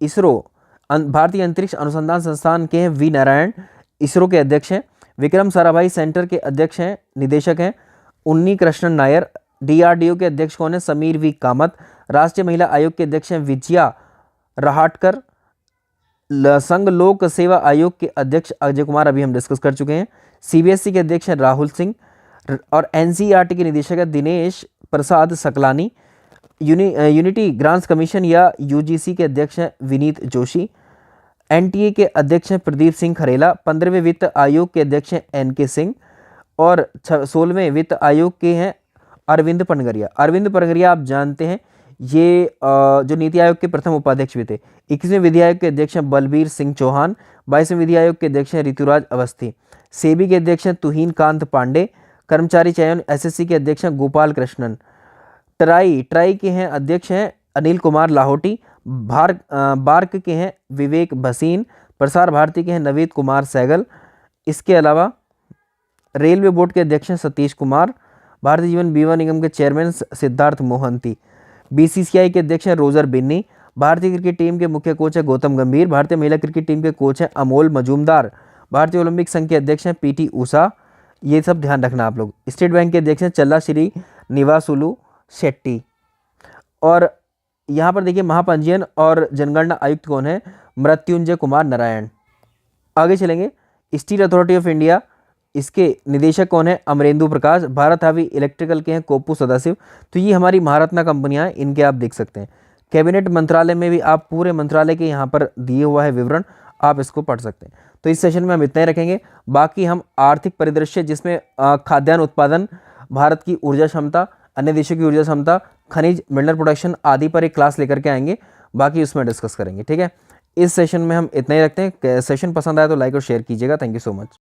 इसरो भारतीय अंतरिक्ष अनुसंधान संस्थान के हैं वी नारायण, इसरो के अध्यक्ष हैं। विक्रम साराभाई सेंटर के अध्यक्ष हैं, निदेशक हैं उन्नी कृष्णन नायर। डीआरडीओ के अध्यक्ष कौन है? समीर वी कामत। राष्ट्रीय महिला आयोग के अध्यक्ष हैं विजया रहाटकर। संघ लोक सेवा आयोग के अध्यक्ष अजय कुमार, अभी हम डिस्कस कर चुके हैं। सीबीएसई के अध्यक्ष हैं राहुल सिंह और एनसीईआरटी के निदेशक है Dinesh Prasad Saklani. Unity grants commission या यूजीसी के अध्यक्ष हैं विनीत जोशी। एनटीए के अध्यक्ष हैं प्रदीप सिंह खरेला। 15वें वित्त आयोग के अध्यक्ष हैं एनके सिंह और 16वें वित्त आयोग के हैं अरविंद पनगरिया। अरविंद पनगरिया आप जानते हैं, ये जो नीति आयोग के प्रथम उपाध्यक्ष भी थे। 21वें विधि आयोग के अध्यक्ष हैं बलबीर सिंह चौहान। 22वें विधि आयोग के अध्यक्ष हैं ऋतुराज अवस्थी। सेबी के अध्यक्ष हैं तुहीन कांत पांडे। कर्मचारी चयन एसएससी के अध्यक्ष हैं गोपाल कृष्णन। ट्राई के हैं अध्यक्ष हैं अनिल कुमार लाहौटी। बार्क के हैं विवेक भसीन। प्रसार भारती के हैं नवीद कुमार सहगल। इसके अलावा रेलवे बोर्ड के अध्यक्ष हैं सतीश कुमार। भारतीय जीवन बीमा निगम के चेयरमैन सिद्धार्थ मोहंती। बीसीसीआई के अध्यक्ष हैं रोजर बिन्नी। भारतीय क्रिकेट टीम के मुख्य कोच है गौतम गंभीर। भारतीय महिला क्रिकेट टीम के कोच हैं अमोल मजूमदार। भारतीय ओलंपिक संघ के अध्यक्ष हैं पीटी ऊषा। ये सब ध्यान रखना आप लोग। स्टेट बैंक के अध्यक्ष हैं चल्ला श्री निवासुलु शेट्टी। और यहाँ पर देखिए महापंजीयन और जनगणना आयुक्त कौन है? मृत्युंजय कुमार नारायण। आगे चलेंगे, स्टील अथॉरिटी ऑफ इंडिया, इसके निदेशक कौन है? अमरेंदु प्रकाश। भारत हेवी इलेक्ट्रिकल के हैं कोप्पू सदाशिव। तो ये हमारी महारत्ना कंपनियां हैं, इनके आप देख सकते हैं। कैबिनेट मंत्रालय में भी आप पूरे मंत्रालय के यहाँ पर दिए हुआ है विवरण, आप इसको पढ़ सकते हैं। तो इस सेशन में हम इतना ही रखेंगे। बाकी हम आर्थिक परिदृश्य जिसमें खाद्यान्न उत्पादन, भारत की ऊर्जा क्षमता, अन्य देशों की ऊर्जा क्षमता, खनिज, मिनरल प्रोडक्शन आदि पर एक क्लास लेकर के आएंगे, बाकी उसमें डिस्कस करेंगे। ठीक है, इस सेशन में हम इतना ही रखते हैं। सेशन पसंद आया तो लाइक और शेयर कीजिएगा। Thank you so much.